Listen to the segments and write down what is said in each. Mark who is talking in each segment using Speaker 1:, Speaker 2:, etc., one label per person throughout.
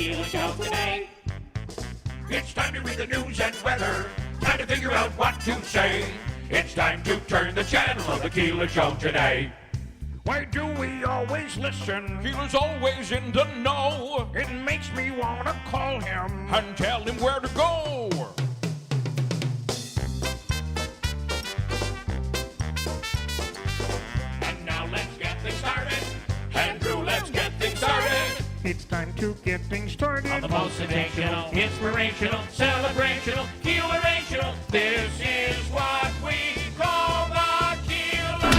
Speaker 1: Keeler Show today.
Speaker 2: It's time to read the news and weather. Time to figure out what to say. It's time to turn the channel of the Keeler Show today. Why do we always listen?
Speaker 3: Keeler's always in the know.
Speaker 2: It makes me want to call him
Speaker 3: And tell him where to go.
Speaker 2: And now let's get things started. Andrew, let's get things started.
Speaker 4: It's time to get things started.
Speaker 1: On the most sensational, inspirational, celebrational, Keelerational. This is what we call the Keeler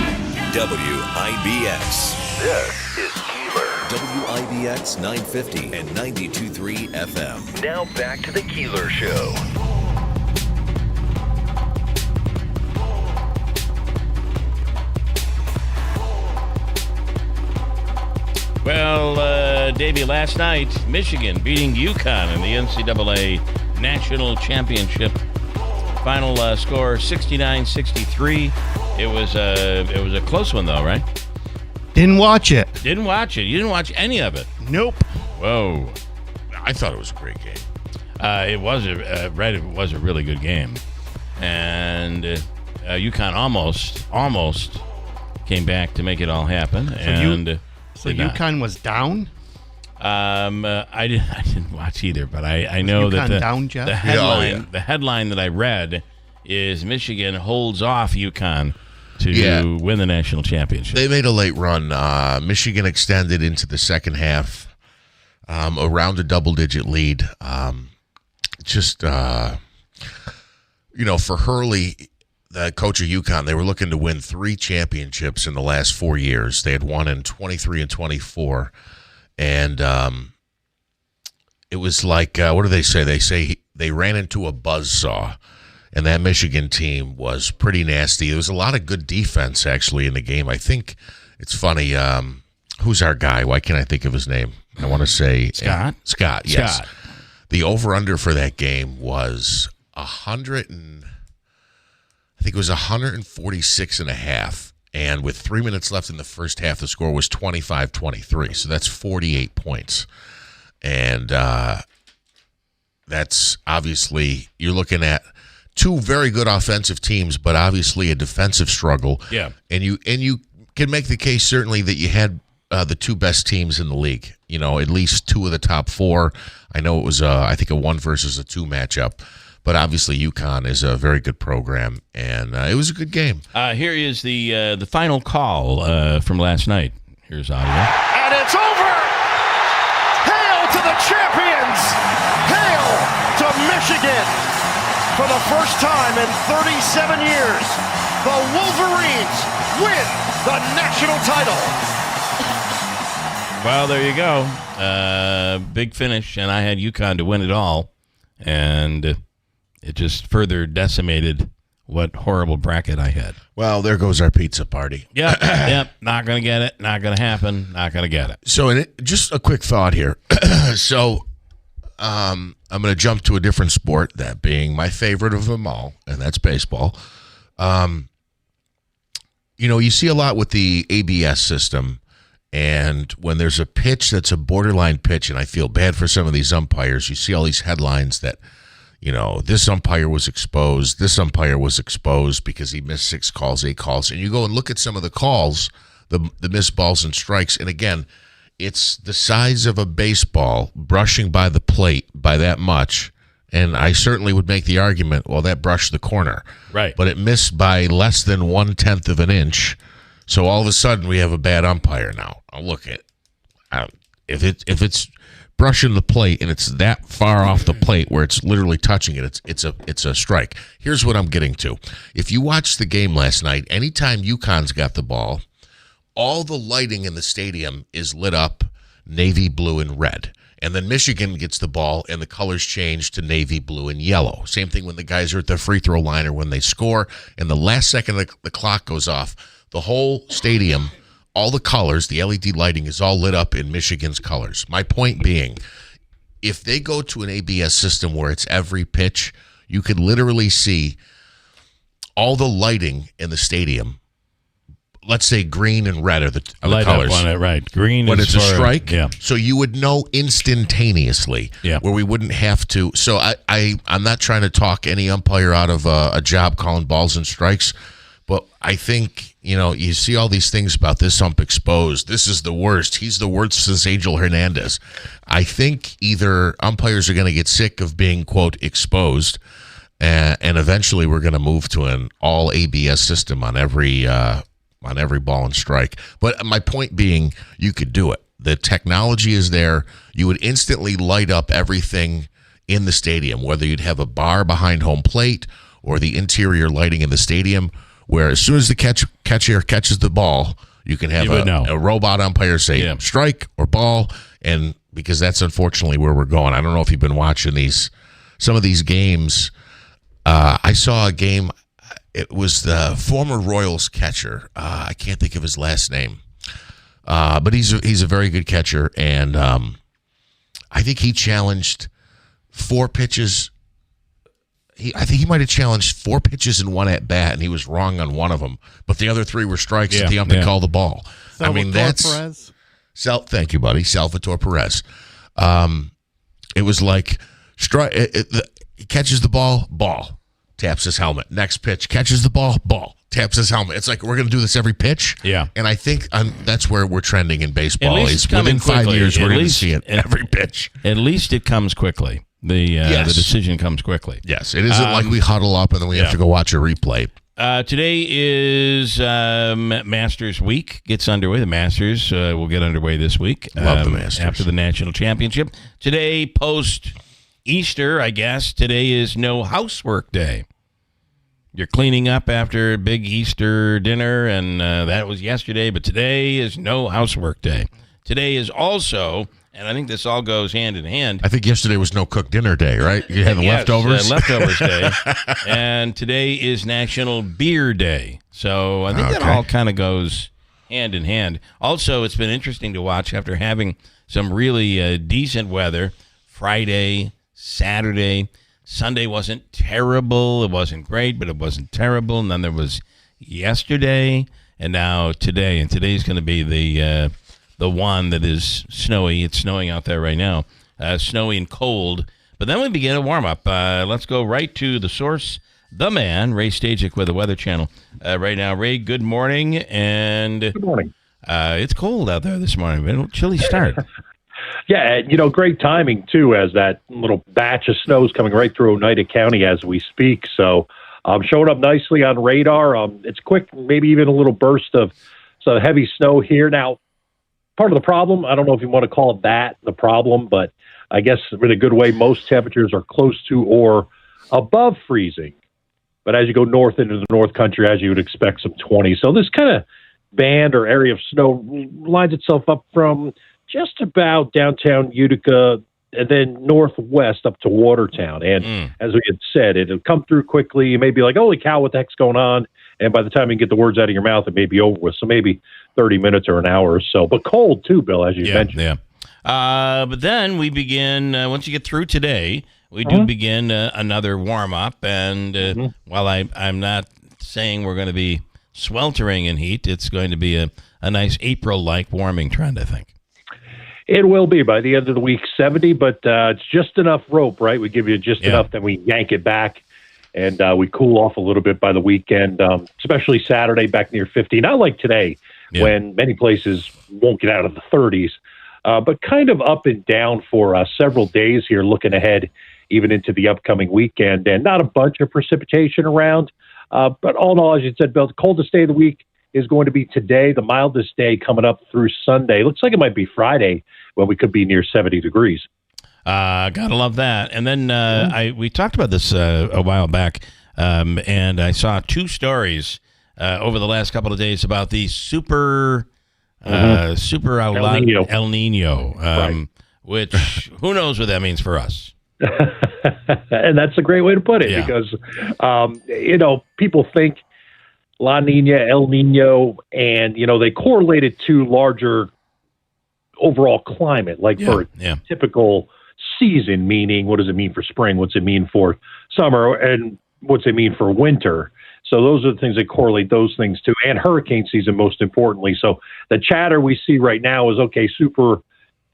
Speaker 1: Show.
Speaker 5: WIBX. This is Keeler. WIBX 950 and 92.3 FM. Now back to the Keeler Show.
Speaker 6: Well, Davey, last night, Michigan beating UConn in the NCAA National Championship. Final score 69-63. It was a close one, though, right?
Speaker 4: Didn't watch it.
Speaker 6: Didn't watch it. You didn't watch any of it.
Speaker 4: Nope.
Speaker 6: Whoa.
Speaker 3: I thought it was a great game.
Speaker 6: It was a really good game, and UConn almost came back to make it all happen.
Speaker 4: So UConn was down?
Speaker 6: I didn't watch either, but I know
Speaker 4: UConn
Speaker 6: that
Speaker 4: down, Jeff?
Speaker 6: the headline that I read is Michigan holds off UConn to win the national championship.
Speaker 3: They made a late run. Michigan extended into the second half around a double-digit lead. For Hurley, the coach of UConn, they were looking to win 3 championships in the last 4 years. They had won in 23 and 24. And it was like, what do they say? They say they ran into a buzzsaw. And that Michigan team was pretty nasty. There was a lot of good defense, actually, in the game. I think it's funny. Who's our guy? Why can't I think of his name? I want to say
Speaker 6: Scott.
Speaker 3: Scott, yes.
Speaker 6: Scott.
Speaker 3: The over-under for that game was 146 and a half. And with 3 minutes left in the first half, the score was 25-23. So that's 48 points. And that's obviously, you're looking at 2 very good offensive teams, but obviously a defensive struggle.
Speaker 6: Yeah.
Speaker 3: And you can make the case certainly that you had the 2 best teams in the league. You know, at least 2 of the top 4. I know it was I think a 1 versus a 2 matchup, but obviously UConn is a very good program, and it was a good game.
Speaker 6: Here is the final call from last night. Here's audio.
Speaker 7: And it's over! Hail to the champions! Hail to Michigan! For the first time in 37 years, the Wolverines win the national title.
Speaker 6: Well, there you go. Big finish, and I had UConn to win it all, and it just further decimated what horrible bracket I had.
Speaker 3: Well, there goes our pizza party.
Speaker 6: Yep, not going to get it, not going to happen, not going to get it.
Speaker 3: So just a quick thought here. I'm going to jump to a different sport, that being my favorite of them all, and that's baseball. You see a lot with the ABS system, and when there's a pitch that's a borderline pitch, and I feel bad for some of these umpires, you see all these headlines that, this umpire was exposed because he missed 6 calls, 8 calls, and you go and look at some of the calls, the missed balls and strikes, and again, it's the size of a baseball brushing by the plate by that much, and I certainly would make the argument, well, that brushed the corner.
Speaker 6: Right.
Speaker 3: But it missed by less than 1/10 of an inch, so all of a sudden we have a bad umpire now. I'll look at if it's brushing the plate and it's that far off the plate where it's literally touching it, it's a strike. Here's what I'm getting to. If you watched the game last night, anytime UConn's got the ball, all the lighting in the stadium is lit up navy blue and red. And then Michigan gets the ball and the colors change to navy blue and yellow. Same thing when the guys are at the free throw line or when they score. And the last second the clock goes off, the whole stadium, all the colors, the LED lighting is all lit up in Michigan's colors. My point being, if they go to an ABS system where it's every pitch, you could literally see all the lighting in the stadium let's say green and red are the
Speaker 6: Light
Speaker 3: colors.
Speaker 6: Up on it, right? Green
Speaker 3: But
Speaker 6: is
Speaker 3: it's a
Speaker 6: for-
Speaker 3: strike,
Speaker 6: Yeah.
Speaker 3: so you would know instantaneously,
Speaker 6: Yeah.
Speaker 3: where we wouldn't have to. So I'm not trying to talk any umpire out of a job calling balls and strikes, but I think, you see all these things about this ump exposed. This is the worst. He's the worst since Angel Hernandez. I think either umpires are going to get sick of being, quote, exposed, and eventually we're going to move to an all ABS system on every ball and strike. But my point being, you could do it. The technology is there. You would instantly light up everything in the stadium, whether you'd have a bar behind home plate or the interior lighting in the stadium, where as soon as the catcher catches the ball, you can have a robot umpire say strike or ball, and because that's unfortunately where we're going. I don't know if you've been watching some of these games. I saw a game. It was the former Royals catcher. I can't think of his last name, but he's a very good catcher, and I think he challenged 4 pitches. I think he might have challenged 4 pitches in one at bat, and he was wrong on one of them. But the other 3 were strikes that the umpire called the ball.
Speaker 4: Perez.
Speaker 3: Thank you, buddy. Salvatore Perez. It was like he catches the ball, taps his helmet. Next pitch, catches the ball, taps his helmet. It's like we're going to do this every pitch.
Speaker 6: Yeah.
Speaker 3: And I think that's where we're trending in baseball.
Speaker 6: At least
Speaker 3: Is
Speaker 6: it's coming
Speaker 3: within 5
Speaker 6: quickly.
Speaker 3: years,
Speaker 6: At
Speaker 3: we're going to
Speaker 6: least-
Speaker 3: see it every pitch.
Speaker 6: At least it comes quickly. The decision comes quickly.
Speaker 3: Yes, it isn't like we huddle up and then we have to go watch a replay.
Speaker 6: Today is Masters Week. Gets underway. The Masters will get underway this week.
Speaker 3: Love the Masters.
Speaker 6: After the National Championship. Today, post-Easter, I guess, today is no housework day. You're cleaning up after a big Easter dinner, and that was yesterday, but today is no housework day. Today is also... And I think this all goes hand in hand.
Speaker 3: I think yesterday was no cook dinner day, right? You had the leftovers?
Speaker 6: Leftovers day. And today is National Beer Day. So I think that all kind of goes hand in hand. Also, it's been interesting to watch after having some really decent weather. Friday, Saturday, Sunday wasn't terrible. It wasn't great, but it wasn't terrible. And then there was yesterday and now today. And today's going to be the one that is snowy. It's snowing out there right now. Snowy and cold. But then we begin a warm-up. Let's go right to the source, the man, Ray Stajic with the Weather Channel. Right now, Ray, good morning. And
Speaker 8: good morning.
Speaker 6: It's cold out there this morning. A chilly start.
Speaker 8: Yeah, great timing, too, as that little batch of snow is coming right through Oneida County as we speak. So showing up nicely on radar. It's quick, maybe even a little burst of some heavy snow here. Now, part of the problem, I don't know if you want to call it that, the problem, but I guess in a good way, most temperatures are close to or above freezing. But as you go north into the North Country, as you would expect, some 20. So this kind of band or area of snow lines itself up from just about downtown Utica and then northwest up to Watertown. And as we had said, it'll come through quickly. You may be like, holy cow, what the heck's going on? And by the time you get the words out of your mouth, it may be over with. So maybe 30 minutes or an hour or so. But cold, too, Bill, as you mentioned.
Speaker 6: Yeah. But then we begin, once you get through today, we do begin another warm-up. And while I'm not saying we're going to be sweltering in heat, it's going to be a nice April-like warming trend, I think.
Speaker 8: It will be by the end of the week, 70, but it's just enough rope, right? We give you just enough, then we yank it back. And we cool off a little bit by the weekend, especially Saturday back near 50. Not like today when many places won't get out of the 30s, but kind of up and down for several days here looking ahead even into the upcoming weekend. And not a bunch of precipitation around, but all in all, as you said, Bill, the coldest day of the week is going to be today, the mildest day coming up through Sunday. Looks like it might be Friday when we could be near 70 degrees.
Speaker 6: Gotta love that. And then we talked about this a while back, and I saw 2 stories over the last couple of days about the super El Nino,
Speaker 8: Right.
Speaker 6: which who knows what that means for us.
Speaker 8: And that's a great way to put it because, people think La Nina, El Nino, and, they correlate it to larger overall climate, like for typical season, meaning what does it mean for spring? What's it mean for summer? And what's it mean for winter? So those are the things that correlate those things too, and hurricane season most importantly. So the chatter we see right now is, okay, super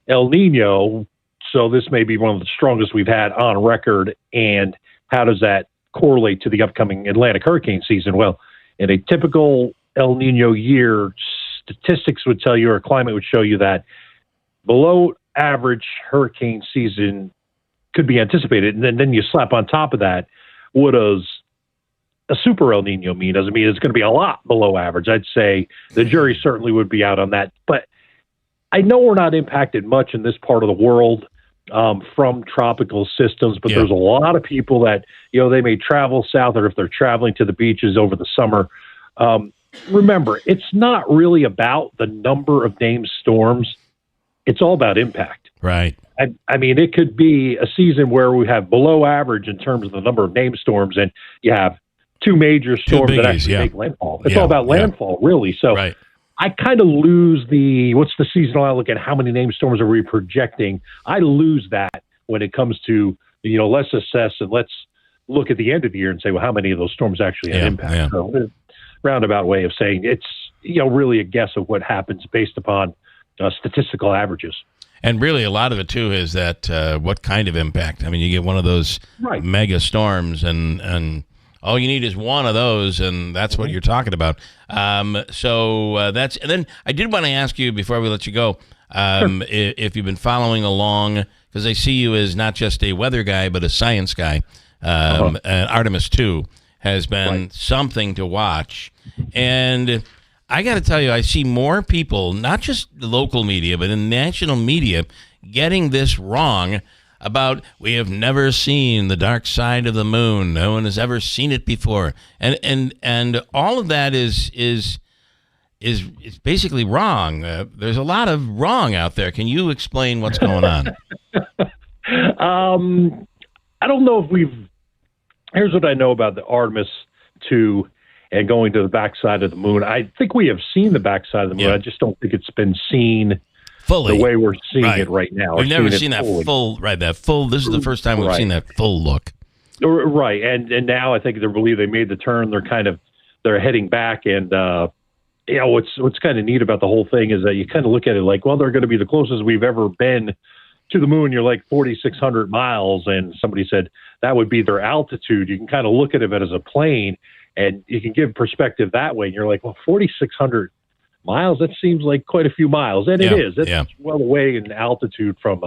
Speaker 8: El Nino, so this may be one of the strongest we've had on record, and how does that correlate to the upcoming Atlantic hurricane season? Well, in a typical El Nino year, statistics would tell you, or climate would show you, that below average hurricane season could be anticipated. And then you slap on top of that, what does a super El Nino mean? Doesn't mean it's going to be a lot below average. I'd say the jury certainly would be out on that. But I know we're not impacted much in this part of the world from tropical systems, but there's a lot of people that, they may travel south, or if they're traveling to the beaches over the summer. Remember, it's not really about the number of named storms. It's all about impact.
Speaker 6: Right.
Speaker 8: I mean, it could be a season where we have below average in terms of the number of named storms, and you have two major storms that actually make landfall. It's all about landfall, really. So I kind of lose what's the seasonal outlook and how many named storms are we projecting? I lose that when it comes to, let's assess and let's look at the end of the year and say, well, how many of those storms actually have impact? Yeah. So, roundabout way of saying it's, really a guess of what happens based upon statistical averages.
Speaker 6: And really, a lot of it, too, is that what kind of impact? I mean, you get one of those mega storms, and all you need is one of those, and that's what you're talking about. So that's – and then I did want to ask you, before we let you go, if you've been following along, because I see you as not just a weather guy but a science guy. And Artemis 2 has been something to watch. And – I got to tell you, I see more people, not just the local media, but in national media, getting this wrong about, we have never seen the dark side of the moon. No one has ever seen it before. And all of that is basically wrong. There's a lot of wrong out there. Can you explain what's going on?
Speaker 8: I don't know if here's what I know about the Artemis 2 and going to the backside of the moon. I think we have seen the backside of the moon. I just don't think it's been seen fully the way we're seeing it right now.
Speaker 6: We've never seen that full. This is the first time we've seen that full look.
Speaker 8: Right, and now I think they believe they made the turn. They're heading back, and what's kind of neat about the whole thing is that you kind of look at it like, well, they're going to be the closest we've ever been to the moon. You're like 4,600 miles, and somebody said that would be their altitude. You can kind of look at it as a plane. And you can give perspective that way. And you're like, well, 4,600 miles, that seems like quite a few miles. And it is. It's well away in altitude from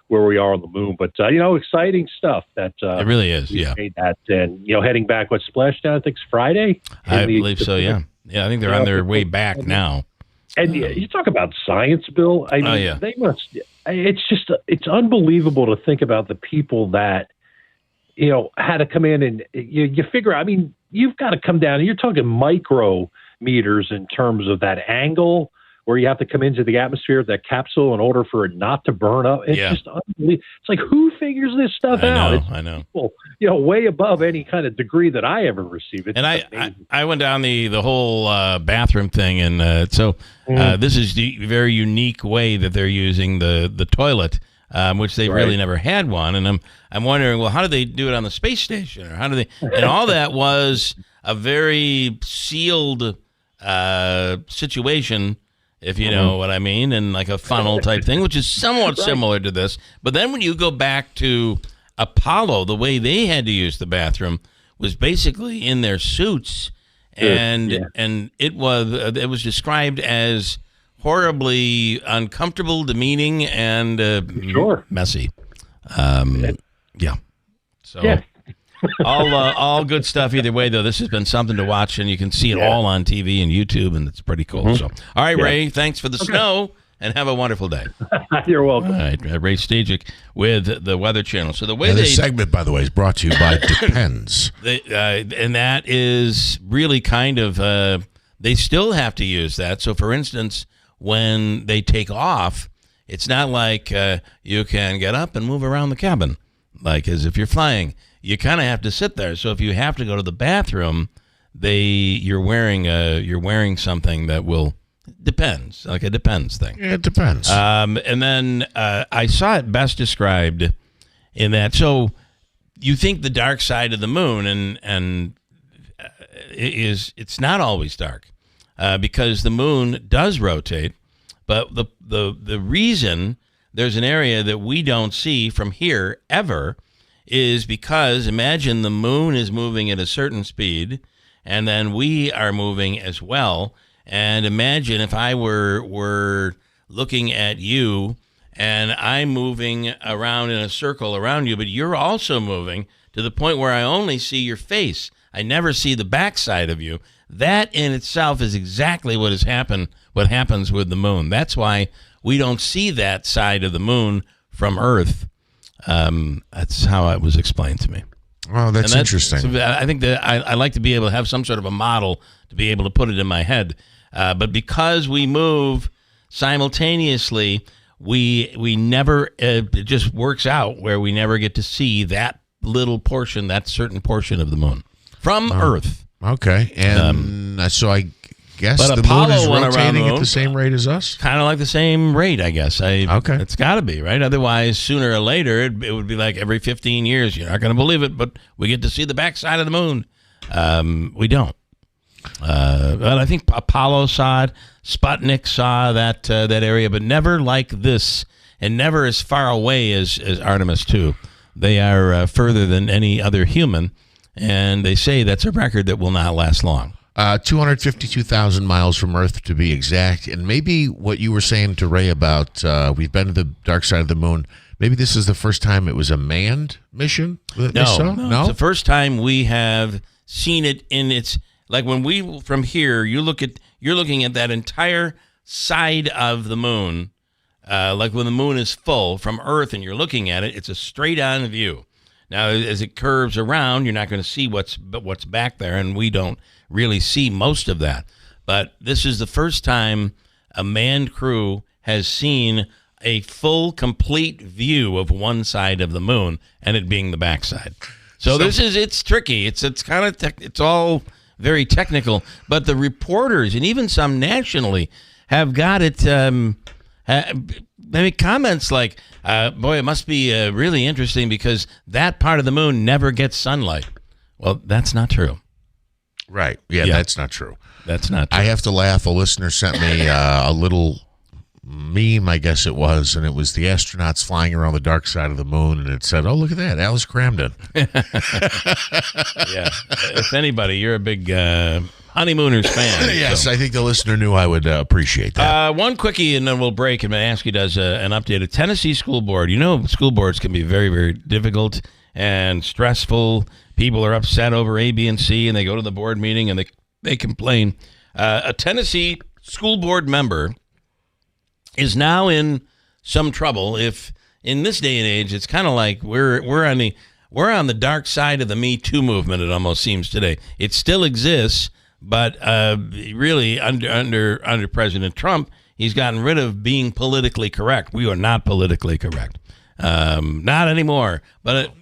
Speaker 8: where we are on the moon. But, exciting stuff. That it
Speaker 6: really is,
Speaker 8: made that. And, heading back, splashdown, I think, is Friday?
Speaker 6: I believe so, yeah. Yeah, I think they're on their way back now.
Speaker 8: And you talk about science, Bill. I mean, they must – it's unbelievable to think about the people that, had to come in and you figure – I mean – you've got to come down, and you're talking micrometers in terms of that angle where you have to come into the atmosphere of that capsule in order for it not to burn up. It's just unbelievable. It's like, who figures this stuff out?
Speaker 6: I know.
Speaker 8: People, way above any kind of degree that I ever received.
Speaker 6: And I went down the whole bathroom thing, and this is the very unique way that they're using the toilet. Which they really never had one, and I'm wondering, well, how do they do it on the space station, or how do they? And all that was a very sealed situation, if you know what I mean, and like a funnel type thing, which is somewhat similar to this. But then when you go back to Apollo, the way they had to use the bathroom was basically in their suits, and it was described as horribly uncomfortable, demeaning, and messy. So all good stuff either way, though. This has been something to watch, and you can see it all on TV and YouTube, and it's pretty cool. So, all right, Ray, thanks for the snow, and have a wonderful day.
Speaker 8: You're welcome.
Speaker 6: All right, Ray Stajic with the Weather Channel. So the way
Speaker 3: this segment, by the way, is brought to you by Depends.
Speaker 6: And that is really kind of they still have to use that. So, for instance, when they take off, it's not like you can get up and move around the cabin, like as if you're flying. You kind of have to sit there. So if you have to go to the bathroom, you're wearing something that will depends, like a depends thing.
Speaker 3: Yeah, it depends.
Speaker 6: And then I saw it best described in that. So you think the dark side of the moon, and it's not always dark because the moon does rotate. But the reason there's an area that we don't see from here ever is because imagine the moon is moving at a certain speed, and then we are moving as well. And imagine if I were looking at you, and I'm moving around in a circle around you, but you're also moving to the point where I only see your face. I never see the backside of you. That in itself is exactly what happens with the moon. That's why we don't see that side of the moon from Earth. That's how it was explained to me.
Speaker 3: Oh, that's interesting.
Speaker 6: So I think that I like to be able to have some sort of a model to be able to put it in my head. But because we move simultaneously, we never, it just works out where we never get to see that little portion, that certain portion of the moon from Earth.
Speaker 3: Okay. And so I guess
Speaker 6: but
Speaker 3: the
Speaker 6: Apollo
Speaker 3: moon is
Speaker 6: went
Speaker 3: rotating
Speaker 6: around
Speaker 3: at the same rate as us?
Speaker 6: Kind of like the same rate, I guess.
Speaker 3: Okay.
Speaker 6: It's got to be, right? Otherwise, sooner or later, it would be like every 15 years. You're not going to believe it, but we get to see the backside of the moon. We don't. But I think Apollo saw it, Sputnik saw that area, but never like this, and never as far away as Artemis 2. They are further than any other human, and they say that's a record that will not last long.
Speaker 3: 252,000 miles from Earth, to be exact. And maybe what you were saying to Ray about we've been to the dark side of the moon, maybe this is the first time it was a manned mission that they saw?
Speaker 6: No, it's the first time we have seen it in its... Like when we, from here, you're looking at that entire side of the moon, like when the moon is full from Earth and you're looking at it, it's a straight-on view. Now, as it curves around, you're not going to see what's back there, and we don't really see most of that. But this is the first time a manned crew has seen a full, complete view of one side of the moon, and it being the backside. So it's tricky. It's kind of it's all very technical, but the reporters and even some nationally have got it. Comments like, "Boy, it must be really interesting because that part of the moon never gets sunlight." Well, that's not true.
Speaker 3: Right? Yeah, that's not true.
Speaker 6: That's not true.
Speaker 3: I have to laugh. A listener sent me a little meme, I guess it was, and it was the astronauts flying around the dark side of the moon, and it said, "Oh, look at that, Alice Cramden."
Speaker 6: Yeah. If anybody, you're a big Honeymooners fan.
Speaker 3: Yes,
Speaker 6: so.
Speaker 3: I think the listener knew I would appreciate that.
Speaker 6: One quickie, and then we'll break, and ask you does an update. A Tennessee school board. You know, school boards can be very, very difficult and stressful. People are upset over A, B, and C, and they go to the board meeting, and they complain. A Tennessee school board member is now in some trouble. If in this day and age, it's kind of like we're on the dark side of the Me Too movement. It almost seems today. It still exists, but really under President Trump, he's gotten rid of being politically correct. We are not politically correct, not anymore. But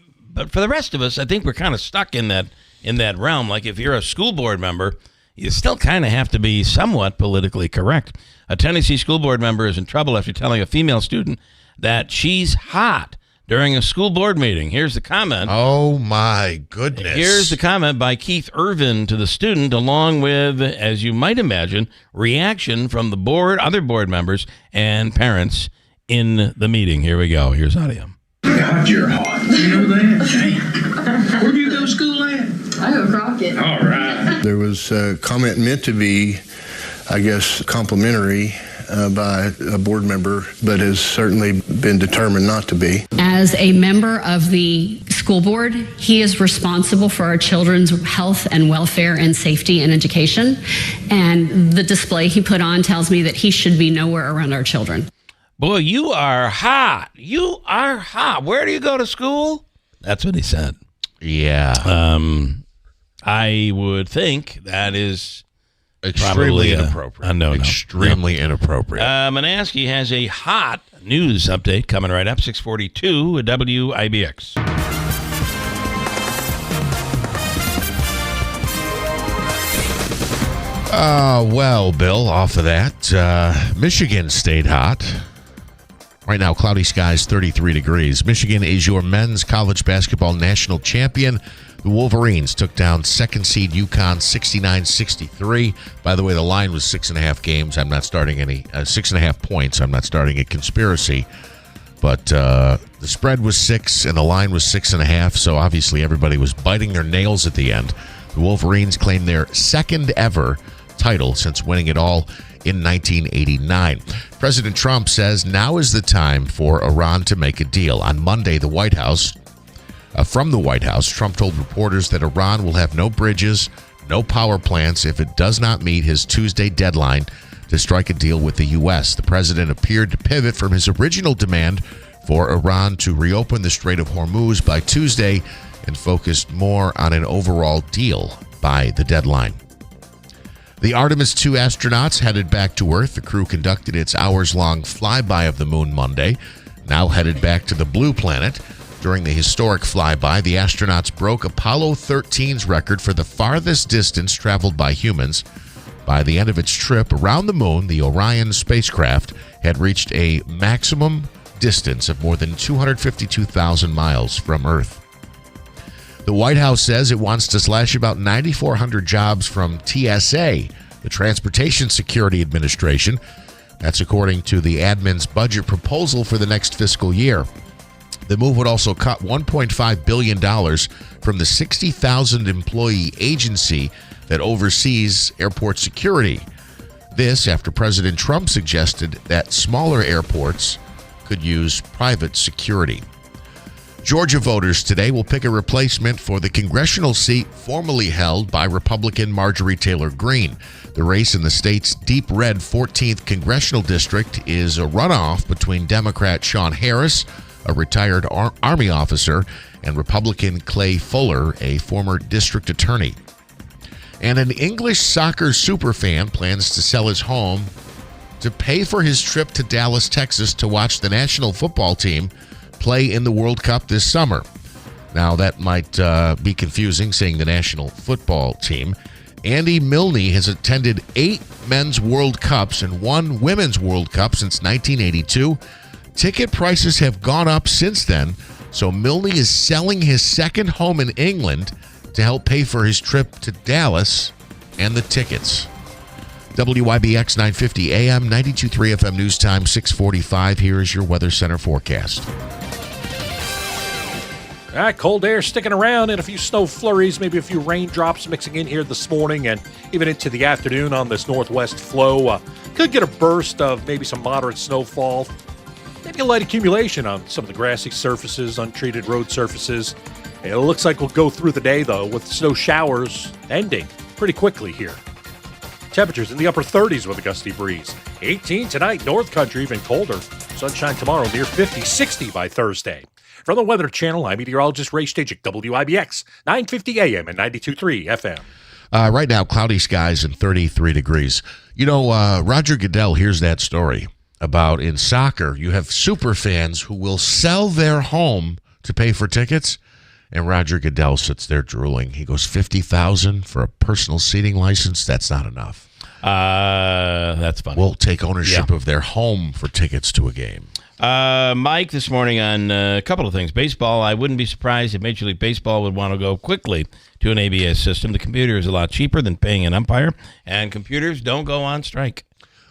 Speaker 6: for the rest of us, I think we're kind of stuck in that realm. Like if you're a school board member, you still kind of have to be somewhat politically correct. A Tennessee school board member is in trouble after telling a female student that she's hot during a school board meeting. Here's the comment.
Speaker 3: Oh, my goodness.
Speaker 6: Here's the comment by Keith Irvin to the student, along with, as you might imagine, reaction from the board, other board members, and parents in the meeting. Here we go. Here's audio.
Speaker 9: God, you're hot. You know that? Hey, where do you go to school at?
Speaker 10: I go Crockett.
Speaker 9: All right.
Speaker 11: There was a comment meant to be, I guess, complimentary by a board member, but has certainly been determined not to be.
Speaker 10: As a member of the school board, he is responsible for our children's health and welfare and safety and education. And the display he put on tells me that he should be nowhere around our children.
Speaker 6: Boy, you are hot. You are hot. Where do you go to school? That's what he said.
Speaker 3: Yeah.
Speaker 6: I would think that is
Speaker 3: extremely inappropriate.
Speaker 6: No.
Speaker 3: Extremely inappropriate.
Speaker 6: Manaski has a hot news update coming right up, 642 at WIBX.
Speaker 3: Well, Bill, off of that, Michigan stayed hot. Right now, cloudy skies, 33 degrees. Michigan is your men's college basketball national champion. The Wolverines took down second seed UConn 69-63. By the way, the line was 6.5 games. I'm not starting any 6.5 points. I'm not starting a conspiracy. But the spread was 6 and the line was 6.5. So obviously everybody was biting their nails at the end. The Wolverines claimed their second ever title since winning it all in 1989. President Trump says now is the time for Iran to make a deal. On Monday, from the White House, Trump told reporters that Iran will have no bridges, no power plants if it does not meet his Tuesday deadline to strike a deal with the U.S. The president appeared to pivot from his original demand for Iran to reopen the Strait of Hormuz by Tuesday and focused more on an overall deal by the deadline. The Artemis II astronauts headed back to Earth. The crew conducted its hours-long flyby of the moon Monday, now headed back to the blue planet. During the historic flyby, the astronauts broke Apollo 13's record for the farthest distance traveled by humans. By the end of its trip around the moon, the Orion spacecraft had reached a maximum distance of more than 252,000 miles from Earth. The White House says it wants to slash about 9,400 jobs from TSA, the Transportation Security Administration. That's according to the admin's budget proposal for the next fiscal year. The move would also cut $1.5 billion from the 60,000 employee agency that oversees airport security. This after President Trump suggested that smaller airports could use private security. Georgia voters today will pick a replacement for the congressional seat formerly held by Republican Marjorie Taylor Greene. The race in the state's deep red 14th congressional district is a runoff between Democrat Sean Harris, a retired Army officer, and Republican Clay Fuller, a former district attorney. And an English soccer superfan plans to sell his home to pay for his trip to Dallas, Texas to watch the national football team play in the World Cup this summer. Now, that might be confusing, saying the national football team. Andy Milne has attended 8 men's World Cups and 1 women's World Cup since 1982. Ticket prices have gone up since then, so Milne is selling his second home in England to help pay for his trip to Dallas and the tickets. WIBX 950 AM, 92.3 FM News Time, 6:45. Here is your Weather Center forecast.
Speaker 12: All right, cold air sticking around and a few snow flurries, maybe a few raindrops mixing in here this morning and even into the afternoon on this northwest flow. Could get a burst of maybe some moderate snowfall, maybe a light accumulation on some of the grassy surfaces, untreated road surfaces. It looks like we'll go through the day, though, with snow showers ending pretty quickly here. Temperatures in the upper 30s with a gusty breeze. 18 tonight, North Country, even colder. Sunshine tomorrow, near 50, 60 by Thursday. From the Weather Channel, I'm meteorologist Ray Stachik, WIBX, 950 AM and 92.3 FM.
Speaker 3: Right now, cloudy skies and 33 degrees. You know, Roger Goodell hears that story about in soccer, you have super fans who will sell their home to pay for tickets. And Roger Goodell sits there drooling. He goes, $50,000 for a personal seating license? That's not enough.
Speaker 6: That's funny.
Speaker 3: We'll take ownership of their home for tickets to a game.
Speaker 6: Mike, this morning on a couple of things. Baseball, I wouldn't be surprised if Major League Baseball would want to go quickly to an ABS system. The computer is a lot cheaper than paying an umpire, and computers don't go on strike.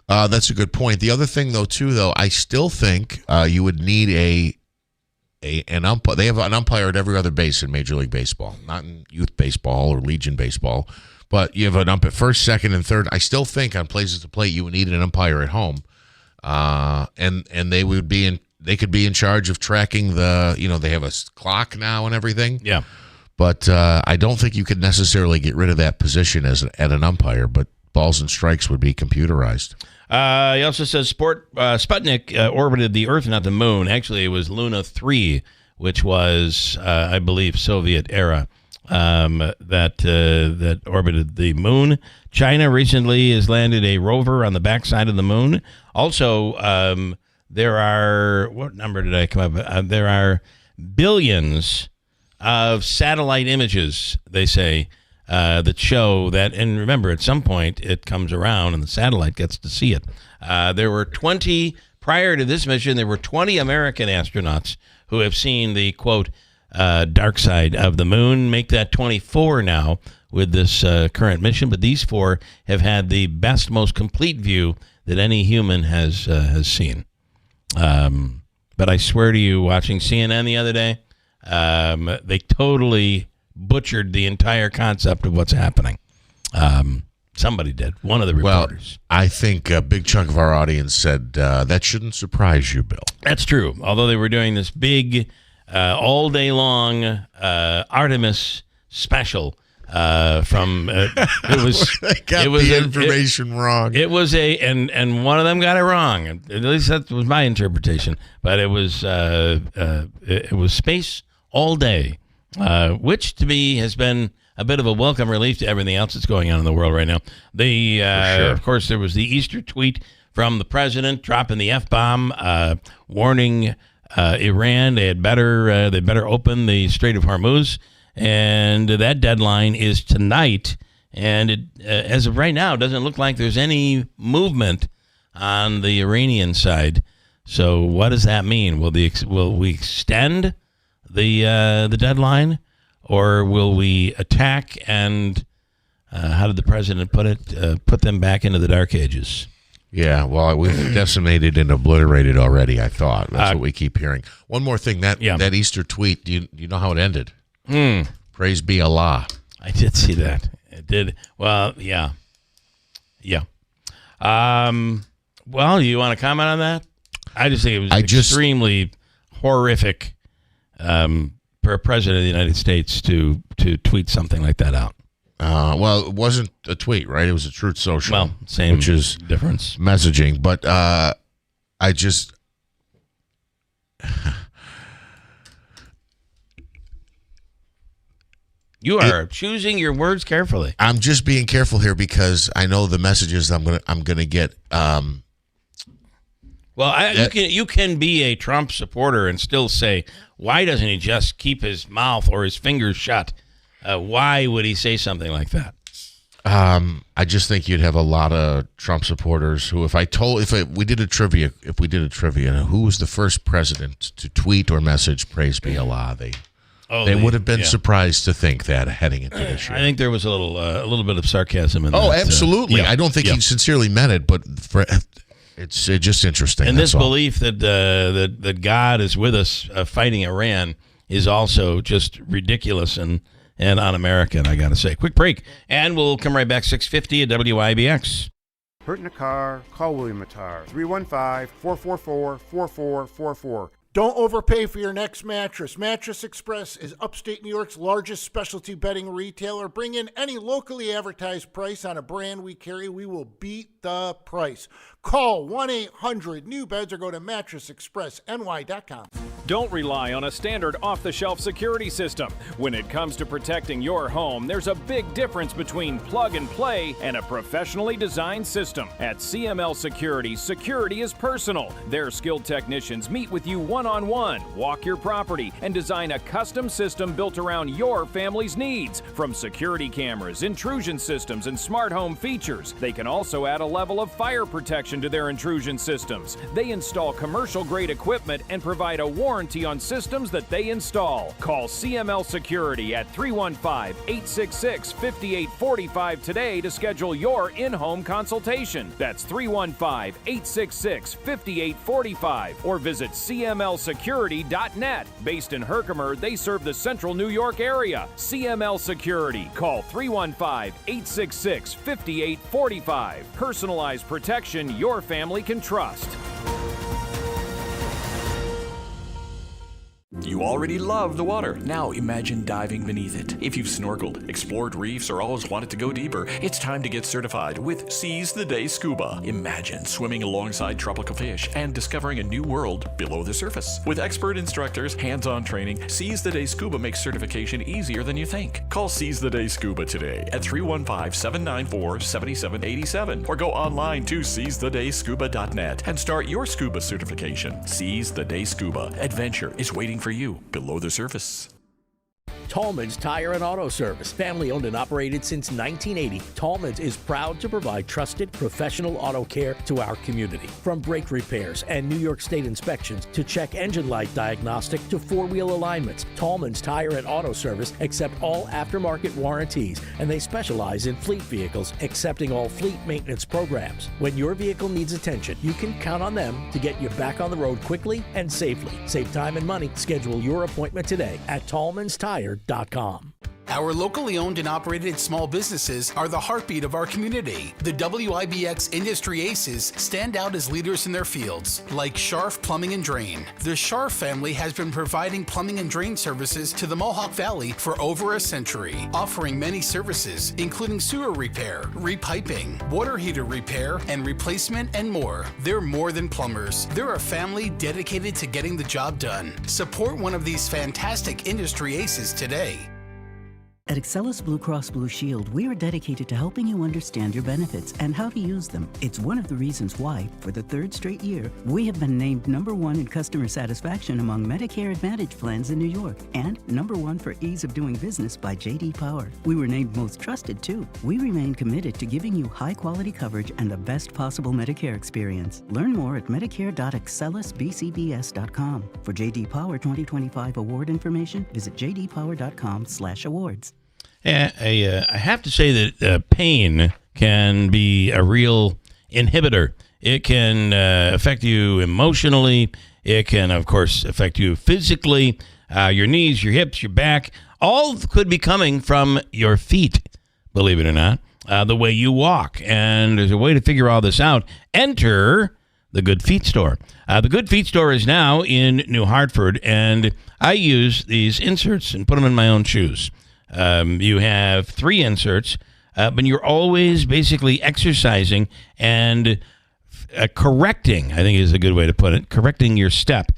Speaker 3: That's a good point. The other thing, though, I still think you would need an umpire. They have an umpire at every other base in Major League Baseball, not in youth baseball or Legion baseball, but you have an ump at first, second, and third. I still think on places to play you would need an umpire at home, and they would be they could be in charge of tracking they have a clock now and everything.
Speaker 6: Yeah,
Speaker 3: but I don't think you could necessarily get rid of that position at an umpire. But balls and strikes would be computerized.
Speaker 6: He also says Sputnik orbited the Earth, not the moon. Actually, it was Luna 3, which was, I believe, Soviet era that orbited the moon. China recently has landed a rover on the backside of the moon. Also, there are, what number did I come up? There are billions of satellite images, they say, that show that, and remember, at some point it comes around and the satellite gets to see it. There were 20, prior to this mission, there were 20 American astronauts who have seen the, quote, dark side of the moon. Make that 24 now with this current mission. But these 4 have had the best, most complete view that any human has seen. But I swear to you, watching CNN the other day, they totally butchered the entire concept of what's happening. Somebody did. One of the reporters.
Speaker 3: Well, I think a big chunk of our audience said that shouldn't surprise you, Bill.
Speaker 6: That's true. Although they were doing this big, all day long Artemis special from it was
Speaker 3: they got the information wrong.
Speaker 6: It was and one of them got it wrong. At least that was my interpretation. But it was space all day, which to me has been a bit of a welcome relief to everything else that's going on in the world right now. Of course, there was the Easter tweet from the president dropping the F-bomb, warning Iran they better open the Strait of Hormuz, and that deadline is tonight. And it, as of right now, doesn't look like there's any movement on the Iranian side. So what does that mean? Will we extend the deadline? Or will we attack and, how did the president put it, put them back into the dark ages?
Speaker 3: Yeah, well, we've decimated and obliterated already, I thought. That's what we keep hearing. One more thing, that Easter tweet, do you know how it ended? Praise be Allah.
Speaker 6: I did see that. It did. Well, yeah. Yeah. Well, you want to comment on that? I just think it was extremely horrific for a president of the United States to tweet something like that out.
Speaker 3: Well, it wasn't a tweet, right? It was a Truth Social.
Speaker 6: Well, same,
Speaker 3: which is
Speaker 6: difference.
Speaker 3: Messaging. But I just...
Speaker 6: You are choosing your words carefully.
Speaker 3: I'm just being careful here because I know the messages I'm gonna get.
Speaker 6: Well, you can be a Trump supporter and still say, why doesn't he just keep his mouth or his fingers shut? Why would he say something like that?
Speaker 3: I just think you'd have a lot of Trump supporters who, if we did a trivia, who was the first president to tweet or message "Praise be Allah"? They would have been surprised to think that heading into this year.
Speaker 6: I think there was a little bit of sarcasm in that.
Speaker 3: Oh, absolutely. I don't think he sincerely meant it, but it's just interesting.
Speaker 6: And this belief that God is with us fighting Iran is also just ridiculous and un-American, I got to say. Quick break, and we'll come right back, 6:50 at WIBX.
Speaker 13: Hurt in a car? Call William Attar, 315-444-4444.
Speaker 14: Don't overpay for your next mattress. Mattress Express is upstate New York's largest specialty bedding retailer. Bring in any locally advertised price on a brand we carry. We will beat the price. Call 1-800-NEW-BEDS or go to mattressexpressny.com.
Speaker 15: Don't rely on a standard off-the-shelf security system. When it comes to protecting your home, there's a big difference between plug and play and a professionally designed system. At CML Security, security is personal. Their skilled technicians meet with you one-on-one, walk your property, and design a custom system built around your family's needs. From security cameras, intrusion systems, and smart home features, they can also add a level of fire protection to their intrusion systems. They install commercial-grade equipment and provide a warranty on systems that they install. Call CML Security at 315-866-5845 today to schedule your in-home consultation. That's 315-866-5845 or visit CMLsecurity.net. Based in Herkimer, they serve the central New York area. CML Security. Call 315-866-5845. Personalized protection your family can trust.
Speaker 16: You already love the water. Now imagine diving beneath it. If you've snorkeled, explored reefs, or always wanted to go deeper, it's time to get certified with Seize the Day Scuba. Imagine swimming alongside tropical fish and discovering a new world below the surface. With expert instructors, hands-on training, Seize the Day Scuba makes certification easier than you think. Call Seize the Day Scuba today at 315-794-7787 or go online to seizethedayscuba.net and start your scuba certification. Seize the Day Scuba. Adventure is waiting for you below the surface.
Speaker 17: Tallman's Tire and Auto Service. Family owned and operated since 1980, Tallman's is proud to provide trusted, professional auto care to our community. From brake repairs and New York State inspections to check engine light diagnostic to four-wheel alignments, Tallman's Tire and Auto Service accept all aftermarket warranties, and they specialize in fleet vehicles, accepting all fleet maintenance programs. When your vehicle needs attention, you can count on them to get you back on the road quickly and safely. Save time and money. Schedule your appointment today at tallmanstire.com.
Speaker 18: Our locally owned and operated small businesses are the heartbeat of our community. The WIBX Industry Aces stand out as leaders in their fields, like Scharf Plumbing and Drain. The Scharf family has been providing plumbing and drain services to the Mohawk Valley for over a century, offering many services, including sewer repair, repiping, water heater repair, and replacement, and more. They're more than plumbers. They're a family dedicated to getting the job done. Support one of these fantastic industry aces today.
Speaker 19: At Excellus Blue Cross Blue Shield, we are dedicated to helping you understand your benefits and how to use them. It's one of the reasons why, for the third straight year, we have been named #1 in customer satisfaction among Medicare Advantage plans in New York and #1 for ease of doing business by J.D. Power. We were named most trusted, too. We remain committed to giving you high-quality coverage and the best possible Medicare experience. Learn more at medicare.excellusbcbs.com. For J.D. Power 2025 award information, visit jdpower.com/awards.
Speaker 6: I have to say that pain can be a real inhibitor. It can affect you emotionally. It can, of course, affect you physically. Your knees, your hips, your back, all could be coming from your feet, believe it or not, the way you walk. And there's a way to figure all this out. Enter the Good Feet Store. The Good Feet Store is now in New Hartford, and I use these inserts and put them in my own shoes. You have 3 inserts, but you're always basically exercising and correcting, I think is a good way to put it, correcting your step.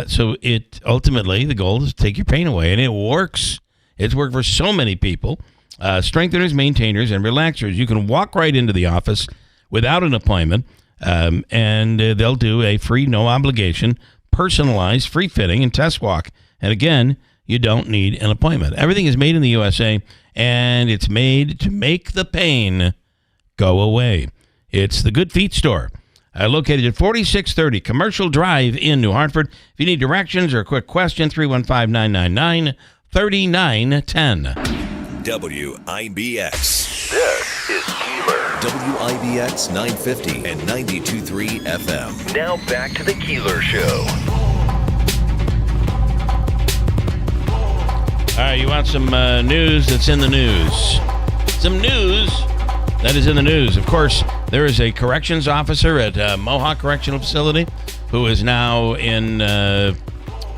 Speaker 6: So it ultimately, the goal is to take your pain away, and it works. It's worked for so many people. Strengtheners, maintainers, and relaxers. You can walk right into the office without an appointment, and they'll do a free, no obligation, personalized, free fitting and test walk. And again, you don't need an appointment. Everything is made in the USA, and it's made to make the pain go away. It's the Good Feet Store, located at 4630 Commercial Drive in New Hartford. If you need directions or a quick question, 315-999-3910.
Speaker 5: WIBX. This is Keeler. WIBX 950 and 92.3 FM. Now back to the Keeler Show.
Speaker 6: All right, you want some news that's in the news. Some news that is in the news. Of course, there is a corrections officer at Mohawk Correctional Facility who is now in, I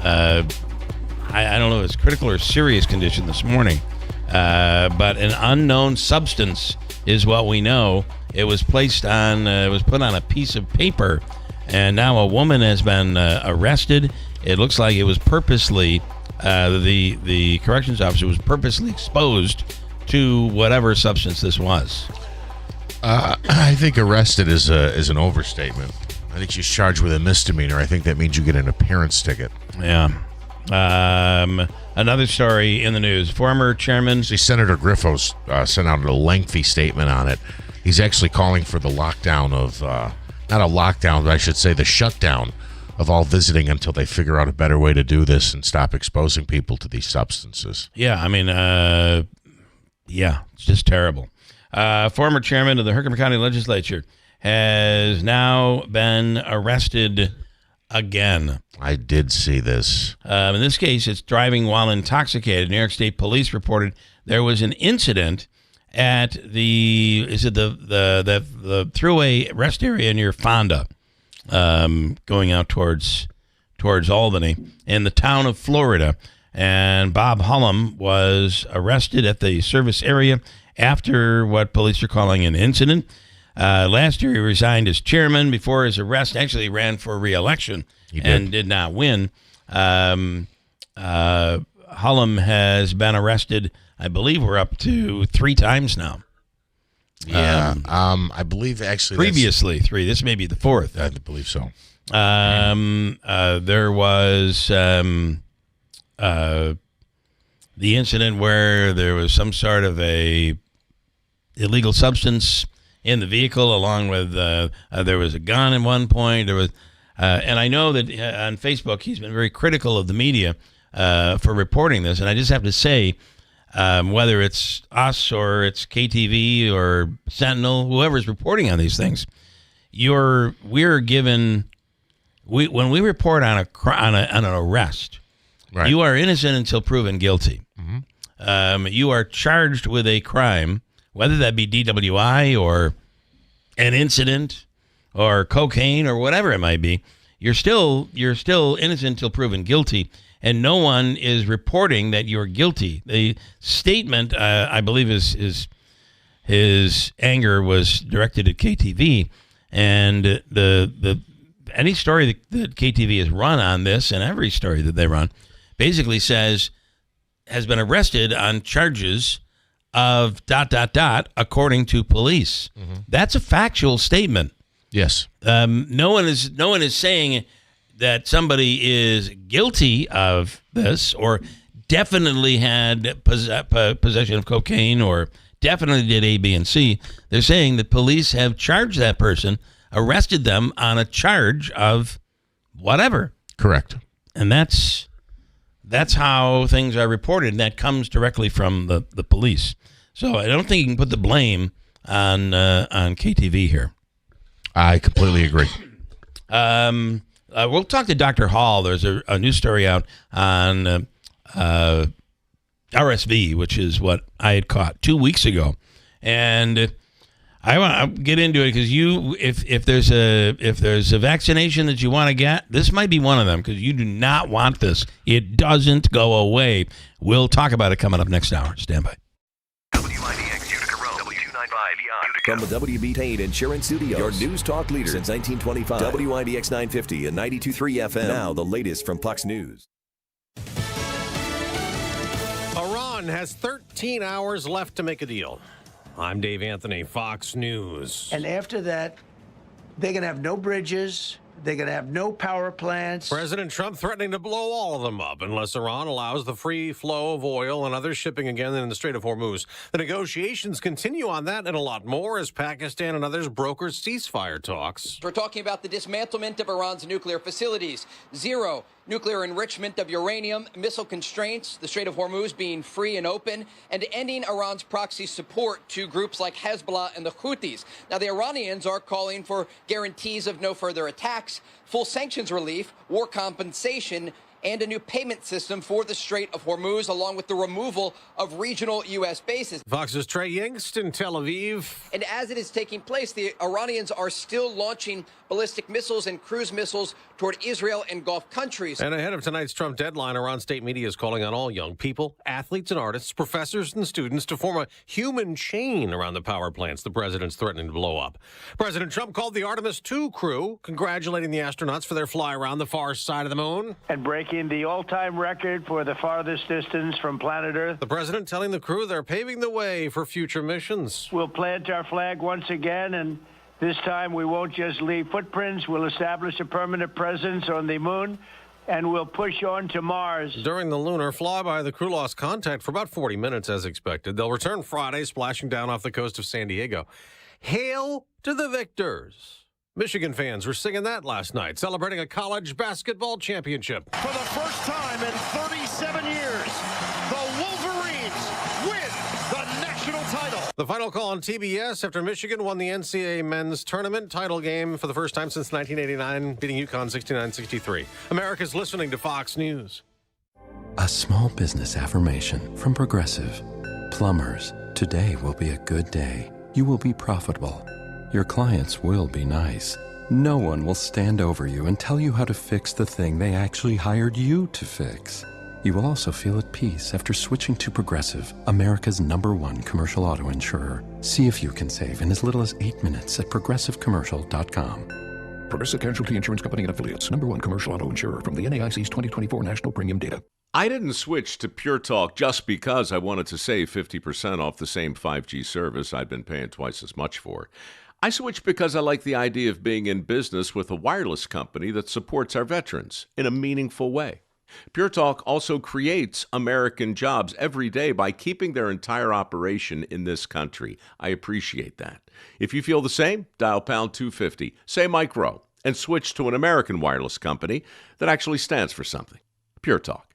Speaker 6: don't know if it's critical or serious condition this morning, but an unknown substance is what we know. It was placed on, it was put on a piece of paper, and now a woman has been arrested. It looks like it was purposely the corrections officer was purposely exposed to whatever substance this was.
Speaker 3: I think arrested is an overstatement. I think she's charged with a misdemeanor. I think that means you get an appearance ticket.
Speaker 6: Yeah. Another story in the news. Former chairman...
Speaker 3: See, Senator Griffiths sent out a lengthy statement on it. He's actually calling for the lockdown of... not a lockdown, but I should say the shutdown of all visiting until they figure out a better way to do this and stop exposing people to these substances.
Speaker 6: Yeah, I mean, it's just terrible. Former chairman of the Herkimer County Legislature has now been arrested again.
Speaker 3: I did see this.
Speaker 6: In this case, it's driving while intoxicated. New York State Police reported there was an incident at the thruway rest area near Fonda, going out towards Albany in the town of Florida. And Bob Hullum was arrested at the service area after what police are calling an incident. Last year, he resigned as chairman. Before his arrest, actually ran for re-election and did not win. Hullum has been arrested, I believe we're up to 3 times now.
Speaker 3: Yeah, I believe actually
Speaker 6: previously 3. This may be the 4th.
Speaker 3: I believe so.
Speaker 6: There was the incident where there was some sort of a illegal substance in the vehicle, along with there was a gun at one point. There was, and I know that on Facebook he's been very critical of the media for reporting this. And I just have to say, whether it's us or it's KTV or Sentinel, whoever's reporting on these things, we're given. When we report on an arrest, right, you are innocent until proven guilty. Mm-hmm. You are charged with a crime, whether that be DWI or an incident or cocaine or whatever it might be. You're still innocent until proven guilty, and no one is reporting that you're guilty. The statement, I believe, his anger was directed at KTV, and the any story that KTV has run on this, and every story that they run, basically says has been arrested on charges of ... according to police. Mm-hmm. That's a factual statement.
Speaker 3: Yes.
Speaker 6: No one is saying that somebody is guilty of this or definitely had possession of cocaine or definitely did A, B, and C. They're saying that police have charged that person, arrested them on a charge of whatever.
Speaker 3: Correct.
Speaker 6: And that's how things are reported, and that comes directly from the police. So I don't think you can put the blame on KTV here.
Speaker 3: I completely agree.
Speaker 6: We'll talk to Dr. Hall. There's a new story out on RSV, which is what I had caught 2 weeks ago, and I want to get into it because if there's a vaccination that you want to get, this might be one of them because you do not want this. It doesn't go away. We'll talk about it coming up next hour. Stand by.
Speaker 5: WIBX Utica Road, W295 Utica. From the WB Tate Insurance Studios, your news talk leader since 1925. WIBX 950 and 92.3 FM. Now the latest from Fox News.
Speaker 20: Iran has 13 hours left to make a deal. I'm Dave Anthony, Fox News.
Speaker 21: And after that, they're going to have no bridges. They're going to have no power plants.
Speaker 20: President Trump threatening to blow all of them up unless Iran allows the free flow of oil and other shipping again in the Strait of Hormuz. The negotiations continue on that and a lot more as Pakistan and others broker ceasefire talks.
Speaker 22: We're talking about the dismantlement of Iran's nuclear facilities, zero nuclear enrichment of uranium, missile constraints, the Strait of Hormuz being free and open, and ending Iran's proxy support to groups like Hezbollah and the Houthis. Now, the Iranians are calling for guarantees of no further attacks, full sanctions relief, war compensation, and a new payment system for the Strait of Hormuz, along with the removal of regional U.S. bases.
Speaker 20: Fox's Trey Yingst in Tel Aviv.
Speaker 22: And as it is taking place, the Iranians are still launching ballistic missiles and cruise missiles toward Israel and Gulf countries.
Speaker 20: And ahead of tonight's Trump deadline, Iran state media is calling on all young people, athletes and artists, professors and students to form a human chain around the power plants the president's threatening to blow up. President Trump called the Artemis II crew, congratulating the astronauts for their fly around the far side of the moon.
Speaker 23: And breaking the all-time record for the farthest distance from planet Earth.
Speaker 20: The president telling the crew they're paving the way for future missions.
Speaker 23: We'll plant our flag once again, and this time we won't just leave footprints. We'll establish a permanent presence on the moon, and we'll push on to Mars.
Speaker 20: During the lunar flyby, the crew lost contact for about 40 minutes as expected. They'll return Friday, splashing down off the coast of San Diego. Hail to the victors. Michigan fans were singing that last night, celebrating a college basketball championship.
Speaker 7: For the first time in 37 years, the Wolverines win the national title.
Speaker 20: The final call on TBS after Michigan won the NCAA men's tournament title game for the first time since 1989, beating UConn 69-63. America's listening to Fox News.
Speaker 24: A small business affirmation from Progressive. Plumbers, today will be a good day. You will be profitable. Your clients will be nice. No one will stand over you and tell you how to fix the thing they actually hired you to fix. You will also feel at peace after switching to Progressive, America's #1 commercial auto insurer. See if you can save in as little as 8 minutes at progressivecommercial.com.
Speaker 25: Progressive Casualty Insurance Company and Affiliates, #1 commercial auto insurer from the NAIC's 2024 National Premium Data.
Speaker 26: I didn't switch to Pure Talk just because I wanted to save 50% off the same 5G service I'd been paying twice as much for. I switched because I like the idea of being in business with a wireless company that supports our veterans in a meaningful way. Pure Talk also creates American jobs every day by keeping their entire operation in this country. I appreciate that. If you feel the same, dial pound 250, say Mike Rowe, and switch to an American wireless company that actually stands for something. Pure Talk.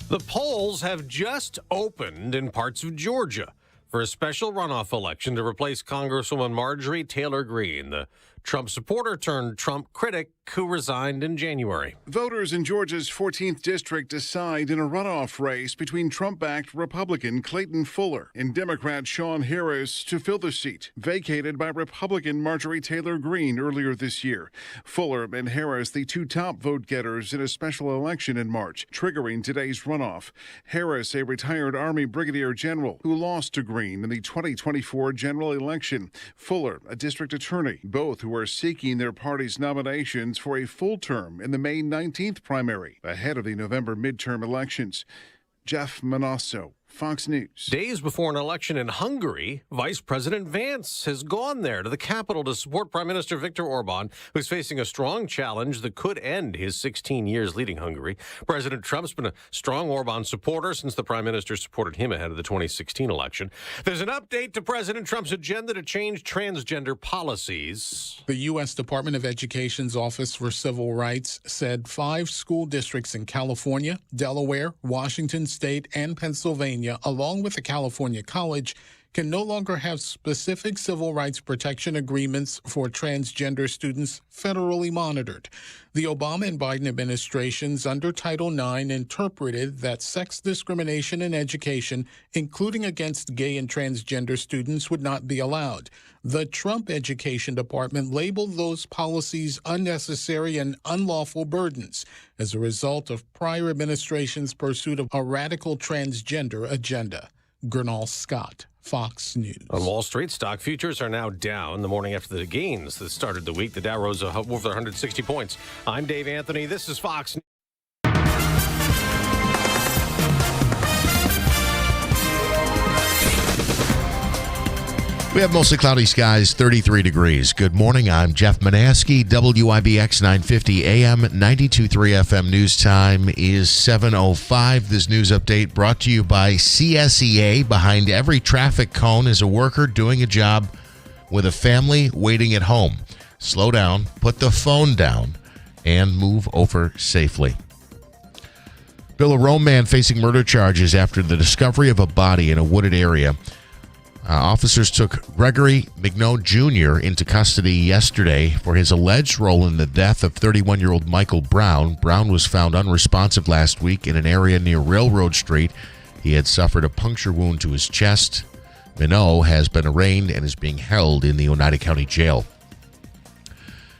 Speaker 20: The polls have just opened in parts of Georgia for a special runoff election to replace Congresswoman Marjorie Taylor Greene, the Trump supporter turned Trump critic who resigned in January.
Speaker 1: Voters in Georgia's 14th district decide in a runoff race between Trump-backed Republican Clayton Fuller and Democrat Sean Harris to fill the seat, vacated by Republican Marjorie Taylor Greene earlier this year. Fuller and Harris, the two top vote-getters in a special election in March, triggering today's runoff. Harris, a retired Army brigadier general who lost to Greene in the 2024 general election. Fuller, a district attorney, both who are seeking their party's nominations for a full term in the May 19th primary, ahead of the November midterm elections. Jeff Manasso, Fox News.
Speaker 20: Days before an election in Hungary, Vice President Vance has gone there to the capital to support Prime Minister Viktor Orban, who's facing a strong challenge that could end his 16 years leading Hungary. President Trump's been a strong Orban supporter since the Prime Minister supported him ahead of the 2016 election. There's an update to President Trump's agenda to change transgender policies.
Speaker 2: The U.S. Department of Education's Office for Civil Rights said 5 school districts in California, Delaware, Washington State, and Pennsylvania, along with a California college, can no longer have specific civil rights protection agreements for transgender students federally monitored. The Obama and Biden administrations under Title IX interpreted that sex discrimination in education, including against gay and transgender students, would not be allowed. The Trump Education Department labeled those policies unnecessary and unlawful burdens as a result of prior administration's pursuit of a radical transgender agenda. Gernal Scott, Fox News.
Speaker 20: On Wall Street, stock futures are now down the morning after the gains that started the week. The Dow rose over 160 points. I'm Dave Anthony. This is Fox News.
Speaker 3: We have mostly cloudy skies, 33 degrees. Good morning. I'm Jeff Manaski, WIBX 950 AM, 92.3 FM. News time is 7:05. This news update brought to you by CSEA. Behind every traffic cone is a worker doing a job with a family waiting at home. Slow down, put the phone down, and move over safely. Bill, a Rome man facing murder charges after the discovery of a body in a wooded area. Officers took Gregory McNoe Jr. into custody yesterday for his alleged role in the death of 31-year-old Michael Brown. Brown was found unresponsive last week in an area near Railroad Street. He had suffered a puncture wound to his chest. McNoe has been arraigned and is being held in the Oneida County Jail.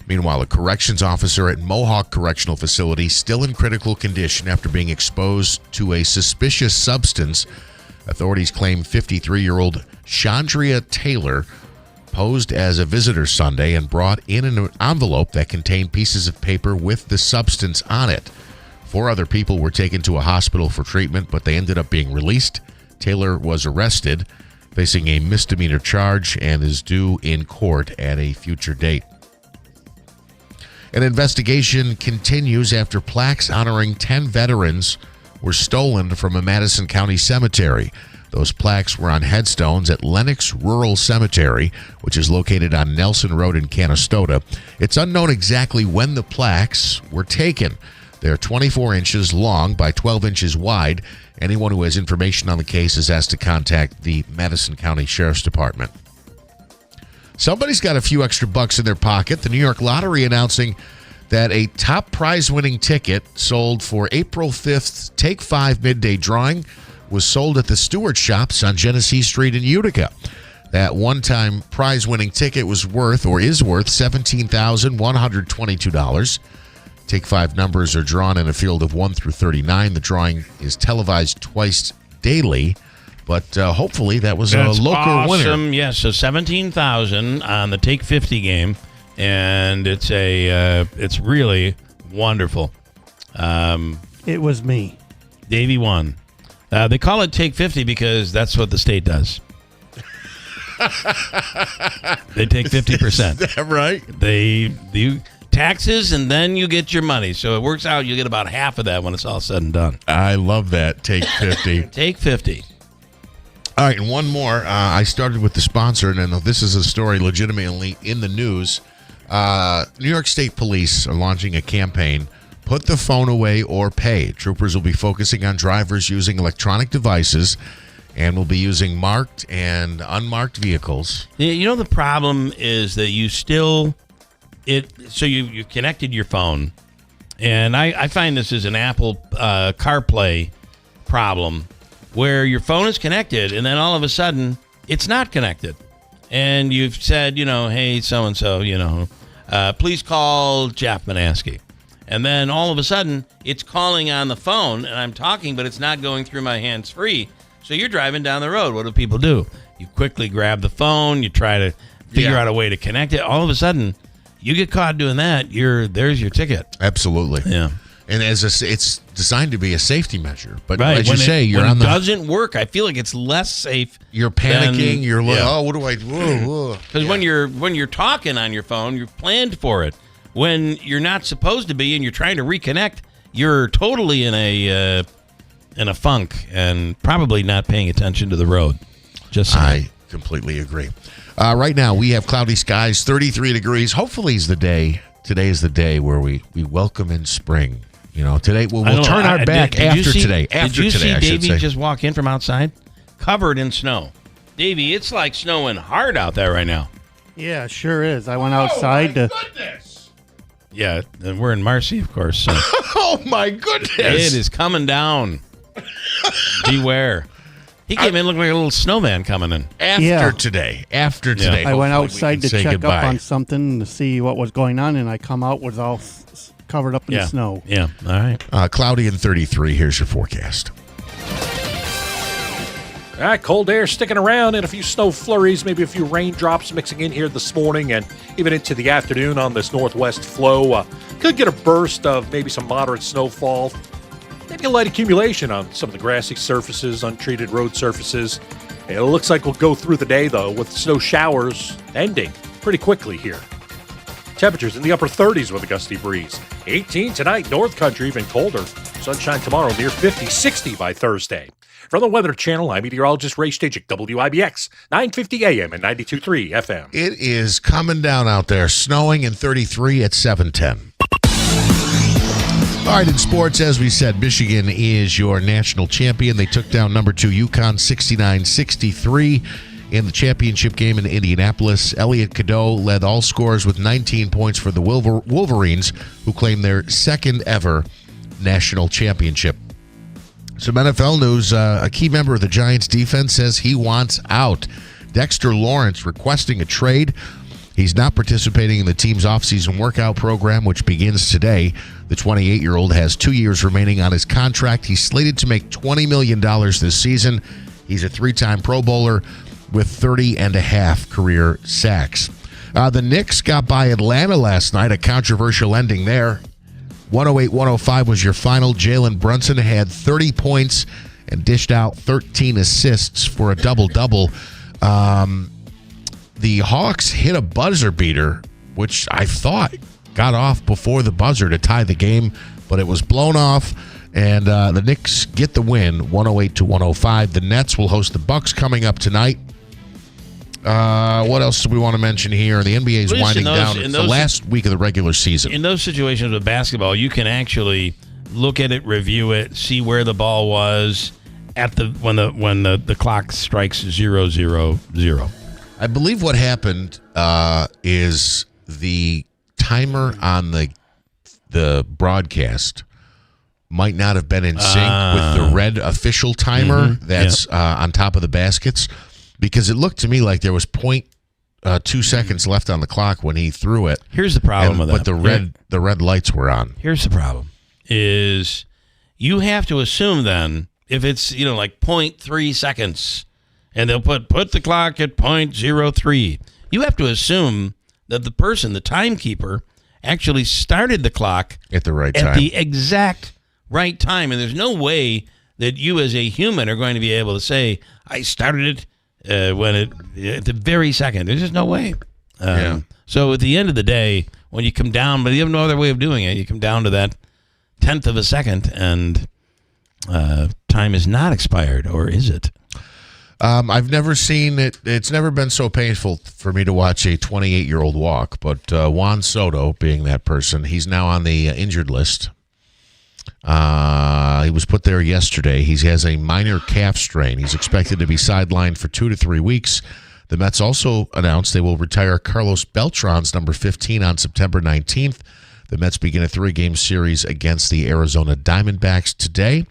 Speaker 3: Meanwhile, a corrections officer at Mohawk Correctional Facility still in critical condition after being exposed to a suspicious substance. Authorities claim 53-year-old Chandria Taylor posed as a visitor Sunday and brought in an envelope that contained pieces of paper with the substance on it. 4 other people were taken to a hospital for treatment, but they ended up being released. Taylor was arrested, facing a misdemeanor charge, and is due in court at a future date. An investigation continues after plaques honoring 10 veterans were stolen from a Madison County cemetery. Those plaques were on headstones at Lenox Rural Cemetery, which is located on Nelson Road in Canastota. It's unknown exactly when the plaques were taken. They're 24 inches long by 12 inches wide. Anyone who has information on the case is asked to contact the Madison County Sheriff's Department. Somebody's got a few extra bucks in their pocket. The New York Lottery announcing that a top prize-winning ticket sold for April 5th Take 5 midday drawing was sold at the Stewart Shops on Genesee Street in Utica. That one-time prize-winning ticket was worth $17,122. Take 5 numbers are drawn in a field of 1 through 39. The drawing is televised twice daily, but hopefully that was a local winner.
Speaker 6: Yes, so 17,000 on the Take 50 game. And it's really wonderful.
Speaker 4: It was me.
Speaker 6: Davey won. They call it Take 50 because that's what the state does. They take 50%.
Speaker 3: Is that right?
Speaker 6: You taxes, and then you get your money. So it works out. You get about half of that when it's all said and done.
Speaker 3: I love that. Take 50.
Speaker 6: Take 50.
Speaker 3: All right, and one more. I started with the sponsor, and then this is a story legitimately in the news. New York State Police are launching a campaign, Put the Phone Away or Pay. Troopers will be focusing on drivers using electronic devices and will be using marked and unmarked vehicles.
Speaker 6: You know, the problem is that you connected your phone, and I find this is an Apple CarPlay problem, where your phone is connected, and then all of a sudden, it's not connected. And you've said, hey, so-and-so, please call Jeff Manaski. And then all of a sudden, it's calling on the phone, and I'm talking, but it's not going through my hands-free. So you're driving down the road. What do people do? You quickly grab the phone. You try to figure out a way to connect it. All of a sudden, you get caught doing that. There's your ticket.
Speaker 3: Absolutely.
Speaker 6: Yeah.
Speaker 3: And it's designed to be a safety measure, but
Speaker 6: right.
Speaker 3: as you say,
Speaker 6: when it doesn't work, I feel like it's less safe.
Speaker 3: You're panicking. You're like, oh, what do I do?
Speaker 6: Because when you're talking on your phone, you're planned for it. When you're not supposed to be, and you're trying to reconnect, you're totally in a funk and probably not paying attention to the road. Just saying.
Speaker 3: I completely agree. Right now, we have cloudy skies, 33 degrees. Hopefully, today is the day where we welcome in spring. Today we'll turn our back after today.
Speaker 6: Did you see Davey just walk in from outside, covered in snow? Davey, it's like snowing hard out there right now.
Speaker 4: Yeah, sure is. I went outside to.
Speaker 3: Goodness.
Speaker 6: Yeah, and we're in Marcy, of course. So.
Speaker 3: Oh my goodness!
Speaker 6: It is coming down. Beware. He came in looking like a little snowman coming in.
Speaker 3: After today.
Speaker 4: I went outside to check up on something to see what was going on, and I come out was all covered up in snow.
Speaker 6: Yeah, all right.
Speaker 3: Cloudy and 33. Here's your forecast.
Speaker 8: All right, cold air sticking around and a few snow flurries, maybe a few raindrops mixing in here this morning and even into the afternoon on this northwest flow. Could get a burst of maybe some moderate snowfall. Maybe a light accumulation on some of the grassy surfaces, untreated road surfaces. It looks like we'll go through the day, though, with snow showers ending pretty quickly here. Temperatures in the upper 30s with a gusty breeze. 18 tonight, North Country, even colder. Sunshine tomorrow, near 50, 60 by Thursday. From the Weather Channel, I'm meteorologist Ray Stachik, WIBX, 950 AM and 92.3 FM.
Speaker 3: It is coming down out there, snowing and 33 at 7:10. All right, in sports, as we said, Michigan is your national champion. They took down number 2 UConn 69-63 in the championship game in Indianapolis. Elliot Cadeau led all scorers with 19 points for the Wolverines, who claimed their second ever national championship. Some NFL news, a key member of the Giants defense says he wants out. Dexter Lawrence requesting a trade. He's not participating in the team's offseason workout program, which begins today. The 28-year-old has 2 years remaining on his contract. He's slated to make $20 million this season. He's a 3-time Pro Bowler with 30.5 career sacks. The Knicks got by Atlanta last night, a controversial ending there. 108-105 was your final. Jalen Brunson had 30 points and dished out 13 assists for a double-double. The Hawks hit a buzzer beater, which I thought got off before the buzzer to tie the game, but it was blown off, and the Knicks get the win, 108-105. The Nets will host the Bucks coming up tonight. What else do we want to mention here? The NBA is winding down. It's the last week of the regular season.
Speaker 6: In those situations with basketball, you can actually look at it, review it, see where the ball was at when the clock strikes 0-0-0.
Speaker 3: I believe what happened is the timer on the broadcast might not have been in sync with the red official timer that's on top of the baskets, because it looked to me like there was 0.2 seconds left on the clock when he threw it.
Speaker 6: Here's the problem with that.
Speaker 3: But the red lights were on.
Speaker 6: Here's the problem: is you have to assume then if it's like 0.3 seconds. And they'll put the clock at 0.03. You have to assume that the person, the timekeeper, actually started the clock
Speaker 3: at the right time.
Speaker 6: At the exact right time. And there's no way that you as a human are going to be able to say, I started it at the very second. There's just no way. So at the end of the day, when you come down, but you have no other way of doing it. You come down to that 10th of a second, and time is not expired, or is it?
Speaker 3: I've never seen it. It's never been so painful for me to watch a 28-year-old walk, but Juan Soto being that person, he's now on the injured list. He was put there yesterday. He has a minor calf strain. He's expected to be sidelined for 2 to 3 weeks. The Mets also announced they will retire Carlos Beltran's number 15 on September 19th. The Mets begin a 3-game series against the Arizona Diamondbacks today.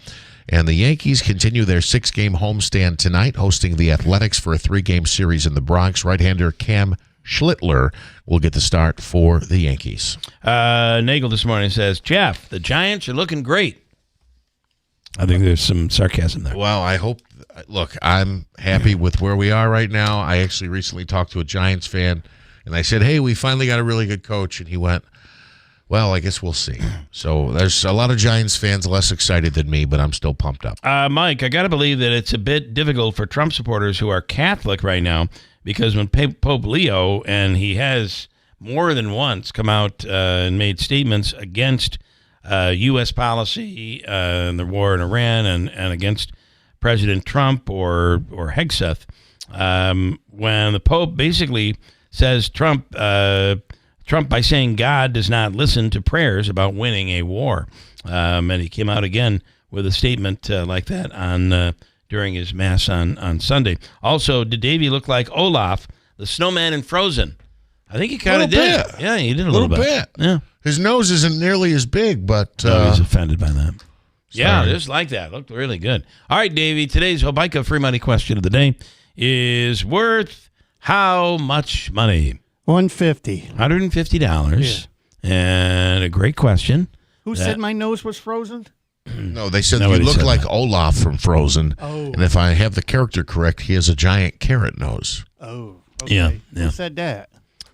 Speaker 3: And the Yankees continue their 6-game homestand tonight, hosting the Athletics for a 3-game series in the Bronx. Right-hander Cam Schlittler will get the start for the Yankees.
Speaker 6: Nagel this morning says, Jeff, the Giants are looking great. I think there's some sarcasm there.
Speaker 3: Well, I hope. Look, I'm happy with where we are right now. I actually recently talked to a Giants fan, and I said, hey, we finally got a really good coach. And he went, well, I guess we'll see. So there's a lot of Giants fans less excited than me, but I'm still pumped up.
Speaker 6: Mike, I got to believe that it's a bit difficult for Trump supporters who are Catholic right now, because when Pope Leo, and he has more than once come out and made statements against U.S. policy and the war in Iran and against President Trump or Hegseth, when the Pope basically says Trump, by saying God does not listen to prayers about winning a war. And he came out again with a statement like that on during his Mass on Sunday. Also, did Davey look like Olaf, the snowman in Frozen? I think he kind of did.
Speaker 3: Bit.
Speaker 6: Yeah, he did a little bit. Yeah.
Speaker 3: His nose isn't nearly as big, but...
Speaker 6: no, he's offended by that. Yeah, just like that. Looked really good. All right, Davey, today's Hobica free money question of the day is worth how much money?
Speaker 4: $150.
Speaker 6: $150. Yeah. And a great question.
Speaker 4: Who said my nose was frozen?
Speaker 3: No, they said you look like Olaf from Frozen. Oh. And if I have the character correct, he has a giant carrot nose.
Speaker 4: Oh, okay.
Speaker 6: Yeah.
Speaker 4: Who said that?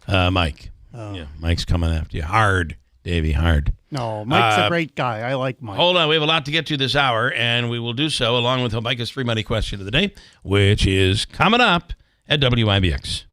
Speaker 6: Mike. Oh. Yeah, Mike's coming after you. Hard, Davey, hard.
Speaker 4: No, Mike's a great guy. I like Mike.
Speaker 6: Hold on. We have a lot to get to this hour, and we will do so along with Hobica's free money question of the day, which is coming up at WIBX.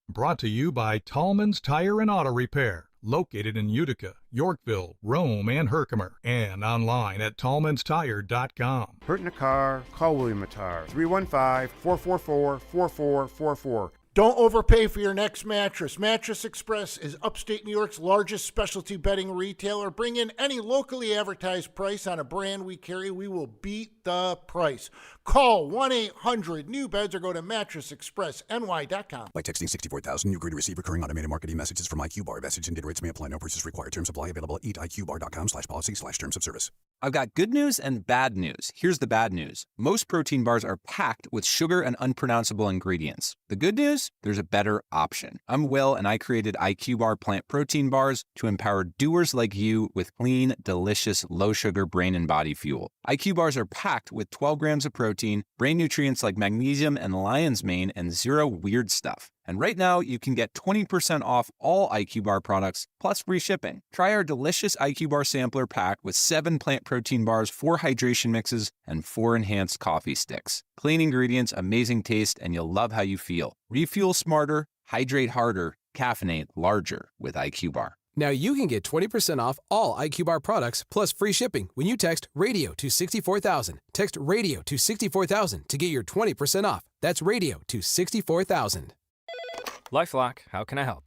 Speaker 9: Brought to you by Tallman's Tire and Auto Repair, located in Utica, Yorkville, Rome, and Herkimer, and online at tallmanstire.com.
Speaker 10: Hurt in a car? Call William Attar. 315-444-4444.
Speaker 11: Don't overpay for your next mattress. Mattress Express is upstate New York's largest specialty bedding retailer. Bring in any locally advertised price on a brand we carry. We will beat the price. Call 1-800-NEW-BEDS or go to mattressexpressny.com.
Speaker 12: By texting 64,000, you agree to receive recurring automated marketing messages from IQ Bar. Message and data rates may apply. No purchase required. Terms apply. Available at eatiqbar.com/policy/terms of service.
Speaker 13: I've got good news and bad news. Here's the bad news. Most protein bars are packed with sugar and unpronounceable ingredients. The good news? There's a better option. I'm Will, and I created IQ Bar plant protein bars to empower doers like you with clean, delicious, low-sugar brain and body fuel. IQ Bars are packed with 12 grams of protein, brain nutrients like magnesium and lion's mane, and zero weird stuff. And right now, you can get 20% off all IQ Bar products, plus free shipping. Try our delicious IQ Bar sampler pack with 7 plant protein bars, 4 hydration mixes, and 4 enhanced coffee sticks. Clean ingredients, amazing taste, and you'll love how you feel. Refuel smarter, hydrate harder, caffeinate larger with IQ Bar.
Speaker 14: Now you can get 20% off all IQ Bar products plus free shipping when you text radio to 64,000. Text radio to 64,000 to get your 20% off. That's radio to 64,000.
Speaker 27: LifeLock, how can I help?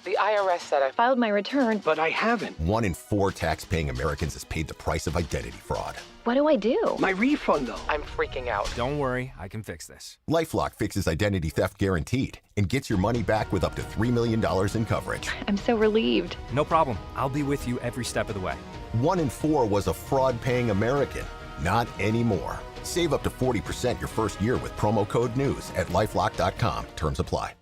Speaker 28: The IRS said I filed my return, but I haven't.
Speaker 29: 1 in 4 tax-paying Americans has paid the price of identity fraud.
Speaker 28: What do I do?
Speaker 27: My refund, though.
Speaker 28: I'm freaking out.
Speaker 27: Don't worry, I can fix this.
Speaker 29: LifeLock fixes identity theft guaranteed and gets your money back with up to $3 million in coverage.
Speaker 28: I'm so relieved.
Speaker 27: No problem. I'll be with you every step of the way.
Speaker 29: 1 in 4 was a fraud-paying American. Not anymore. Save up to 40% your first year with promo code NEWS at LifeLock.com. Terms apply.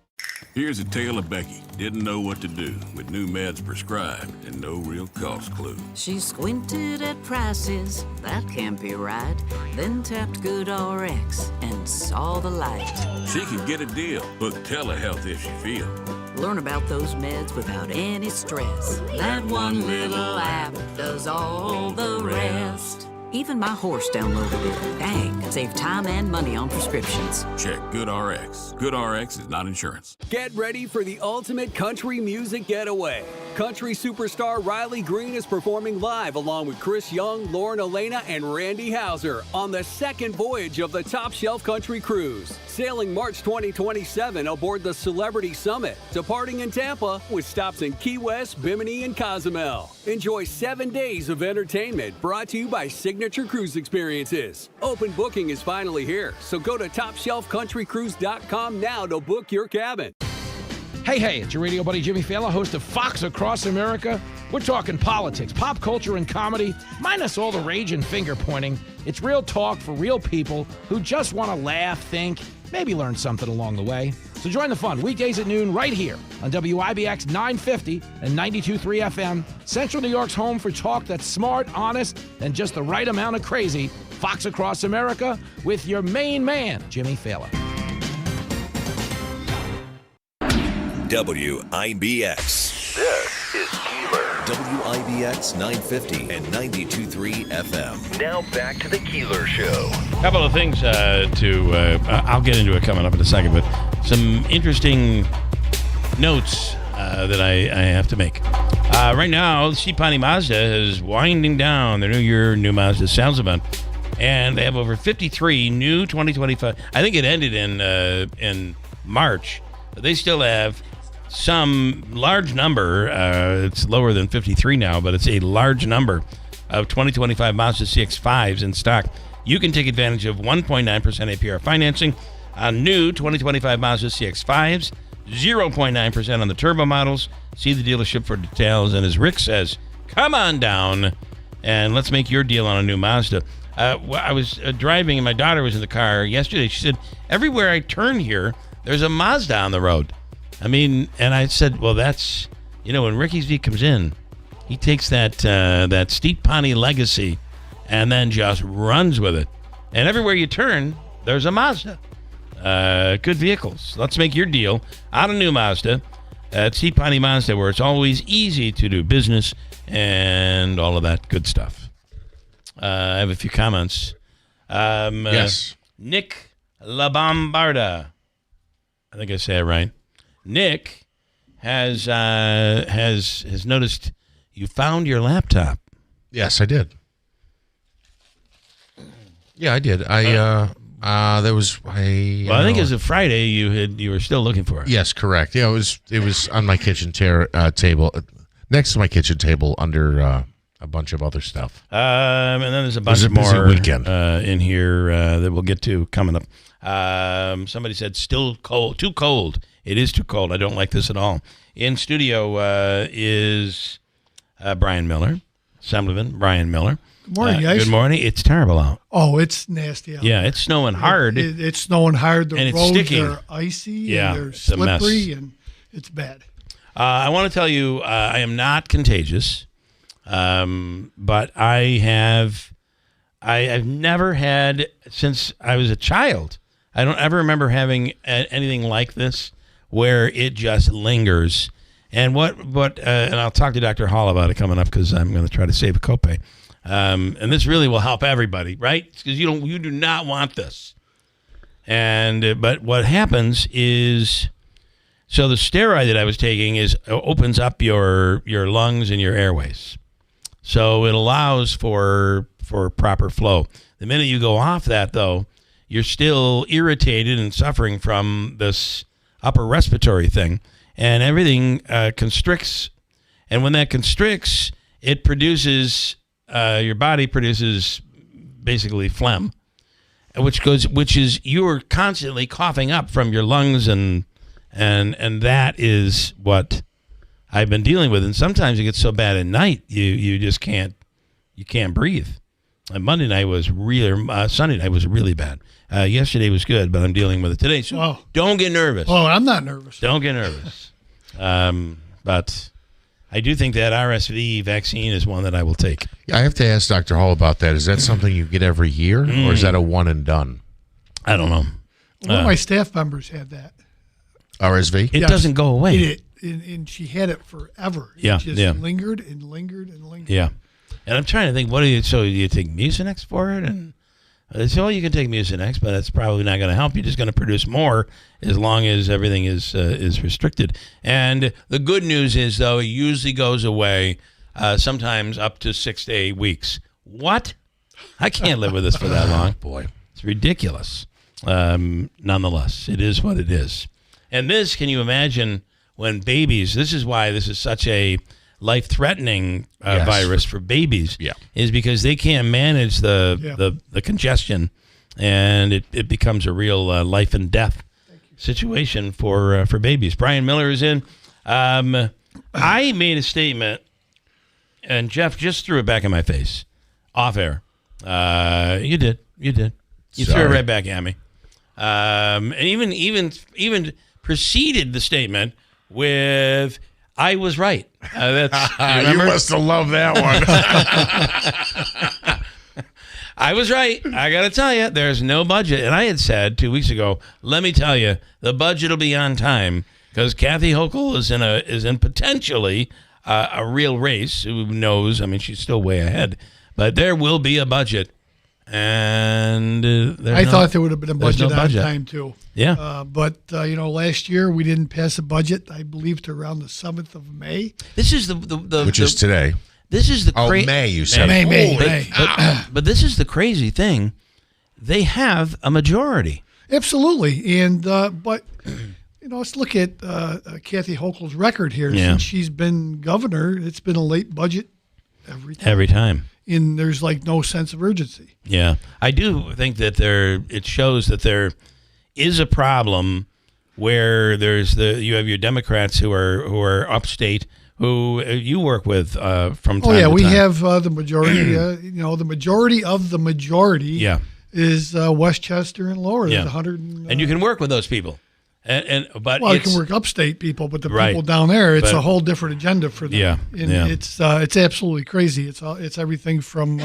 Speaker 30: Here's a tale of Becky. Didn't know what to do with new meds prescribed and no real cost clue.
Speaker 31: She squinted at prices, that can't be right. Then tapped GoodRx and saw the light.
Speaker 30: She can get a deal. Book telehealth if she feels.
Speaker 31: Learn about those meds without any stress. That one little app does all the rest. Even my horse downloaded it. Dang, save time and money on prescriptions.
Speaker 30: Check GoodRx. GoodRx is not insurance.
Speaker 32: Get ready for the ultimate country music getaway.
Speaker 5: country superstar Riley Green is performing live along with Chris Young, Lauren Elena, and Randy Hauser on the second voyage of the Top Shelf Country Cruise. Sailing March 2027 aboard the Celebrity Summit, departing in Tampa with stops in Key West, Bimini, and Cozumel. Enjoy 7 days of entertainment brought to you by Signature Cruise Experiences. Open booking is finally here, so go to TopShelfCountryCruise.com now to book your cabin.
Speaker 7: Hey, it's your radio buddy Jimmy Fallon, host of Fox Across America. We're talking politics, pop culture, and comedy, minus all the rage and finger-pointing. It's real talk for real people who just want to laugh, think, maybe learn something along the way. So join the fun weekdays at noon right here on WIBX 950 and 92.3 FM, Central New York's home for talk that's smart, honest, and just the right amount of crazy. Fox Across America with your main man, Jimmy Fallon.
Speaker 15: WIBX. This is Keeler. WIBX 950 and 92.3 FM. Now back to the Keeler Show.
Speaker 6: A couple of things I'll get into it coming up in a second, but some interesting notes that I have to make. Right now, Cipani Mazda is winding down their new Mazda sales event, and they have over 53 new 2025. I think it ended in March, but they still have some large number, it's lower than 53 now, but it's a large number of 2025 Mazda CX-5s in stock. You can take advantage of 1.9% APR financing on new 2025 Mazda CX-5s, 0.9% on the turbo models. See the dealership for details. And as Rick says, come on down and let's make your deal on a new Mazda. I was driving and my daughter was in the car yesterday. She said, everywhere I turn here, there's a Mazda on the road. I mean, and I said, well, that's, when Ricky's V comes in, he takes that Cipani legacy and then just runs with it. And everywhere you turn, there's a Mazda. Good vehicles. Let's make your deal on a new Mazda at Cipani Mazda, where it's always easy to do business and all of that good stuff. I have a few comments.
Speaker 3: Yes.
Speaker 6: Nick LaBombarda. I think I say it right. Nick has noticed you found your laptop.
Speaker 3: Yes, I did. Yeah, I did. I think as of Friday you were still looking for it. Yes, correct. Yeah, it was on my kitchen table, next to my kitchen table under a bunch of other stuff.
Speaker 6: And then there's a bunch more weekend in here that we'll get to coming up. Somebody said still cold, too cold. It is too cold. I don't like this at all. In studio is Brian Miller, Assemblyman Brian Miller.
Speaker 16: Good morning, guys.
Speaker 6: Good morning. It's terrible out.
Speaker 16: Oh, it's nasty out.
Speaker 6: Yeah, it's snowing hard.
Speaker 16: It's snowing hard. The
Speaker 6: and
Speaker 16: roads
Speaker 6: it's sticking.
Speaker 16: are icy
Speaker 6: and
Speaker 16: they're slippery, and it's bad.
Speaker 6: I want to tell you, I am not contagious, but I've never had, since I was a child, I don't ever remember having anything like this where it just lingers. And and I'll talk to Dr. Hall about it coming up because I'm going to try to save a copay. And this really will help everybody, right? Because you do not want this. But what happens is, so the steroid that I was taking opens up your lungs and your airways. So it allows for proper flow. The minute you go off that, though, you're still irritated and suffering from this upper respiratory thing, and everything constricts. And when that constricts, it produces your body produces basically phlegm, which is you're constantly coughing up from your lungs, and that is what I've been dealing with. And sometimes it gets so bad at night you just can't breathe. And Monday night was Sunday night was really bad. Yesterday was good, but I'm dealing with it today. So don't get nervous.
Speaker 16: Oh, I'm not nervous.
Speaker 6: Don't get nervous. But I do think that RSV vaccine is one that I will take.
Speaker 3: Yeah, I have to ask Dr. Hall about that. Is that something you get every year, or is that a one and done?
Speaker 6: I don't know.
Speaker 16: One of my staff members had that.
Speaker 3: RSV?
Speaker 6: It doesn't go away.
Speaker 16: And she had it forever.
Speaker 6: Yeah,
Speaker 16: it just lingered and lingered and lingered.
Speaker 6: Yeah. And I'm trying to think, do you take Mucinex for it? And They say, well, you can take Mucinex, but that's probably not going to help. You're just going to produce more as long as everything is restricted. And the good news is, though, it usually goes away sometimes up to 6 to 8 weeks. What? I can't live with this for that long.
Speaker 3: Boy.
Speaker 6: It's ridiculous. Nonetheless, it is what it is. And this, can you imagine when babies, this is why this is such a life-threatening virus for babies, is because they can't manage the congestion, and it becomes a real life and death situation for babies. Brian Miller is in. I made a statement, and Jeff just threw it back in my face, off air. You did. You threw it right back at me. And even preceded the statement with, I was right.
Speaker 3: You must have loved that one.
Speaker 6: I was right. I got to tell you, there's no budget. And I had said 2 weeks ago, let me tell you, the budget will be on time because Kathy Hochul is in potentially a real race. Who knows? I mean, she's still way ahead. But there will be a budget. And
Speaker 16: I thought there would have been a budget on time, too.
Speaker 6: Yeah.
Speaker 16: But last year we didn't pass a budget, I believe, to around the 7th of May.
Speaker 6: This is the
Speaker 3: which is today.
Speaker 6: This is the
Speaker 3: May, you said.
Speaker 16: May.
Speaker 6: But this is the crazy thing. They have a majority.
Speaker 16: Absolutely. And but let's look at Kathy Hochul's record here.
Speaker 6: Yeah.
Speaker 16: Since she's been governor, it's been a late budget
Speaker 6: every time.
Speaker 16: And there's like no sense of urgency.
Speaker 6: Yeah, I do think that it shows that there is a problem where you have your Democrats who are upstate who you work with from time to time.
Speaker 16: Oh yeah, we have the majority. The majority of the majority. Is Westchester and Lower. There's 100.
Speaker 6: And you can work with those people. But
Speaker 16: you can work upstate people, but the people down there, it's a whole different agenda for them. It's absolutely crazy. It's everything from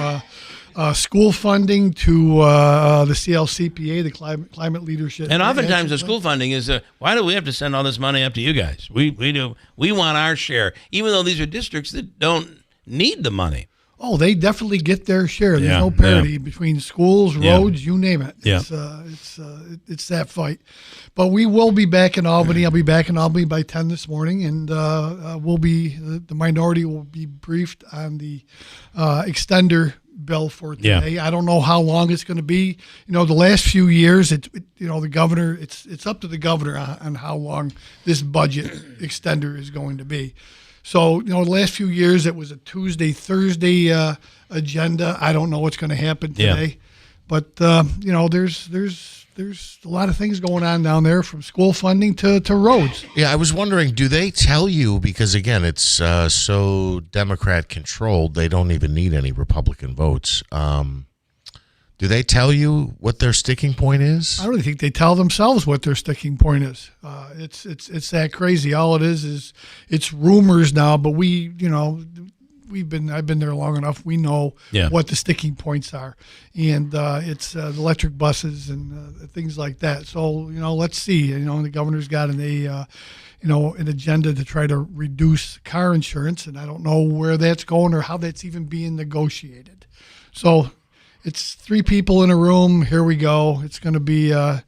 Speaker 16: school funding to the CLCPA, the climate leadership.
Speaker 6: And oftentimes the school funding is why do we have to send all this money up to you guys? We want our share, even though these are districts that don't need the money.
Speaker 16: Oh, they definitely get their share. There's no parity between schools, roads, you name it. It's that fight. But we will be back in Albany. I'll be back in Albany by 10 this morning, and the minority will be briefed on the extender bill for today. I don't know how long it's going to be. The last few years, the governor. It's up to the governor on how long this budget extender is going to be. So, the last few years, it was a Tuesday, Thursday agenda. I don't know what's going to happen today. But, there's a lot of things going on down there from school funding to roads.
Speaker 3: Yeah, I was wondering, do they tell you, because, again, it's so Democrat-controlled, they don't even need any Republican votes. Do they tell you what their sticking point is?
Speaker 16: I don't think they tell themselves what their sticking point is. It's that crazy. All it is it's rumors now. But I've been there long enough. We know what the sticking points are, and it's the electric buses and things like that. So let's see. The governor's got an agenda to try to reduce car insurance, and I don't know where that's going or how that's even being negotiated. So. It's 3 people in a room. Here we go. It's going to be, I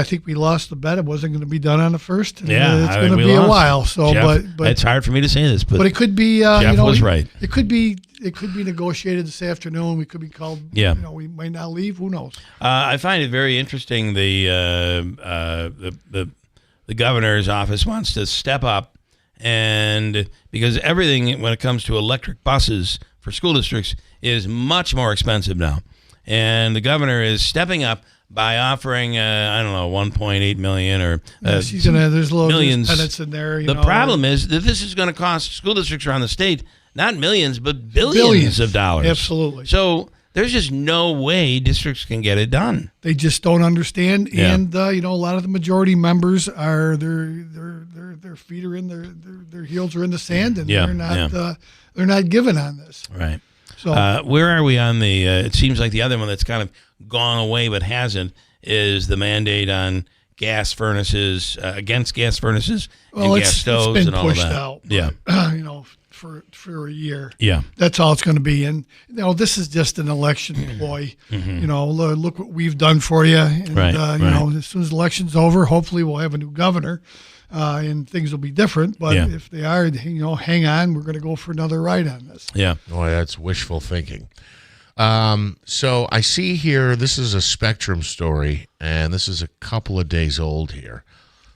Speaker 16: think we lost the bet. It wasn't going to be done on the first. It's going to be a while. So,
Speaker 6: Jeff,
Speaker 16: but
Speaker 6: it's hard for me to say this, but
Speaker 16: it could be.
Speaker 6: Jeff was right.
Speaker 16: It could be negotiated this afternoon. We could be called.
Speaker 6: Yeah.
Speaker 16: We might not leave. Who knows?
Speaker 6: I find it very interesting. The governor's office wants to step up, and because everything when it comes to electric buses for school districts is much more expensive now. And the governor is stepping up by offering, $1.8 million or
Speaker 16: she's gonna, there's
Speaker 6: millions.
Speaker 16: Tenants in there.
Speaker 6: The problem is that this is going to cost school districts around the state, not millions, but billions of dollars.
Speaker 16: Absolutely.
Speaker 6: So there's just no way districts can get it done.
Speaker 16: They just don't understand. Yeah. And, a lot of the majority members are, their feet are in their heels are in the sand, and they're not given on this.
Speaker 6: Right.
Speaker 16: So
Speaker 6: where are we on the? It seems like the other one that's kind of gone away but hasn't is the mandate on gas furnaces against gas furnaces and gas stoves and all of that.
Speaker 16: It's been pushed out.
Speaker 6: Yeah.
Speaker 16: for a year.
Speaker 7: Yeah.
Speaker 16: That's all it's going to be. And, this is just an election ploy. Look what we've done for you. And,
Speaker 7: Right.
Speaker 16: As soon as the election's over, hopefully we'll have a new governor and things will be different. But if they are, hang on. We're going to go for another ride on this.
Speaker 7: Yeah.
Speaker 3: Boy, that's wishful thinking. So I see here, this is a Spectrum story, and this is a couple of days old here.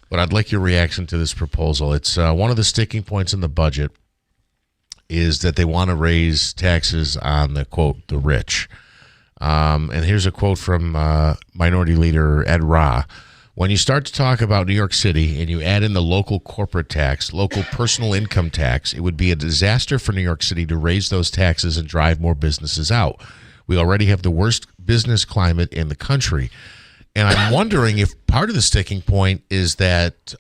Speaker 3: But I'd like your reaction to this proposal. It's one of the sticking points in the budget is that they want to raise taxes on the, quote, the rich. And here's a quote from Minority Leader Ed Ra. When you start to talk about New York City and you add in the local corporate tax, local personal income tax, it would be a disaster for New York City to raise those taxes and drive more businesses out. We already have the worst business climate in the country. And I'm wondering if part of the sticking point is that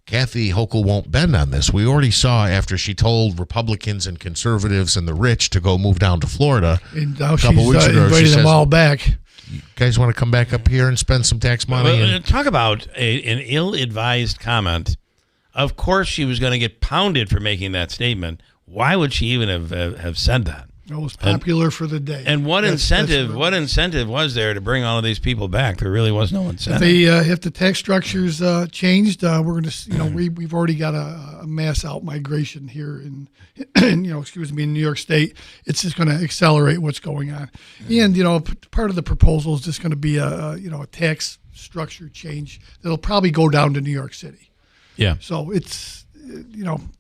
Speaker 3: Kathy Hochul won't bend on this. We already saw after she told Republicans and conservatives and the rich to go move down to Florida
Speaker 16: and now a couple weeks ago. Invited them all back.
Speaker 3: You guys want to come back up here and spend some tax money?
Speaker 6: Talk about an ill-advised comment. Of course she was going to get pounded for making that statement. Why would she even have said that?
Speaker 16: It was popular for the day.
Speaker 6: And what incentive was there to bring all of these people back? There really was no incentive.
Speaker 16: If the tax structures changed, we're going to, we've already got a mass out migration here in New York State. It's just going to accelerate what's going on. And, part of the proposal is just going to be a tax structure change that'll probably go down to New York City.
Speaker 7: Yeah.
Speaker 16: So it's,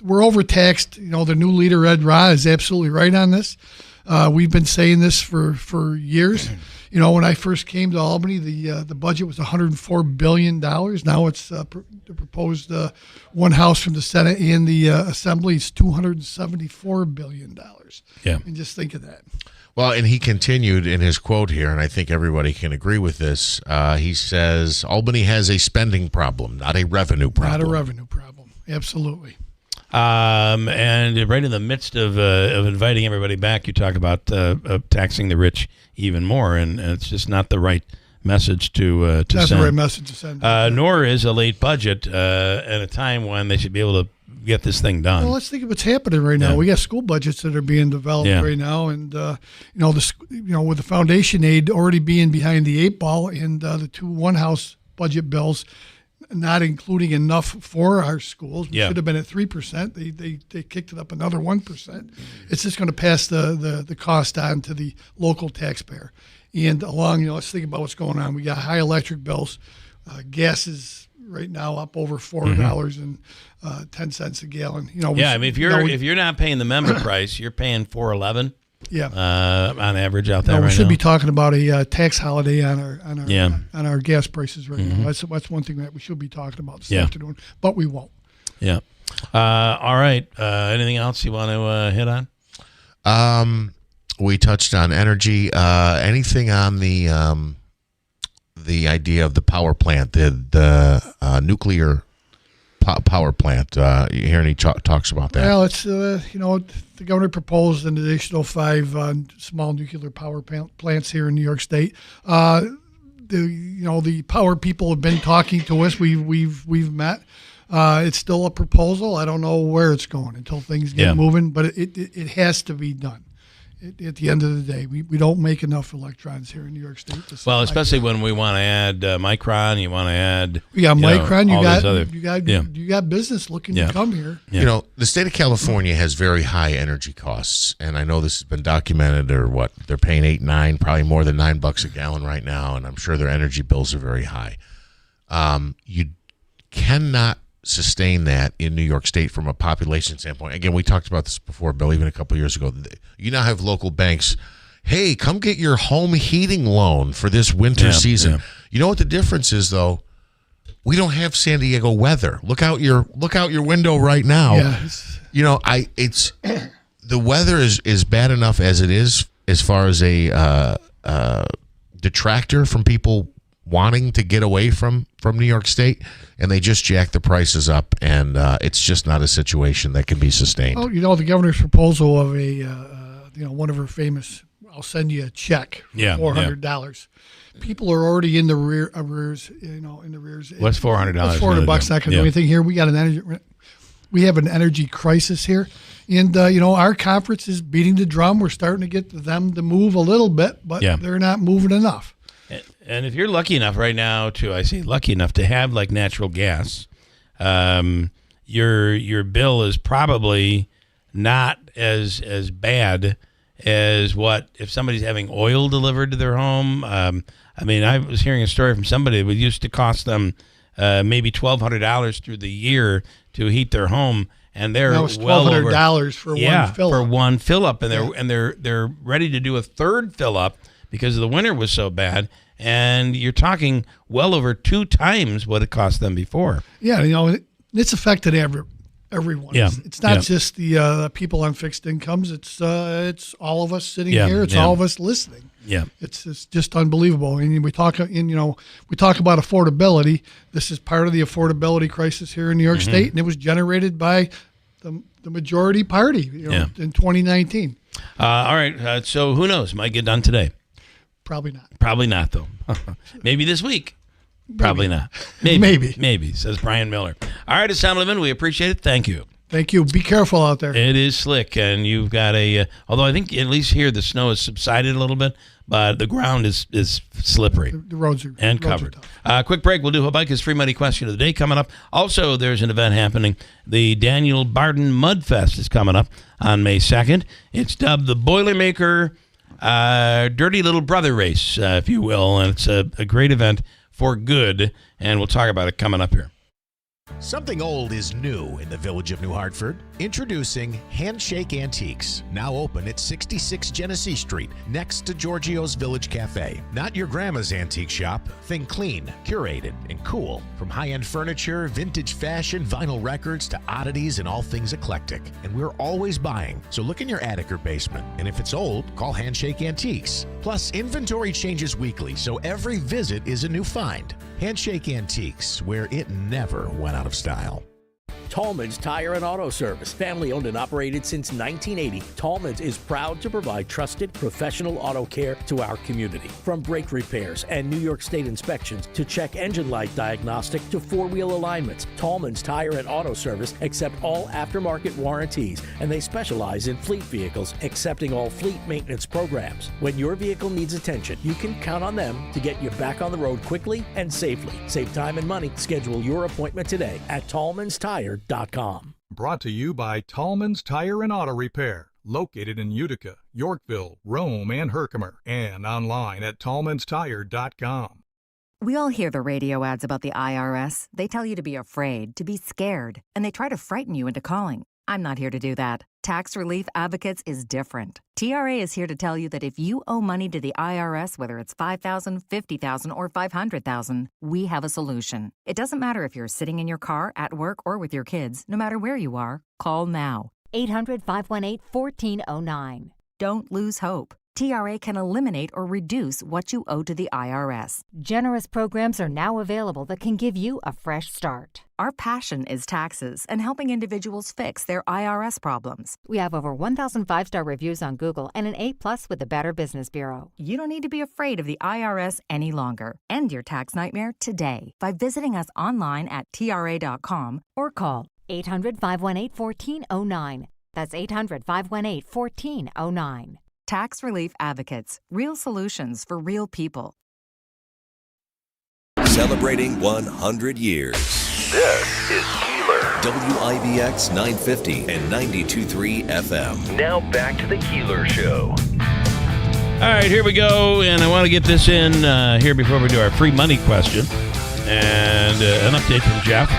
Speaker 16: we're overtaxed. The new leader, Ed Ra, is absolutely right on this. We've been saying this for years. When I first came to Albany, the budget was $104 billion. Now it's the proposed one house from the Senate and the Assembly is $274 billion.
Speaker 7: Yeah.
Speaker 16: And just think of that.
Speaker 3: Well, and he continued in his quote here, and I think everybody can agree with this. He says, Albany has a spending problem, not a revenue problem.
Speaker 16: Not a revenue problem. Absolutely.
Speaker 6: And right in the midst of inviting everybody back, you talk about taxing the rich even more, and it's just not the right message to
Speaker 16: send. Not the right message to send.
Speaker 6: Nor is a late budget at a time when they should be able to get this thing done.
Speaker 16: Well, let's think of what's happening right now.
Speaker 6: Yeah.
Speaker 16: We got school budgets that are being developed right now, and with the foundation aid already being behind the eight ball, and the two one-house budget bills not including enough for our schools. We should have been at 3%. They kicked it up another 1%. It's just going to pass the cost on to the local taxpayer. And along, let's think about what's going on. We got high electric bills. Gas is right now up over $4 and 10 cents a gallon.
Speaker 6: If you're not paying the member price, you're paying $4.11.
Speaker 16: Yeah,
Speaker 6: on average out there.
Speaker 16: We should
Speaker 6: now.
Speaker 16: be talking about a tax holiday on our gas prices right now. That's one thing that we should be talking about this afternoon, but we won't.
Speaker 6: Yeah. All right. Anything else you want to hit on?
Speaker 3: We touched on energy. Anything on the idea of the power plant, the nuclear power plant? You hear any talks about that?
Speaker 16: Well, it's the governor proposed an additional 5 small nuclear power plants here in New York State. The power people have been talking to us. We've met. It's still a proposal. I don't know where it's going until things get moving, but it has to be done. At the end of the day, we don't make enough electrons here in New York State.
Speaker 6: Well, especially when we want to add Micron, you want to add.
Speaker 16: We got Micron.
Speaker 6: You
Speaker 16: got business looking to come here.
Speaker 3: Yeah. The state of California has very high energy costs, and I know this has been documented. Or what they're paying $8-9, probably more than $9 a gallon right now, and I'm sure their energy bills are very high. You cannot sustain that in New York State from a population standpoint. Again, we talked about this before, Bill, even a couple of years ago. You now have local banks, hey, come get your home heating loan for this winter season. Yeah. You know what the difference is, though? We don't have San Diego weather. Look out your window right now.
Speaker 16: Yeah.
Speaker 3: The weather is bad enough as it is, as far as a detractor from people wanting to get away from New York State, and they just jack the prices up, and it's just not a situation that can be sustained.
Speaker 16: Oh, the governor's proposal of one of her famous, I'll send you a check for $400. People are already in the arrears.
Speaker 6: What's $400?
Speaker 16: That's $400. Not going to do anything here. We got we have an energy crisis here. And, our conference is beating the drum. We're starting to get them to move a little bit, but they're not moving enough.
Speaker 6: And if you're lucky enough right now to have like natural gas, your bill is probably not as bad as what if somebody's having oil delivered to their home. I was hearing a story from somebody that used to cost them maybe $1,200 through the year to heat their home. And they're
Speaker 16: well $1,200 for one fill up.
Speaker 6: For one fill up, and they're ready to do a third fill up because the winter was so bad. And you're talking well over 2 times what it cost them before.
Speaker 16: Yeah, it's affected everyone.
Speaker 6: Yeah.
Speaker 16: It's not just the people on fixed incomes. It's all of us sitting here. It's all of us listening.
Speaker 6: Yeah,
Speaker 16: it's just unbelievable. And we talk about affordability. This is part of the affordability crisis here in New York State, and it was generated by the majority party in 2019.
Speaker 6: All right, so who knows? Might get done today.
Speaker 16: Probably not.
Speaker 6: Probably not, though. Maybe this week. Probably not. Maybe, says Brian Miller. All right, Assemblyman, we appreciate it. Thank you.
Speaker 16: Thank you. Be careful out there.
Speaker 6: It is slick, and you've got although I think at least here the snow has subsided a little bit, but the ground is slippery.
Speaker 16: The roads are
Speaker 6: covered. Quick break. We'll do Hobike's free money question of the day coming up. Also, there's an event happening. The Daniel Barden Mud Fest is coming up on May 2nd. It's dubbed the Boilermaker Dirty Little Brother Race, if you will, and it's a great event for good, and we'll talk about it coming up here.
Speaker 1: Something old is new in the village of New Hartford. Introducing Handshake Antiques, now open at 66 Genesee Street, next to Giorgio's Village Cafe. Not your grandma's antique shop. Think clean, curated, and cool. From high-end furniture, vintage fashion, vinyl records, to oddities and all things eclectic. And we're always buying, so look in your attic or basement. And if it's old, call Handshake Antiques. Plus, inventory changes weekly, so every visit is a new find. Handshake Antiques, where it never went out of style.
Speaker 2: Tallman's Tire and Auto Service, family owned and operated since 1980. Tallman's is proud to provide trusted professional auto care to our community. From brake repairs and New York State inspections to check engine light diagnostic to four-wheel alignments, Tallman's Tire and Auto Service accept all aftermarket warranties, and they specialize in fleet vehicles, accepting all fleet maintenance programs. When your vehicle needs attention, you can count on them to get you back on the road quickly and safely. Save time and money. Schedule your appointment today at tallmanstire.com.
Speaker 9: Brought to you by Tallman's Tire and Auto Repair, located in Utica, Yorkville, Rome, and Herkimer, and online at tallmanstire.com.
Speaker 17: We all hear the radio ads about the IRS. They tell you to be afraid, to be scared, and they try to frighten you into calling. I'm not here to do that. Tax Relief Advocates is different. TRA is here to tell you that if you owe money to the IRS, whether it's $5,000, $50,000, or $500,000, we have a solution. It doesn't matter if you're sitting in your car, at work, or with your kids. No matter where you are, call now.
Speaker 18: 800-518-1409.
Speaker 17: Don't lose hope. TRA can eliminate or reduce what you owe to the IRS.
Speaker 18: Generous programs are now available that can give you a fresh start.
Speaker 17: Our passion is taxes and helping individuals fix their IRS problems.
Speaker 18: We have over 1,000 5-star reviews on Google and an A+ with the Better Business Bureau.
Speaker 17: You don't need to be afraid of the IRS any longer. End your tax nightmare today by visiting us online at TRA.com or call
Speaker 18: 800-518-1409. That's 800-518-1409.
Speaker 17: Tax Relief Advocates. Real solutions for real people.
Speaker 15: Celebrating 100 years. This is Keeler. WIBX 950 and 92.3 FM. Now back to the Keeler Show.
Speaker 6: All right, here we go. And I want to get this in here before we do our free money question. And an update from Jeff.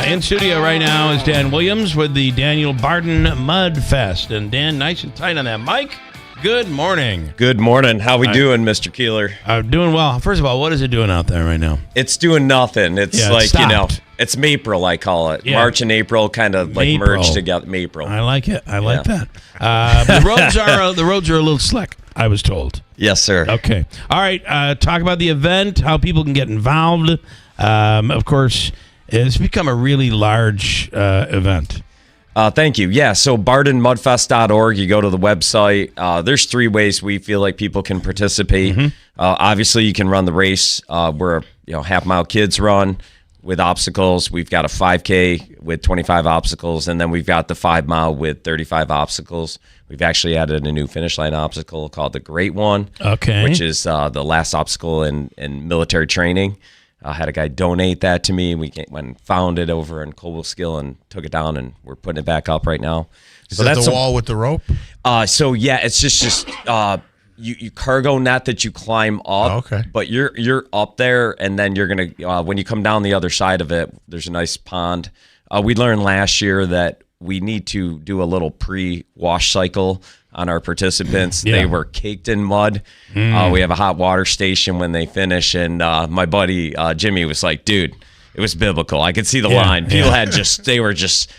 Speaker 6: In studio right now is Dan Williams with the Daniel Barden Mud Fest. And Dan, nice and tight on that mic. Good morning.
Speaker 19: Good morning. How we doing, Mr. Keeler?
Speaker 6: Doing well. First of all, what is it doing out there right now?
Speaker 19: It's doing nothing. It's it's April, I call it. Yeah. March and April kind of like merged together. April.
Speaker 6: I like it. I like that. The roads are a little slick, I was told.
Speaker 19: Yes, sir.
Speaker 6: Okay. All right. Talk about the event, how people can get involved. Of course, it's become a really large event.
Speaker 19: Thank you. Yeah, so bardenmudfest.org, you go to the website. There's 3 ways we feel like people can participate. Mm-hmm. Obviously, you can run the race where half-mile kids run. with obstacles. We've got a 5K with 25 obstacles, and then we've got the 5 mile with 35 obstacles. We've actually added a new finish line obstacle called the Great One, which is the last obstacle in military training. I had a guy donate that to me. We went and found it over in Cobleskill and took it down, and we're putting it back up right now.
Speaker 3: Is that the wall with the rope?
Speaker 19: So yeah, it's just you cargo net that you climb up.
Speaker 3: Okay.
Speaker 19: But you're up there, and then you're gonna when you come down the other side of it, there's a nice pond. We learned last year that we need to do a little pre-wash cycle on our participants. They were caked in mud. We have a hot water station when they finish, and my buddy Jimmy was like, dude, it was biblical. I could see the line. People they were just,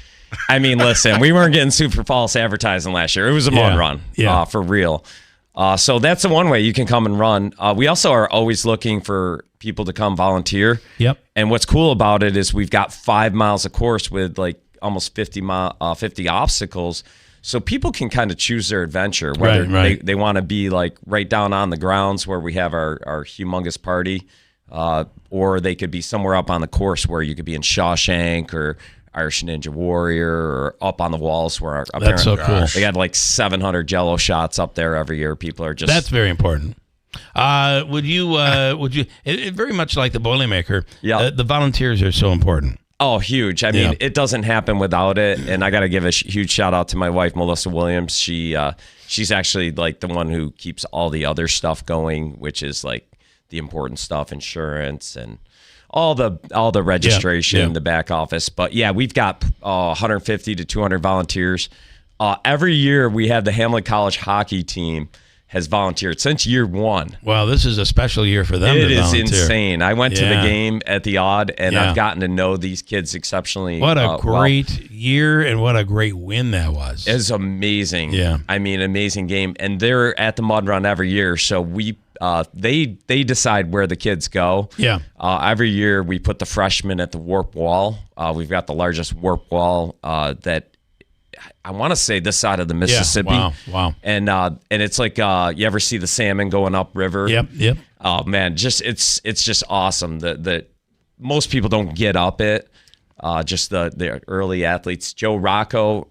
Speaker 19: I mean, listen, we weren't getting super false advertising last year. It was a mud run for real. So that's the one way you can come and run. We also are always looking for people to come volunteer.
Speaker 4: Yep.
Speaker 19: And what's cool about it is we've got 5 miles of course with like almost 50 obstacles. So people can kind of choose their adventure, whether they want to be like right down on the grounds where we have our humongous party, or they could be somewhere up on the course where you could be in Shawshank or Irish Ninja Warrior, or up on the walls where
Speaker 4: that's so cool.
Speaker 19: They got like 700 Jello shots up there every year. People are just
Speaker 4: that's very important. Would you it very much like the Boilermaker?
Speaker 19: Yeah,
Speaker 4: the volunteers are so important.
Speaker 19: Oh, huge. I mean, it doesn't happen without it. And I got to give a huge shout out to my wife, Melissa Williams. She's actually like the one who keeps all the other stuff going, which is like the important stuff, insurance and all the registration, the back office. But yeah, we've got 150 to 200 volunteers. Every year we have the Hamlet College hockey team has volunteered since year one.
Speaker 4: Wow, this is a special year for them.
Speaker 19: It is insane. I went to the game at the Odd, and I've gotten to know these kids exceptionally.
Speaker 4: What a great year, and what a great win that was.
Speaker 19: It's amazing.
Speaker 4: Yeah,
Speaker 19: I mean, amazing game, and they're at the Mud Run every year. So they decide where the kids go.
Speaker 4: Yeah.
Speaker 19: Every year we put the freshmen at the warp wall. We've got the largest warp wall that. I want to say this side of the Mississippi.
Speaker 4: Yeah, wow.
Speaker 19: And it's like you ever see the salmon going upriver?
Speaker 4: Yep.
Speaker 19: Oh man, it's just awesome. That most people don't get up it. Just the early athletes. Joe Rocco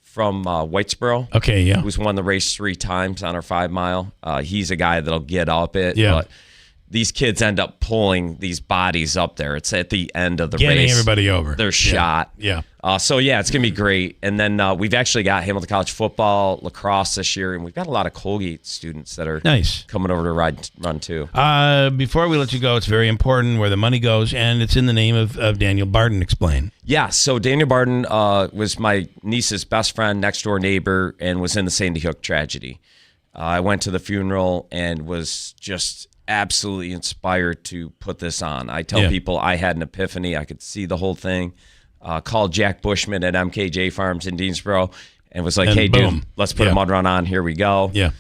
Speaker 19: from Whitesboro.
Speaker 4: Okay, yeah.
Speaker 19: Who's won the race 3 times on our 5 mile. He's a guy that'll get up it.
Speaker 4: Yeah.
Speaker 19: But these kids end up pulling these bodies up there. It's at the end of the race.
Speaker 4: Getting everybody over.
Speaker 19: They're shot.
Speaker 4: Yeah.
Speaker 19: So, yeah, it's going to be great. And then we've actually got Hamilton College football, lacrosse this year, and we've got a lot of Colgate students that are coming over to run too.
Speaker 4: Before we let you go, it's very important where the money goes, and it's in the name of Daniel Barden. Explain.
Speaker 19: Yeah, so Daniel Barden was my niece's best friend, next-door neighbor, and was in the Sandy Hook tragedy. I went to the funeral and was just absolutely inspired to put this on. I tell people I had an epiphany. I could see the whole thing. Called Jack Bushman at MKJ Farms in Deansboro and was like, hey, dude, let's put a mud run on. Here we go.
Speaker 4: Yeah.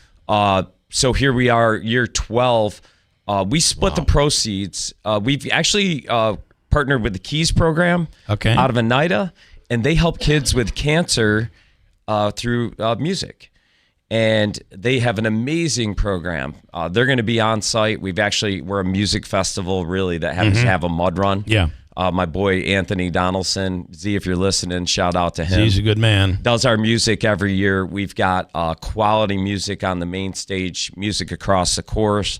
Speaker 19: So here we are, year 12. We split the proceeds. We've actually partnered with the Keys program out of Oneida, and they help kids with cancer through music. And they have an amazing program. They're going to be on site. We're a music festival, really, that happens to have a mud run.
Speaker 4: Yeah.
Speaker 19: My boy, Anthony Donaldson, Z, if you're listening, shout out to him.
Speaker 4: He's a good man.
Speaker 19: Does our music every year. We've got quality music on the main stage, music across the course.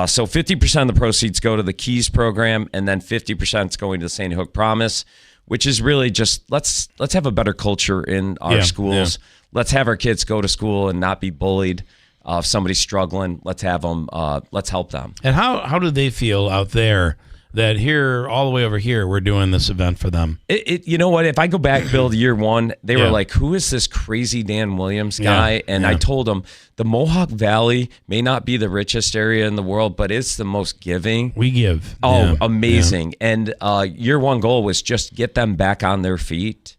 Speaker 19: So 50% of the proceeds go to the Keys program, and then 50% is going to the Sandy Hook Promise, which is really just let's have a better culture in our schools. Yeah. Let's have our kids go to school and not be bullied. If somebody's struggling, let's have them. Let's help them.
Speaker 4: And how do they feel out there that here, all the way over here, we're doing this event for them?
Speaker 19: You know what? If I go back, Bill, to year one, they were like, who is this crazy Dan Williams guy? And I told them, the Mohawk Valley may not be the richest area in the world, but it's the most giving.
Speaker 4: We give.
Speaker 19: Oh, amazing. And year one goal was just get them back on their feet.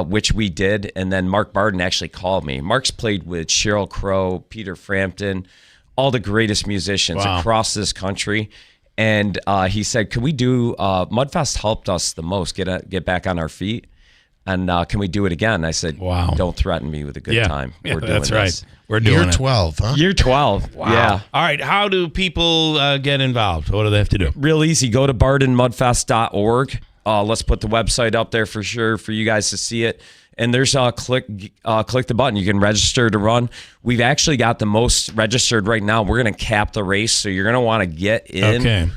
Speaker 19: Which we did. And then Mark Barden actually called me. Mark's played with Sheryl Crow, Peter Frampton, all the greatest musicians across this country. And he said, could we do Mudfest helped us the most get back on our feet. And can we do it again? I said,
Speaker 4: wow.
Speaker 19: Don't threaten me with a good time.
Speaker 4: Yeah,
Speaker 19: We're doing
Speaker 4: that's
Speaker 19: this.
Speaker 4: right. We're doing
Speaker 3: Year
Speaker 4: it.
Speaker 3: 12, huh?
Speaker 19: Year 12.
Speaker 4: Wow.
Speaker 19: Yeah.
Speaker 4: All right. How do people get involved? What do they have to do?
Speaker 19: Real easy. Go to bardenmudfest.org. Let's put the website up there for sure for you guys to see it. And there's click the button. You can register to run. We've actually got the most registered right now. We're going to cap the race, so you're going to want to get in.
Speaker 4: Okay.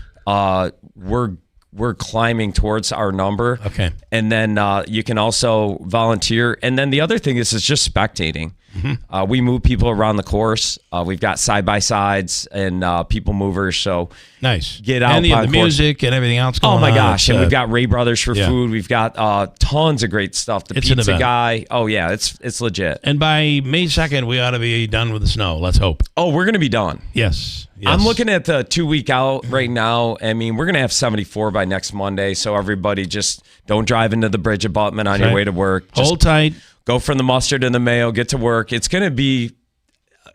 Speaker 19: We're climbing towards our number.
Speaker 4: Okay.
Speaker 19: And then you can also volunteer. And then the other thing is just spectating.
Speaker 4: Mm-hmm.
Speaker 19: We move people around the course. We've got side-by-sides and people movers. So
Speaker 4: nice.
Speaker 19: Get out.
Speaker 4: And the music and everything else going on.
Speaker 19: Oh, my gosh. And we've got Ray Brothers for
Speaker 4: yeah.
Speaker 19: food. We've got tons of great stuff. The
Speaker 4: It's an
Speaker 19: pizza
Speaker 4: event.
Speaker 19: guy. Oh, yeah. It's legit.
Speaker 4: And by May 2nd, we ought to be done with the snow. Let's hope.
Speaker 19: Oh, we're going to be done.
Speaker 4: Yes.
Speaker 19: I'm looking at the 2 week out right now. I mean, we're going to have 74 by next Monday. So everybody just don't drive into the bridge abutment on your way to work. Just
Speaker 4: hold tight.
Speaker 19: Go from the mustard and the mayo, get to work. It's going to be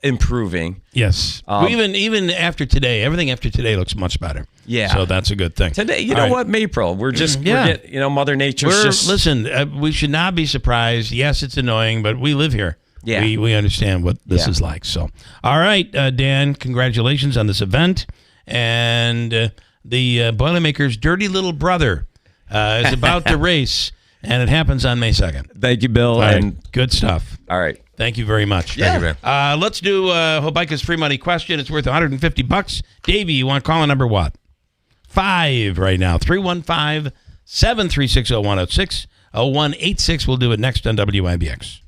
Speaker 19: improving.
Speaker 4: Yes. Even after today, everything after today looks much better.
Speaker 19: Yeah.
Speaker 4: So that's a good thing.
Speaker 19: Today, you know what, April, we're just, Mother Nature's just.
Speaker 4: Listen, we should not be surprised. Yes, it's annoying, but we live here.
Speaker 19: Yeah.
Speaker 4: We understand what this is like. So, all right, Dan, congratulations on this event. And the Boilermakers' dirty little brother is about to race, and it happens on May 2nd.
Speaker 19: Thank you, Bill.
Speaker 4: All right,
Speaker 19: and
Speaker 4: good stuff.
Speaker 19: All right.
Speaker 4: Thank you very much.
Speaker 19: Yeah.
Speaker 3: Thank you, man.
Speaker 4: Let's do Hobica's free money question. It's worth $150. Davey, you want to call a number what? 5 right now. 315-736-0106. 0186. We'll do it next on WIBX.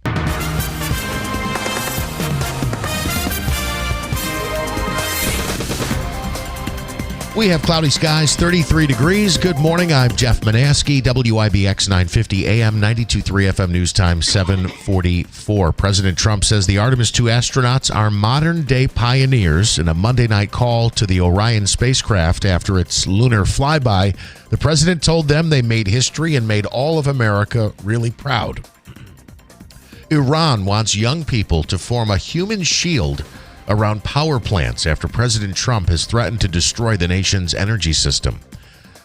Speaker 1: We have cloudy skies, 33 degrees. Good morning. I'm Jeff Manaski, WIBX 950 AM, 92.3 FM News Time, 7:44. President Trump says the Artemis II astronauts are modern-day pioneers. In a Monday night call to the Orion spacecraft after its lunar flyby, the president told them they made history and made all of America really proud. Iran wants young people to form a human shield around power plants after President Trump has threatened to destroy the nation's energy system.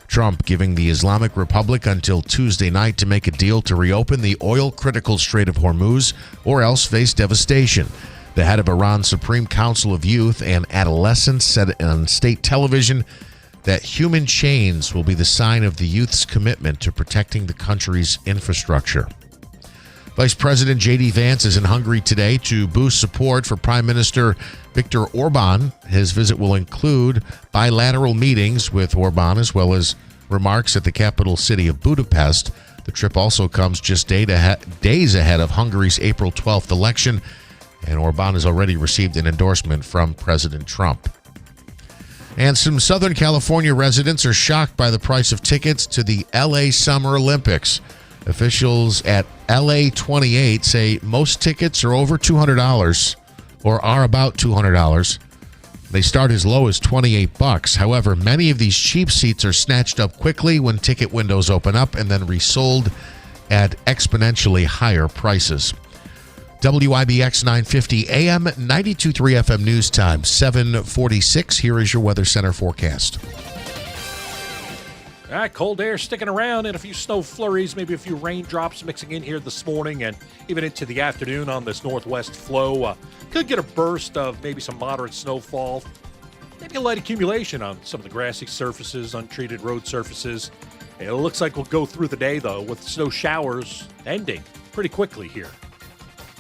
Speaker 1: Trump giving the Islamic Republic until Tuesday night to make a deal to reopen the oil-critical Strait of Hormuz or else face devastation. The head of Iran's Supreme Council of Youth and Adolescents said on state television that human chains will be the sign of the youth's commitment to protecting the country's infrastructure. Vice President J.D. Vance is in Hungary today to boost support for Prime Minister Viktor Orban. His visit will include bilateral meetings with Orban as well as remarks at the capital city of Budapest. The trip also comes just days ahead of Hungary's April 12th election, and Orban has already received an endorsement from President Trump. And some Southern California residents are shocked by the price of tickets to the LA Summer Olympics. Officials at LA 28 say most tickets are over $200 or are about $200. They start as low as $28. However, many of these cheap seats are snatched up quickly when ticket windows open up and then resold at exponentially higher prices. WIBX 950 AM, 92.3 FM News Time, 7:46. Here is your Weather Center forecast.
Speaker 8: All right, cold air sticking around and a few snow flurries, maybe a few raindrops mixing in here this morning and even into the afternoon on this northwest flow. Could get a burst of maybe some moderate snowfall, maybe a light accumulation on some of the grassy surfaces, untreated road surfaces. It looks like we'll go through the day, though, with snow showers ending pretty quickly here.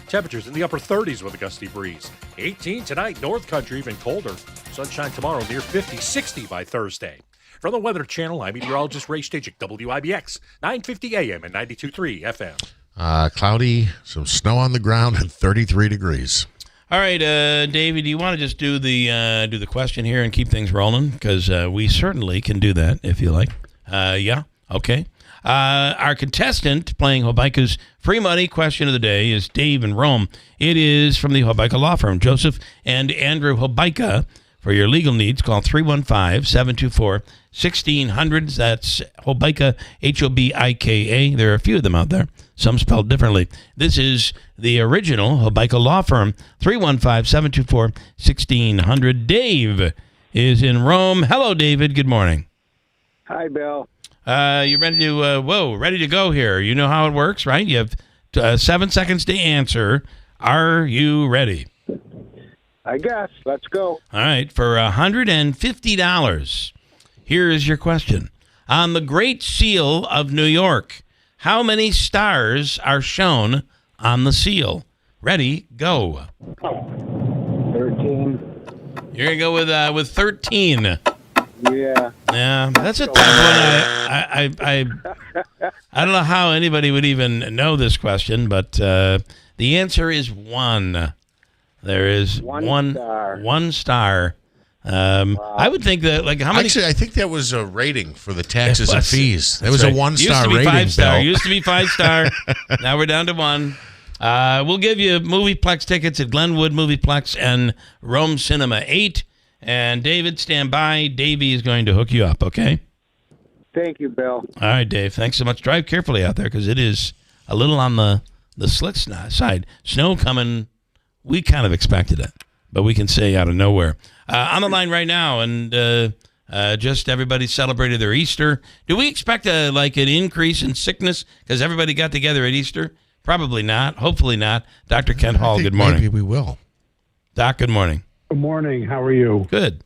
Speaker 8: Temperatures in the upper 30s with a gusty breeze. 18 tonight, North Country, even colder. Sunshine tomorrow, near 50, 60 by Thursday. From the Weather Channel, I'm meteorologist Ray Stachik, WIBX, 950 AM and 92.3 FM.
Speaker 1: Cloudy, some snow on the ground, and 33 degrees.
Speaker 4: All right, David, do you want to just do the question here and keep things rolling? Because we certainly can do that if you like. Yeah, okay. Our contestant playing Hobica's free money question of the day is Dave in Rome. It is from the Hobica Law Firm. Joseph and Andrew Hobica. For your legal needs, call 315-724-1600. That's Hobica, Hobika. There are a few of them out there, some spelled differently. This is the original Hobica Law Firm, 315-724-1600. Dave is in Rome. Hello, David. Good morning.
Speaker 10: Hi, Bill.
Speaker 4: You ready to ready to go here? You know how it works, right? You have 7 seconds to answer. Are you ready?
Speaker 10: I guess. Let's go.
Speaker 4: All right. For $150, here is your question. On the Great Seal of New York, how many stars are shown on the seal? Ready, go.
Speaker 10: 13.
Speaker 4: You're going to go with 13.
Speaker 10: Yeah.
Speaker 4: Yeah, that's a tough one. I don't know how anybody would even know this question, but the answer is 1. There is one star. Wow. I would think that, like, how many?
Speaker 3: Actually, I think that was a rating for the taxes and fees. That was
Speaker 4: right.
Speaker 3: a 1-star
Speaker 4: rating. Used to be 5-star. Now we're down to 1. We'll give you Movieplex tickets at Glenwood Movieplex and Rome Cinema 8. And David, stand by. Davey is going to hook you up, okay?
Speaker 10: Thank you, Bill.
Speaker 4: All right, Dave. Thanks so much. Drive carefully out there because it is a little on the slick side. Snow coming. We kind of expected it, but we can say out of nowhere. On the line right now, and just everybody celebrated their Easter. Do we expect an increase in sickness because everybody got together at Easter? Probably not. Hopefully not. Dr. Kent Hall, good morning.
Speaker 3: Maybe we will.
Speaker 4: Doc, good morning.
Speaker 10: Good morning. How are you?
Speaker 4: Good.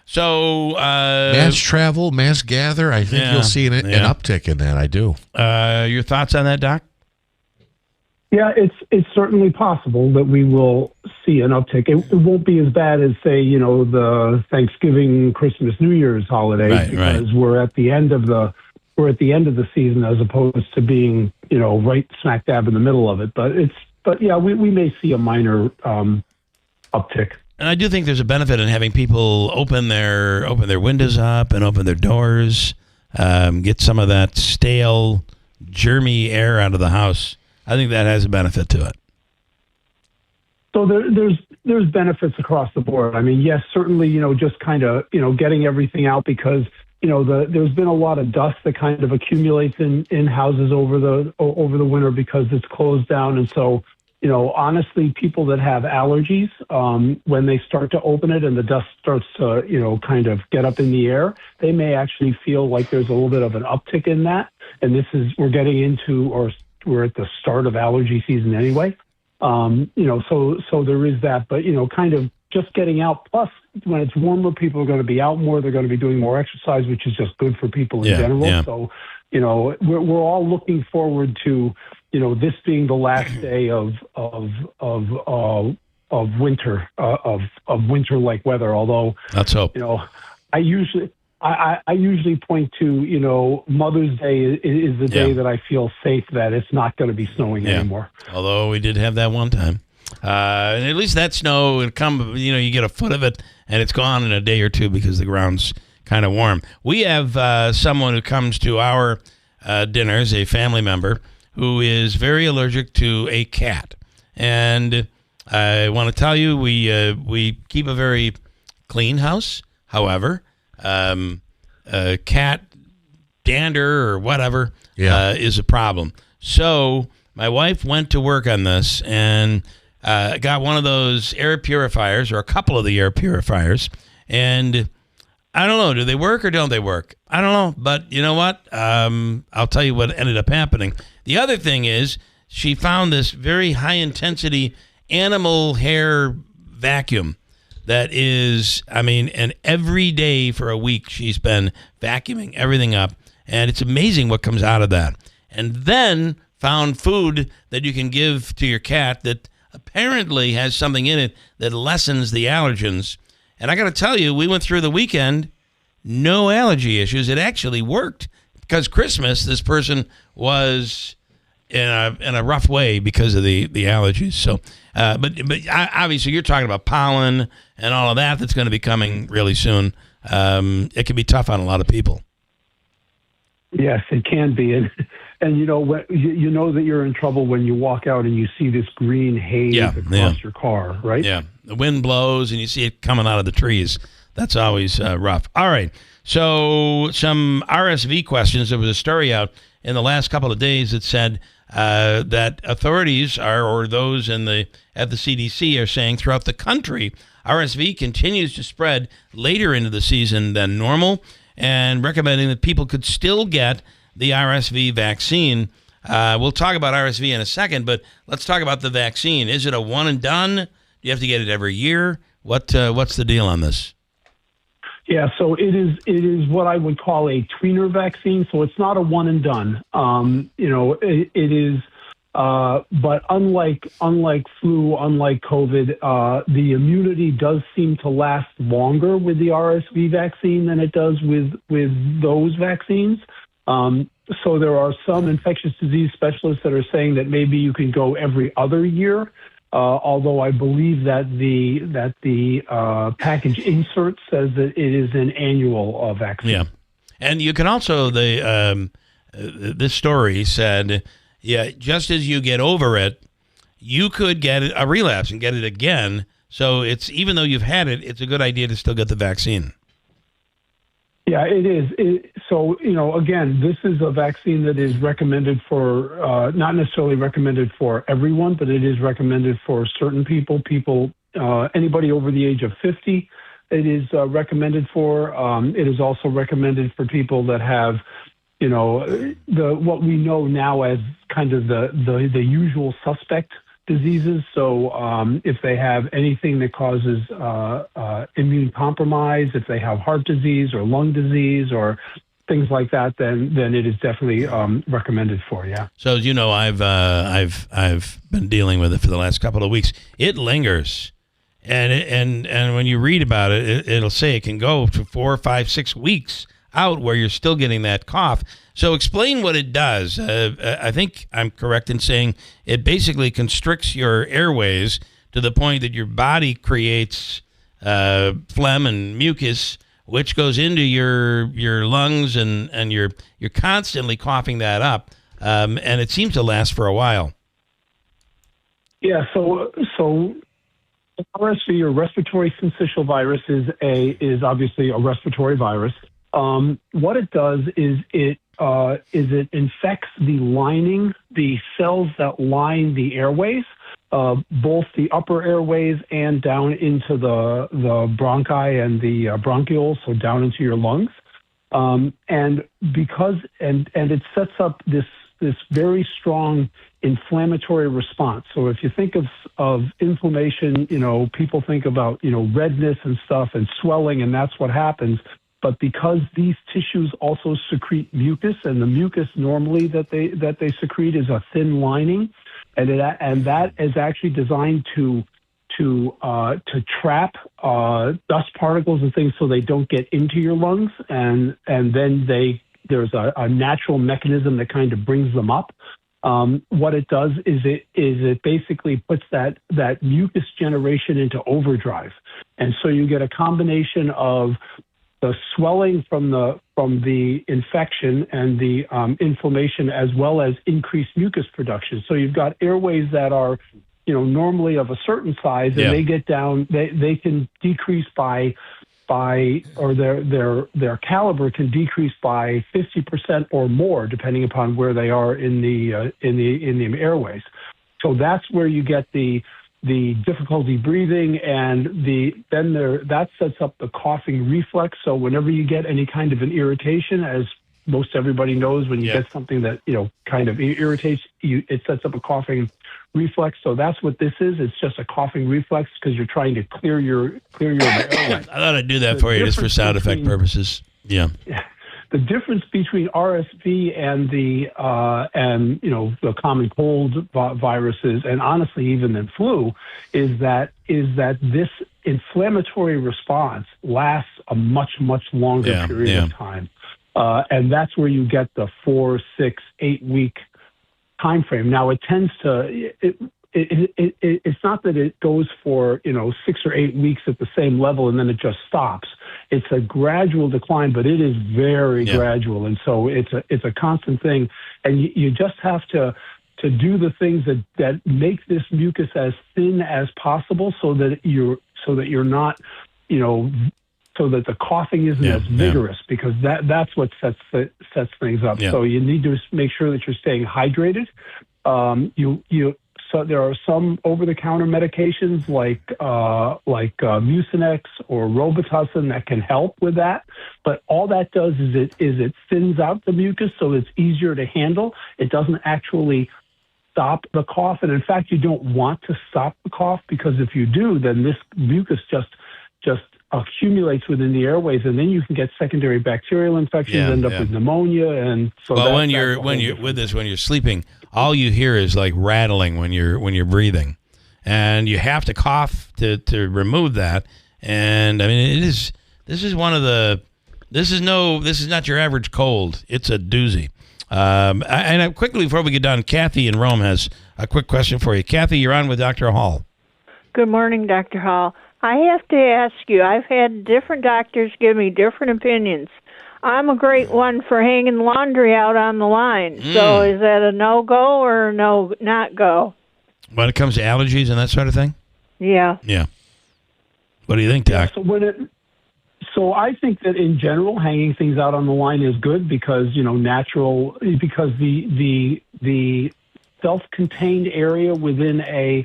Speaker 4: So
Speaker 3: mass travel, mass gather. I think you'll see an uptick in that. I do.
Speaker 4: Your thoughts on that, Doc?
Speaker 10: Yeah, it's certainly possible that we will see an uptick. It won't be as bad as, say, the Thanksgiving, Christmas, New Year's holidays because we're at the end of the season as opposed to being right smack dab in the middle of it. But we may see a minor uptick.
Speaker 4: And I do think there's a benefit in having people open their windows up and open their doors, get some of that stale, germy air out of the house. I think that has a benefit to it.
Speaker 10: So there's benefits across the board. I mean, yes, certainly, just kind of, getting everything out because, there's been a lot of dust that kind of accumulates in houses over the winter because it's closed down. And so, honestly, people that have allergies, when they start to open it and the dust starts to, kind of get up in the air, they may actually feel like there's a little bit of an uptick in that. And we're getting into, or we're at the start of allergy season anyway. So there is that, but, kind of just getting out. Plus, when it's warmer, people are going to be out more. They're going to be doing more exercise, which is just good for people in general. Yeah. So, we're all looking forward to, this being the last day of winter, of winter-like weather. Although,
Speaker 4: let's hope.
Speaker 10: I usually point to, Mother's Day is the day that I feel safe that it's not going to be snowing anymore.
Speaker 4: Although we did have that one time. And at least that snow would come, you get a foot of it and it's gone in a day or two because the ground's kind of warm. We have someone who comes to our dinners, a family member, who is very allergic to a cat. And I want to tell you, we keep a very clean house. However, cat dander or whatever is a problem. So my wife went to work on this and got one of those air purifiers or a couple of the air purifiers. And I don't know, do they work or don't they work? I don't know. But you know what? I'll tell you what ended up happening. The other thing is she found this very high intensity animal hair vacuum. That is, and every day for a week she's been vacuuming everything up. And it's amazing what comes out of that. And then found food that you can give to your cat that apparently has something in it that lessens the allergens. And I got to tell you, we went through the weekend, no allergy issues. It actually worked because Christmas, this person was in a rough way because of the allergies. So, but obviously you're talking about pollen and all of that that's going to be coming really soon. It can be tough on a lot of people.
Speaker 10: Yes, it can be. And you know that you're in trouble when you walk out and you see this green haze across your car, right?
Speaker 4: Yeah, the wind blows and you see it coming out of the trees. That's always rough. All right, so some RSV questions. There was a story out in the last couple of days that said that authorities or those at the CDC are saying throughout the country, RSV continues to spread later into the season than normal. and recommending that people could still get the RSV vaccine. We'll talk about RSV in a second, but let's talk about the vaccine. Is it a one and done? Do you have to get it every year? What's the deal on this?
Speaker 10: Yeah, so it is what I would call a tweener vaccine. So it's not a one and done. It is, but unlike flu, unlike COVID, the immunity does seem to last longer with the RSV vaccine than it does with those vaccines. So there are some infectious disease specialists that are saying that maybe you can go every other year. Although I believe that the package insert says that it is an annual vaccine.
Speaker 4: Yeah, and you can also this story said, just as you get over it, you could get a relapse and get it again. So it's even though you've had it, it's a good idea to still get the vaccine.
Speaker 10: Yeah, it is. So, again, this is a vaccine that is recommended for, not necessarily recommended for everyone, but it is recommended for certain people, anybody over the age of 50, it is recommended for. It is also recommended for people that have, what we know now as kind of the usual suspect diseases. So if they have anything that causes immune compromise, if they have heart disease or lung disease or things like that, then it is definitely recommended for. Yeah.
Speaker 4: So as you know, I've been dealing with it for the last couple of weeks. It lingers, and when you read about it, it'll say it can go to 4, 5, 6 weeks out where you're still getting that cough. So explain what it does. I think I'm correct in saying it basically constricts your airways to the point that your body creates phlegm and mucus, which goes into your lungs, and you're constantly coughing that up, and it seems to last for a while.
Speaker 10: Yeah. So RSV, or respiratory syncytial virus, is obviously a respiratory virus. What it does is it infects the lining, the cells that line the airways, both the upper airways and down into the bronchi and the bronchioles, so down into your lungs. And it sets up this very strong inflammatory response. So if you think of inflammation, people think about, redness and stuff and swelling, and that's what happens. But because these tissues also secrete mucus, and the mucus normally that they secrete is a thin lining, and that is actually designed to trap dust particles and things so they don't get into your lungs, and then there's a natural mechanism that kind of brings them up. What it does is it basically puts that mucus generation into overdrive, and so you get a combination of the swelling from the infection and the inflammation, as well as increased mucus production. So you've got airways that are, normally of a certain size, and they get down. They can decrease by or their caliber can decrease by 50% or more, depending upon where they are in the airways. So that's where you get the difficulty breathing, and that sets up the coughing reflex. So whenever you get any kind of an irritation, as most everybody knows, when you get something that kind of irritates you, it sets up a coughing reflex. So that's what this is. It's just a coughing reflex because you're trying to clear your airway.
Speaker 4: I thought I'd do that for you just for sound effect purposes. Yeah.
Speaker 10: The difference between RSV and the common cold viruses, and honestly even in flu, is that this inflammatory response lasts a much longer period of time, and that's where you get the 4, 6, 8 week time frame. Now it tends to it's not that it goes for 6 or 8 weeks at the same level and then it just stops. It's a gradual decline, but it is very gradual, and so it's a constant thing. And you just have to do the things that make this mucus as thin as possible, so that you're not, so that the coughing isn't as vigorous, because that's what sets things up. So you need to make sure that you're staying hydrated. are some over-the-counter medications like Mucinex or Robitussin that can help with that. But all that does is it thins out the mucus so it's easier to handle. It doesn't actually stop the cough, and in fact, you don't want to stop the cough, because if you do, then this mucus just accumulates within the airways, and then you can get secondary bacterial infections, end up with pneumonia, and so.
Speaker 4: Well, when you're sleeping, all you hear is like rattling when you're breathing, and you have to cough to remove that. And I mean, this is not your average cold. It's a doozy. And quickly before we get done, Kathy in Rome has a quick question for you. Kathy, you're on with Dr. Hall.
Speaker 11: Good morning, Dr. Hall. I have to ask you, I've had different doctors give me different opinions. I'm a great one for hanging laundry out on the line. So is that a no-go or a not go?
Speaker 4: When it comes to allergies and that sort of thing?
Speaker 11: Yeah.
Speaker 4: Yeah. What do you think, Doc?
Speaker 10: So I think that in general, hanging things out on the line is good because, because the self-contained area within a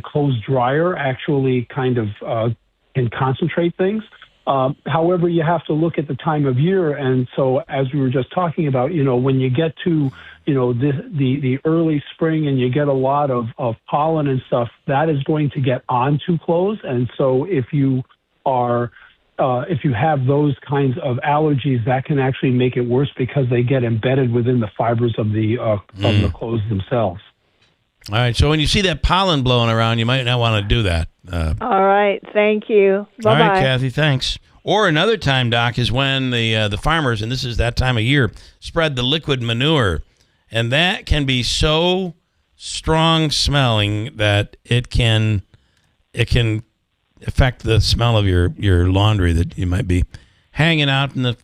Speaker 10: closed dryer actually kind of can concentrate things. However, you have to look at the time of year. And so as we were just talking about, when you get to, the early spring and you get a lot of pollen and stuff, that is going to get onto clothes. And so if you have those kinds of allergies, that can actually make it worse because they get embedded within the fibers of the clothes themselves.
Speaker 4: All right. So when you see that pollen blowing around, you might not want to do that.
Speaker 11: All right. Thank you. Bye-bye.
Speaker 4: All right, Kathy. Thanks. Or another time, Doc, is when the farmers, and this is that time of year, spread the liquid manure, and that can be so strong smelling that it can affect the smell of your laundry that you might be hanging out in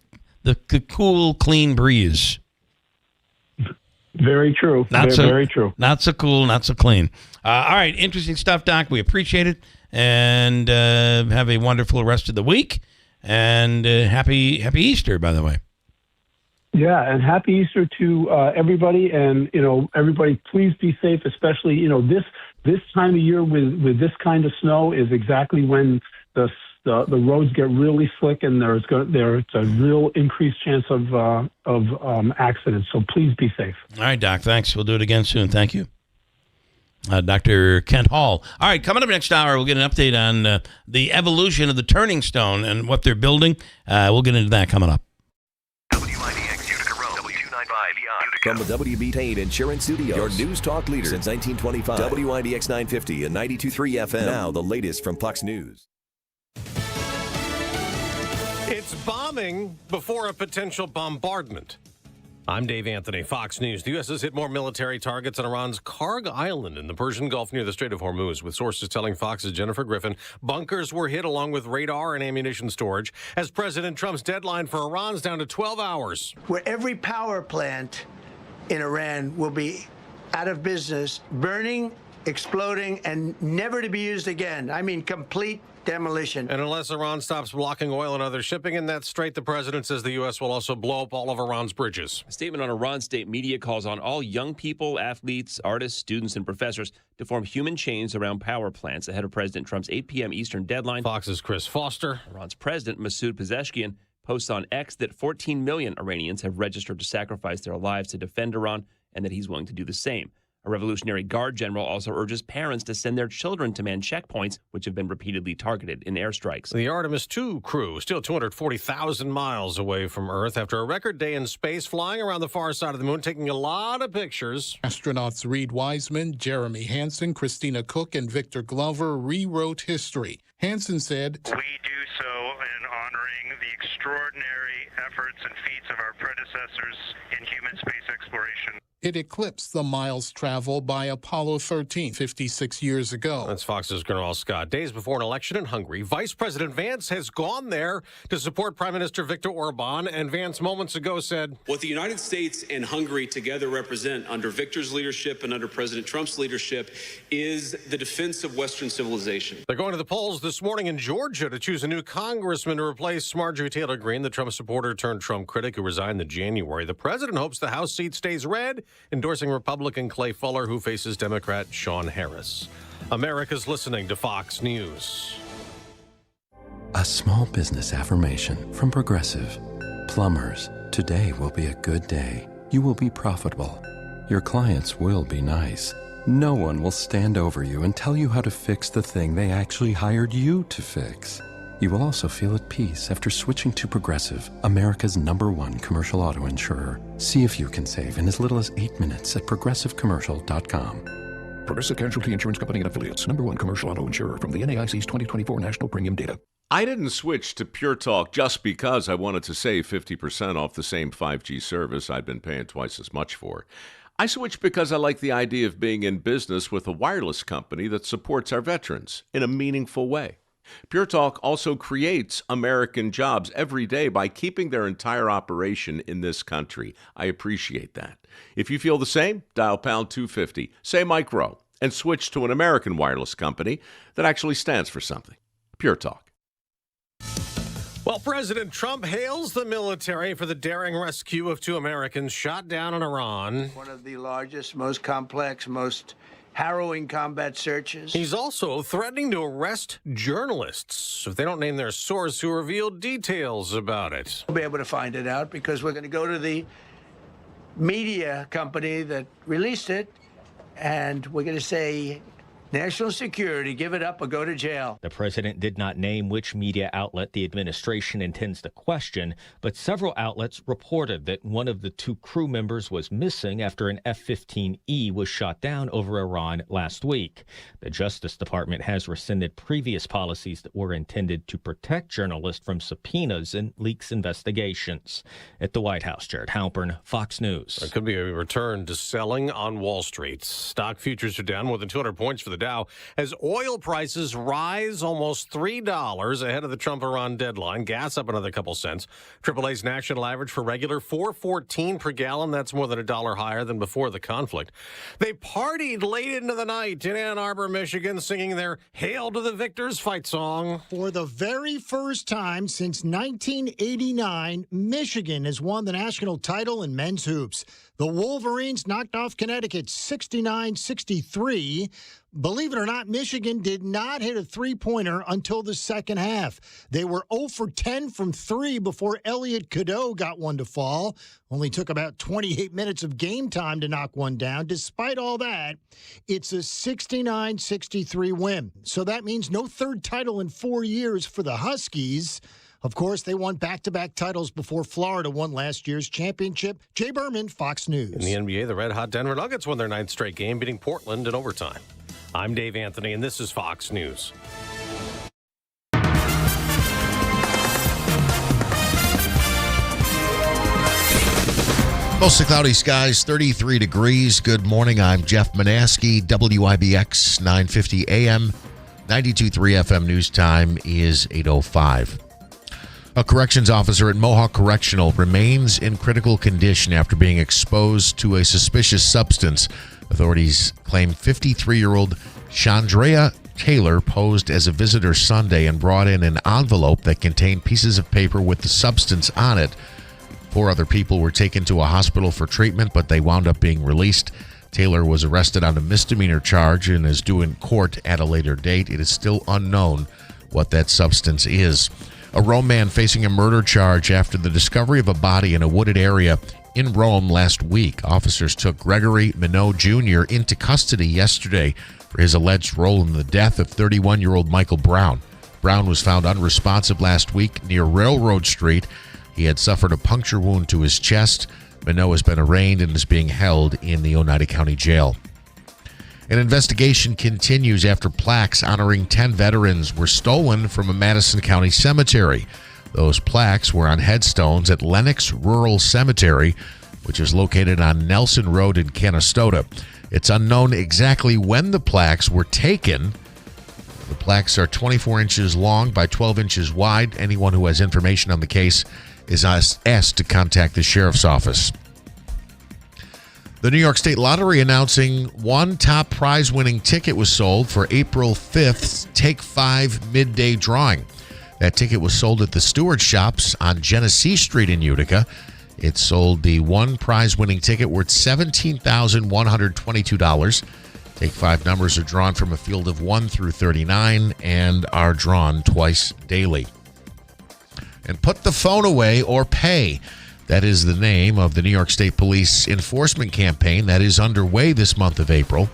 Speaker 4: the cool, clean breeze.
Speaker 10: Very true. Very true.
Speaker 4: Not so cool, not so clean. All right, interesting stuff, Doc. We appreciate it, and have a wonderful rest of the week. And happy Easter, by the way.
Speaker 10: Yeah, and happy Easter to everybody. And everybody, please be safe. Especially this time of year with this kind of snow is exactly when the roads get really slick, and there's a real increased chance of accidents. So please be safe.
Speaker 4: All right, Doc. Thanks. We'll do it again soon. Thank you. Dr. Kent Hall. All right, coming up next hour, we'll get an update on the evolution of the Turning Stone and what they're building. We'll get into that coming up.
Speaker 15: WIBX Utica Road, W295 Utica. From the WB Tain Insurance Studios, your news talk leader since 1925. WIBX 950 and 92.3 FM. Now the latest from Fox News.
Speaker 12: It's bombing before a potential bombardment. I'm Dave Anthony, Fox News. The U.S. has hit more military targets on Iran's Karg Island in the Persian Gulf near the Strait of Hormuz, with sources telling Fox's Jennifer Griffin bunkers were hit along with radar and ammunition storage as President Trump's deadline for Iran's down to 12 hours.
Speaker 13: Where every power plant in Iran will be out of business, burning, exploding, and never to be used again. I mean, complete demolition.
Speaker 12: And unless Iran stops blocking oil and other shipping in that strait, the president says the U.S. will also blow up all of Iran's bridges.
Speaker 14: A statement on Iran state media calls on all young people, athletes, artists, students, and professors to form human chains around power plants ahead of President Trump's 8 p.m. Eastern deadline.
Speaker 12: Fox's Chris Foster.
Speaker 14: Iran's president, Masoud Pezeshkian, posts on X that 14 million Iranians have registered to sacrifice their lives to defend Iran and that he's willing to do the same. A Revolutionary Guard general also urges parents to send their children to man checkpoints, which have been repeatedly targeted in airstrikes.
Speaker 12: The Artemis II crew still 240,000 miles away from Earth after a record day in space, flying around the far side of the moon, taking a lot of pictures.
Speaker 20: Astronauts Reed Wiseman, Jeremy Hansen, Christina Cook, and Victor Glover rewrote history. Hansen said,
Speaker 21: "We do so in honoring the extraordinary efforts and feats of our predecessors in human space exploration."
Speaker 20: It eclipsed the miles traveled by Apollo 13 56 years ago.
Speaker 12: That's Fox's General Scott. Days before an election in Hungary, Vice President Vance has gone there to support Prime Minister Viktor Orban, and Vance moments ago said,
Speaker 22: "What the United States and Hungary together represent under Viktor's leadership and under President Trump's leadership is the defense of Western civilization."
Speaker 12: They're going to the polls this morning in Georgia to choose a new congressman to replace Marjorie Taylor Greene, the Trump supporter turned Trump critic who resigned in January. The president hopes the House seat stays red endorsing Republican Clay Fuller, who faces Democrat Sean Harris. America's listening to Fox News.
Speaker 5: A small business affirmation from Progressive. Plumbers, today will be a good day. You will be profitable. Your clients will be nice. No one will stand over you and tell you how to fix the thing they actually hired you to fix. You will also feel at peace after switching to Progressive, America's #1 commercial auto insurer. See if you can save in as little as 8 minutes at progressivecommercial.com.
Speaker 7: Progressive Casualty Insurance Company and Affiliates, #1 commercial auto insurer from the NAIC's 2024 National Premium Data.
Speaker 23: I didn't switch to Pure Talk just because I wanted to save 50% off the same 5G service I'd been paying twice as much for. I switched because I like the idea of being in business with a wireless company that supports our veterans in a meaningful way. Pure Talk also creates American jobs every day by keeping their entire operation in this country. I appreciate that. If you feel the same, dial pound 250, say Mike Rowe, and switch to an American wireless company that actually stands for something. Pure Talk.
Speaker 12: Well, President Trump hails the military for the daring rescue of 2 Americans shot down in Iran.
Speaker 13: One of the largest, most complex, most harrowing combat searches.
Speaker 12: He's also threatening to arrest journalists if they don't name their source who revealed details about it.
Speaker 13: We'll be able to find it out because we're going to go to the media company that released it, and we're going to say, national security, give it up or go to jail.
Speaker 24: The president did not name which media outlet the administration intends to question, but several outlets reported that one of the 2 crew members was missing after an F-15E was shot down over Iran last week. The Justice Department has rescinded previous policies that were intended to protect journalists from subpoenas and leaks investigations. At the White House, Jared Halpern, Fox News.
Speaker 12: There could be a return to selling on Wall Street. Stock futures are down more than 200 points for the Dow as oil prices rise almost $3 ahead of the Trump-Iran deadline. Gas up another couple cents. AAA's national average for regular $4.14 per gallon. That's more than $1 higher than before the conflict. They partied late into the night in Ann Arbor, Michigan, singing their Hail to the Victors fight song.
Speaker 25: For the very first time since 1989, Michigan has won the national title in men's hoops. The Wolverines knocked off Connecticut 69-63. Believe it or not, Michigan did not hit a three-pointer until the second half. They were 0 for 10 from 3 before Elliot Cadeau got one to fall. Only took about 28 minutes of game time to knock one down. Despite all that, it's a 69-63 win. So that means no third title in 4 years for the Huskies. Of course, they won back-to-back titles before Florida won last year's championship. Jay Berman, Fox News.
Speaker 12: In the NBA, the red-hot Denver Nuggets won their 9th straight game, beating Portland in overtime. I'm Dave Anthony, and this is Fox News.
Speaker 3: Mostly cloudy skies, 33 degrees. Good morning. I'm Jeff Manaski, WIBX 950 AM, 92.3 FM news time is 8:05. A corrections officer at Mohawk Correctional remains in critical condition after being exposed to a suspicious substance. Authorities claim 53-year-old Chandrea Keeler posed as a visitor Sunday and brought in an envelope that contained pieces of paper with the substance on it. 4 other people were taken to a hospital for treatment, but they wound up being released. Taylor was arrested on a misdemeanor charge and is due in court at a later date. It is still unknown what that substance is. A Rome man facing a murder charge after the discovery of a body in a wooded area in Rome last week. Officers took Gregory Minot Jr. into custody yesterday for his alleged role in the death of 31-year-old Michael Brown. Brown was found unresponsive last week near Railroad Street. He had suffered a puncture wound to his chest. Minot has been arraigned and is being held in the Oneida County Jail. An investigation continues after plaques honoring 10 veterans were stolen from a Madison County cemetery. Those plaques were on headstones at Lenox Rural Cemetery, which is located on Nelson Road in Canastota. It's unknown exactly when the plaques were taken. The plaques are 24 inches long by 12 inches wide. Anyone who has information on the case is asked to contact the sheriff's office. The New York State Lottery announcing one top prize-winning ticket was sold for April 5th's Take 5 midday drawing. That ticket was sold at the Stewart Shops on Genesee Street in Utica. It sold the one prize-winning ticket worth $17,122. Take 5 numbers are drawn from a field of 1 through 39 and are drawn twice daily. And put the phone away or pay. That is the name of the New York State Police enforcement campaign that is underway this month of April.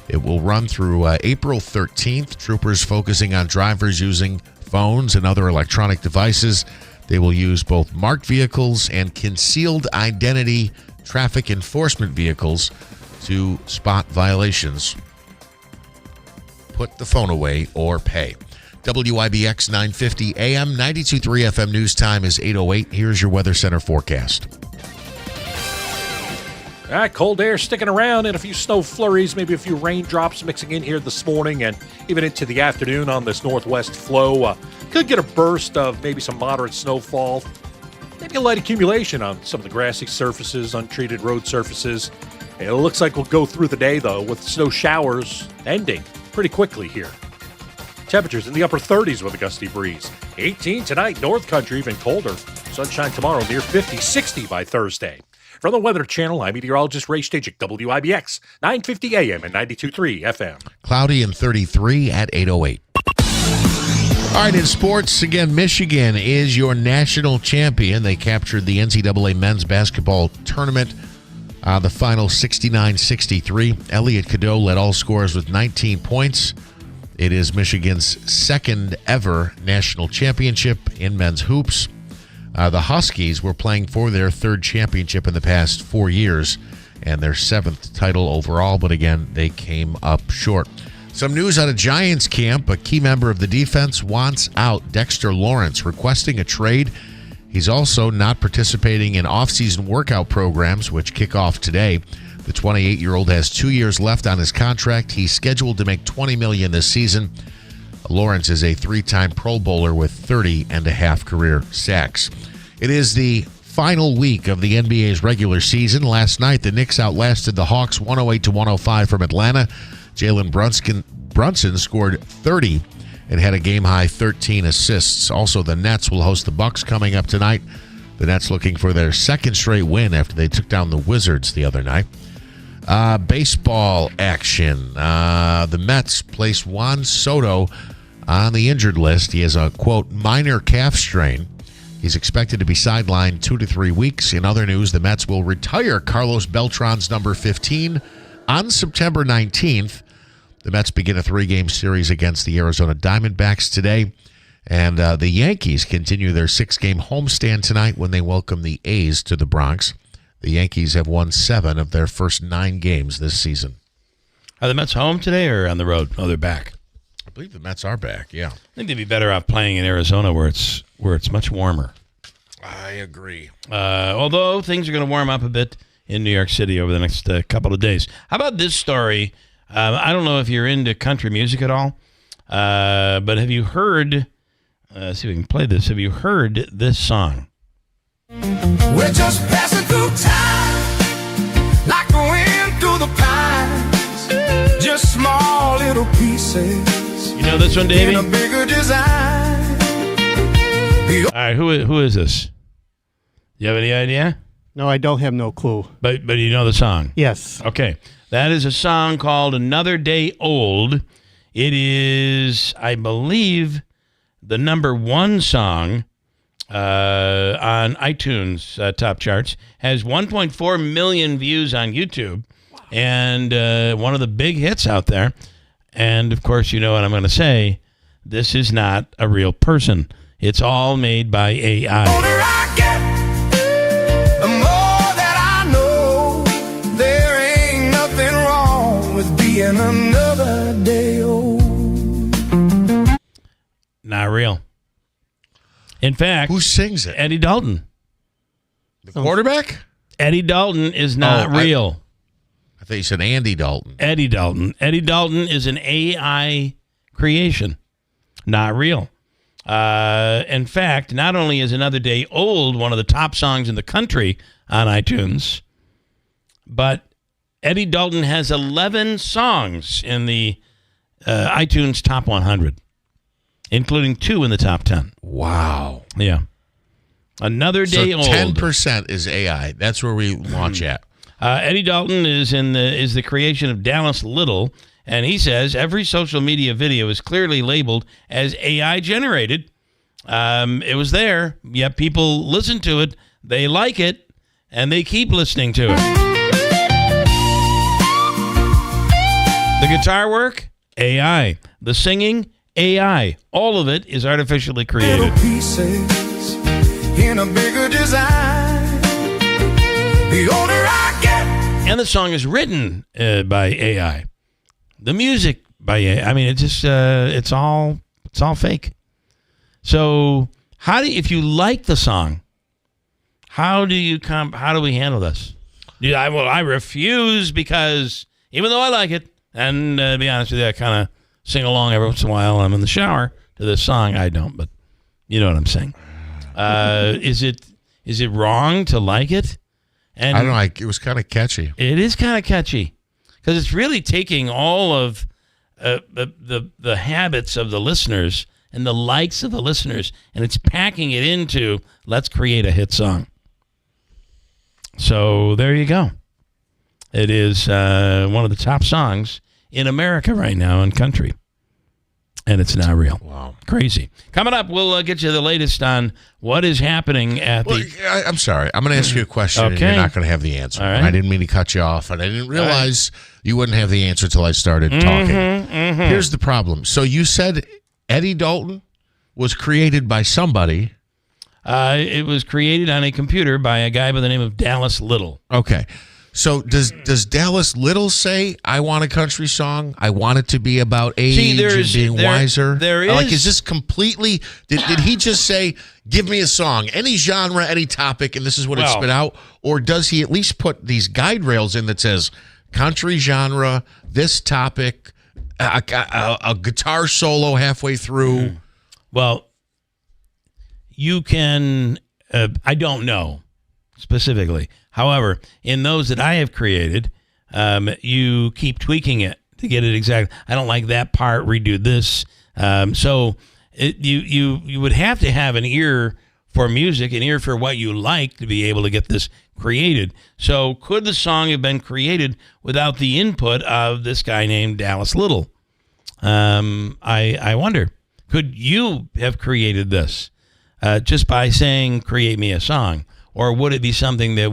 Speaker 3: It will run through April 13th. Troopers focusing on drivers using phones and other electronic devices. They will use both marked vehicles and concealed identity traffic enforcement vehicles to spot violations. Put the phone away or pay. WIBX 950 AM, 92.3 FM news time is 8:08. Here's your Weather Center forecast.
Speaker 8: All right, cold air sticking around and a few snow flurries, maybe a few raindrops mixing in here this morning and even into the afternoon on this northwest flow. Could get a burst of maybe some moderate snowfall, maybe a light accumulation on some of the grassy surfaces, untreated road surfaces. It looks like we'll go through the day, though, with snow showers ending pretty quickly here. Temperatures in the upper 30s with a gusty breeze. 18 tonight, North Country, even colder. Sunshine tomorrow, near 50, 60 by Thursday. From the Weather Channel, I'm meteorologist Ray Stagik, WIBX, 950 AM and 92.3 FM.
Speaker 3: Cloudy and 33 at 8:08. All right, in sports, again, Michigan is your national champion. They captured the NCAA men's basketball tournament. The final 69-63. Elliot Cadeau led all scorers with 19 points. It is Michigan's second ever national championship in men's hoops. The Huskies were playing for their third championship in the past 4 years and their 7th title overall, but again, they came up short. Some news out of Giants camp. A key member of the defense wants out. Dexter Lawrence requesting a trade. He's also not participating in off-season workout programs, which kick off today. The 28-year-old has 2 years left on his contract. He's scheduled to make $20 million this season. Lawrence is a 3-time Pro Bowler with 30.5 career sacks. It is the final week of the NBA's regular season. Last night, the Knicks outlasted the Hawks 108-105 from Atlanta. Jalen Brunson scored 30 and had a game-high 13 assists. Also, the Nets will host the Bucks coming up tonight. The Nets looking for their second straight win after they took down the Wizards the other night. Baseball action. The Mets placed Juan Soto on the injured list. He has a, quote, minor calf strain. He's expected to be sidelined 2 to 3 weeks. In other news, the Mets will retire Carlos Beltran's number 15 on September 19th. The Mets begin a 3-game series against the Arizona Diamondbacks today. And the Yankees continue their 6-game homestand tonight when they welcome the A's to the Bronx. The Yankees have won 7 of their first 9 games this season.
Speaker 4: Are the Mets home today or on the road? Oh, they're back.
Speaker 3: I believe the Mets are back, yeah.
Speaker 4: I think they'd be better off playing in Arizona where it's much warmer.
Speaker 3: I agree.
Speaker 4: Although things are going to warm up a bit in New York City over the next couple of days. How about this story? I don't know if you're into country music at all, but have you heard... see if we can play this. Have you heard this song?
Speaker 2: We're just passing through time, like the wind through the pines. Just small little pieces.
Speaker 4: You know this one, Davey?
Speaker 2: In a bigger design.
Speaker 4: All right, who is this? You have any idea?
Speaker 9: No, I don't have no clue.
Speaker 4: But you know the song?
Speaker 9: Yes.
Speaker 4: Okay. That is a song called Another Day Old. It is, I believe, the number 1 song on iTunes top charts. Has 1.4 million views on YouTube. Wow. And one of the big hits out there. And, of course, you know what I'm going to say. This is not a real person. It's all made by AI.
Speaker 2: The older I get, the more that I know. There ain't nothing wrong with being another day old.
Speaker 4: Not real. In fact,
Speaker 3: who sings it?
Speaker 4: Eddie Dalton.
Speaker 3: The quarterback?
Speaker 4: Eddie Dalton is not real.
Speaker 3: I thought you said Andy Dalton.
Speaker 4: Eddie Dalton. Eddie Dalton is an AI creation. Not real. In fact, not only is Another Day Old one of the top songs in the country on iTunes, but Eddie Dalton has 11 songs in the iTunes Top 100, including 2 in the top 10.
Speaker 3: Wow.
Speaker 4: Yeah. Another day
Speaker 3: so
Speaker 4: old.
Speaker 3: 10% is AI. That's where we launch at.
Speaker 4: Eddie Dalton is the creation of Dallas Little, and he says every social media video is clearly labeled as AI generated. It was there, yet people listen to it, they like it, and they keep listening to it. The guitar work, AI. The singing, AI. All of it is artificially created.
Speaker 2: Little pieces in a bigger design. The older I get.
Speaker 4: And the song is written by AI. The music by AI. I mean, it's just it's all fake. So if you like the song, how do we handle this? I refuse, because even though I like it, and to be honest with you, I kind of sing along every once in a while when I'm in the shower to this song. I don't, but you know what I'm saying. Is it wrong to like it? And
Speaker 3: I don't know. It was kind of catchy.
Speaker 4: It is kind of catchy, because it's really taking all of the habits of the listeners and the likes of the listeners, and it's packing it into, let's create a hit song. So there you go. It is one of the top songs in America right now in country. And it's not real.
Speaker 3: Wow.
Speaker 4: Crazy. Coming up, we'll get you the latest on what is happening at
Speaker 3: I'm sorry. I'm going to ask you a question, and
Speaker 4: Okay.
Speaker 3: you're not going to have the answer.
Speaker 4: All right.
Speaker 3: I didn't mean to cut you off, and I didn't realize you wouldn't have the answer until I started talking. Here's the problem. So you said Eddie Dalton was created by somebody.
Speaker 4: It was created on a computer by a guy by the name of Dallas Little.
Speaker 3: Okay. So does Dallas Little say, I want a country song? I want it to be about age and being wiser? Is this completely, did he just say, give me a song, any genre, any topic, and this is what it spit out? Or does he at least put these guide rails in that says, country genre, this topic, a guitar solo halfway through?
Speaker 4: Well, you can, I don't know specifically. However, in those that I have created, you keep tweaking it to get it exact. I don't like that part. Redo this. You would have to have an ear for music, an ear for what you like to be able to get this created. So could the song have been created without the input of this guy named Dallas Little? I wonder. Could you have created this just by saying, create me a song? Or would it be something that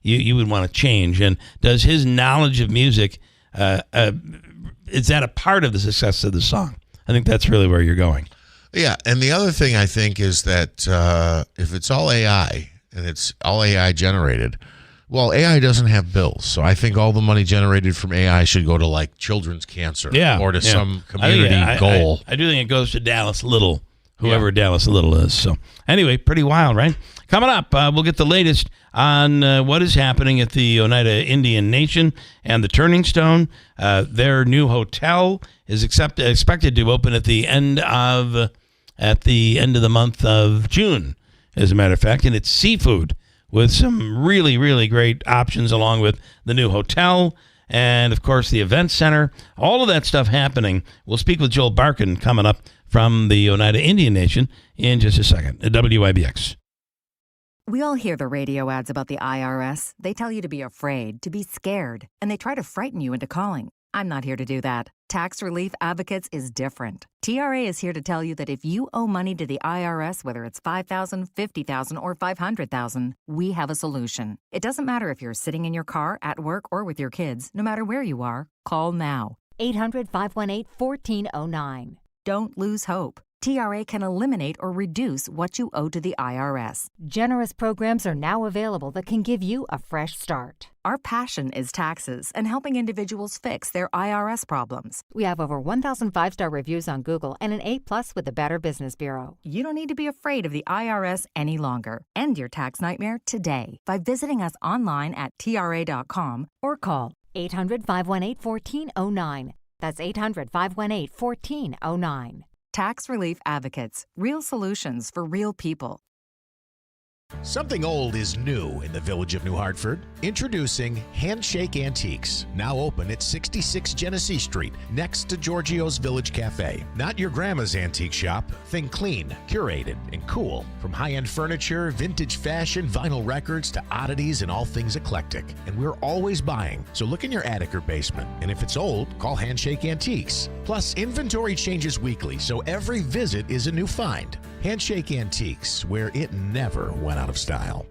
Speaker 4: you would want to change? And does his knowledge of music, is that a part of the success of the song? I think that's really where you're going.
Speaker 3: Yeah, and the other thing I think is that if it's all AI and it's all AI generated, well, AI doesn't have bills. So I think all the money generated from AI should go to like children's cancer or to some community goal.
Speaker 4: I do think it goes to Dallas Little, whoever Dallas Little is. So anyway, pretty wild, right? Coming up, we'll get the latest on what is happening at the Oneida Indian Nation and the Turning Stone. Their new hotel is expected to open at the end of the month of June, as a matter of fact, and it's seafood with some really, really great options, along with the new hotel and, of course, the event center. All of that stuff happening. We'll speak with Joel Barkin coming up from the Oneida Indian Nation in just a second at WIBX.
Speaker 6: We all hear the radio ads about the IRS. They tell you to be afraid, to be scared, and they try to frighten you into calling. I'm not here to do that. Tax Relief Advocates is different. TRA is here to tell you that if you owe money to the IRS, whether it's $5,000, $50,000, or $500,000, we have a solution. It doesn't matter if you're sitting in your car, at work, or with your kids. No matter where you are, call now.
Speaker 16: 800-518-1409.
Speaker 6: Don't lose hope. TRA can eliminate or reduce what you owe to the IRS.
Speaker 16: Generous programs are now available that can give you a fresh start.
Speaker 6: Our passion is taxes and helping individuals fix their IRS problems.
Speaker 16: We have over 1,000 5-star reviews on Google and an A+ with the Better Business Bureau.
Speaker 6: You don't need to be afraid of the IRS any longer. End your tax nightmare today by visiting us online at TRA.com or call
Speaker 16: 800-518-1409. That's 800-518-1409.
Speaker 6: Tax Relief Advocates. Real solutions for real people.
Speaker 1: Something old is new in the village of New Hartford. Introducing Handshake Antiques, now open at 66 Genesee Street, next to Giorgio's Village Cafe. Not your grandma's antique shop. Think clean, curated, and cool. From high-end furniture, vintage fashion, vinyl records, to oddities and all things eclectic. And we're always buying, so look in your attic or basement. And if it's old, call Handshake Antiques. Plus, inventory changes weekly, so every visit is a new find. Handshake Antiques, where it never went out of style.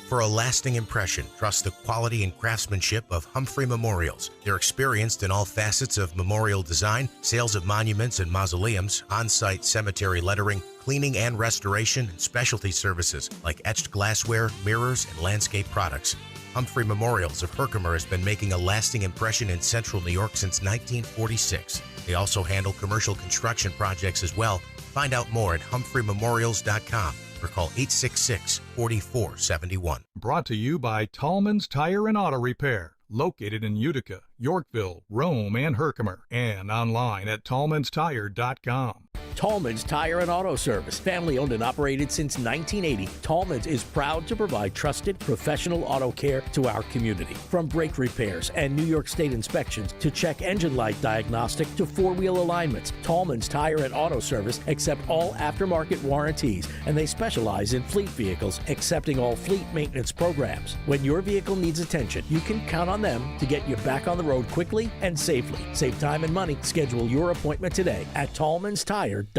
Speaker 11: For a lasting impression, trust the quality and craftsmanship of Humphrey Memorials. They're experienced in all facets of memorial design, sales of monuments and mausoleums, on-site cemetery lettering, cleaning and restoration, and specialty services like etched glassware, mirrors, and landscape products. Humphrey Memorials of Herkimer has been making a lasting impression in central New York since 1946. They also handle commercial construction projects as well. Find out more at humphrey.memorials.com or call 866-4471.
Speaker 17: Brought to you by Tallman's Tire and Auto Repair, located in Utica, Yorkville, Rome, and Herkimer, and online at tallmanstire.com.
Speaker 18: Tallman's Tire and Auto Service, family owned and operated since 1980. Tallman's is proud to provide trusted professional auto care to our community. From brake repairs and New York State inspections to check engine light diagnostic to four-wheel alignments, Tallman's Tire and Auto Service accept all aftermarket warranties, and they specialize in fleet vehicles, accepting all fleet maintenance programs. When your vehicle needs attention, you can count on them to get you back on the road quickly and safely. Save time and money. Schedule your appointment today at tallmanstire.com.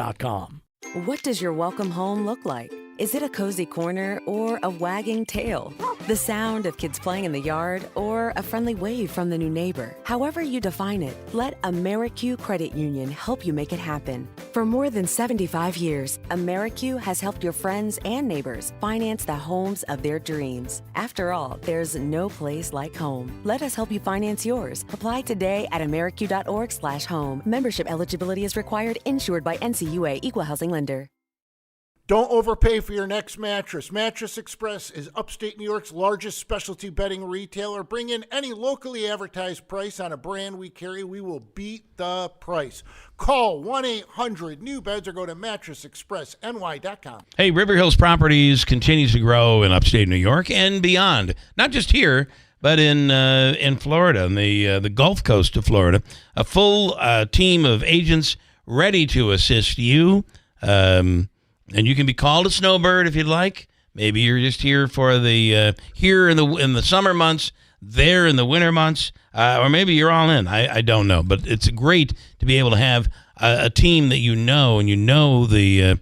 Speaker 19: What does your welcome home look like? Is it a cozy corner or a wagging tail? The sound of kids playing in the yard or a friendly wave from the new neighbor? However you define it, let AmeriQ Credit Union help you make it happen. For more than 75 years, AmeriQ has helped your friends and neighbors finance the homes of their dreams. After all, there's no place like home. Let us help you finance yours. Apply today at ameriq.org/home. Membership eligibility is required. Insured by NCUA Equal Housing Lender.
Speaker 26: Don't overpay for your next mattress. Mattress Express is upstate New York's largest specialty bedding retailer. Bring in any locally advertised price on a brand we carry. We will beat the price. Call 1-800-NEW-BEDS or go to mattressexpressny.com.
Speaker 4: Hey, River Hills Properties continues to grow in upstate New York and beyond. Not just here, but in Florida, in the Gulf Coast of Florida. A full team of agents ready to assist you. And you can be called a snowbird if you'd like. Maybe you're just here for the here in the summer months, there in the winter months, or maybe you're all in. I don't know, but it's great to be able to have a team that you know, and you know the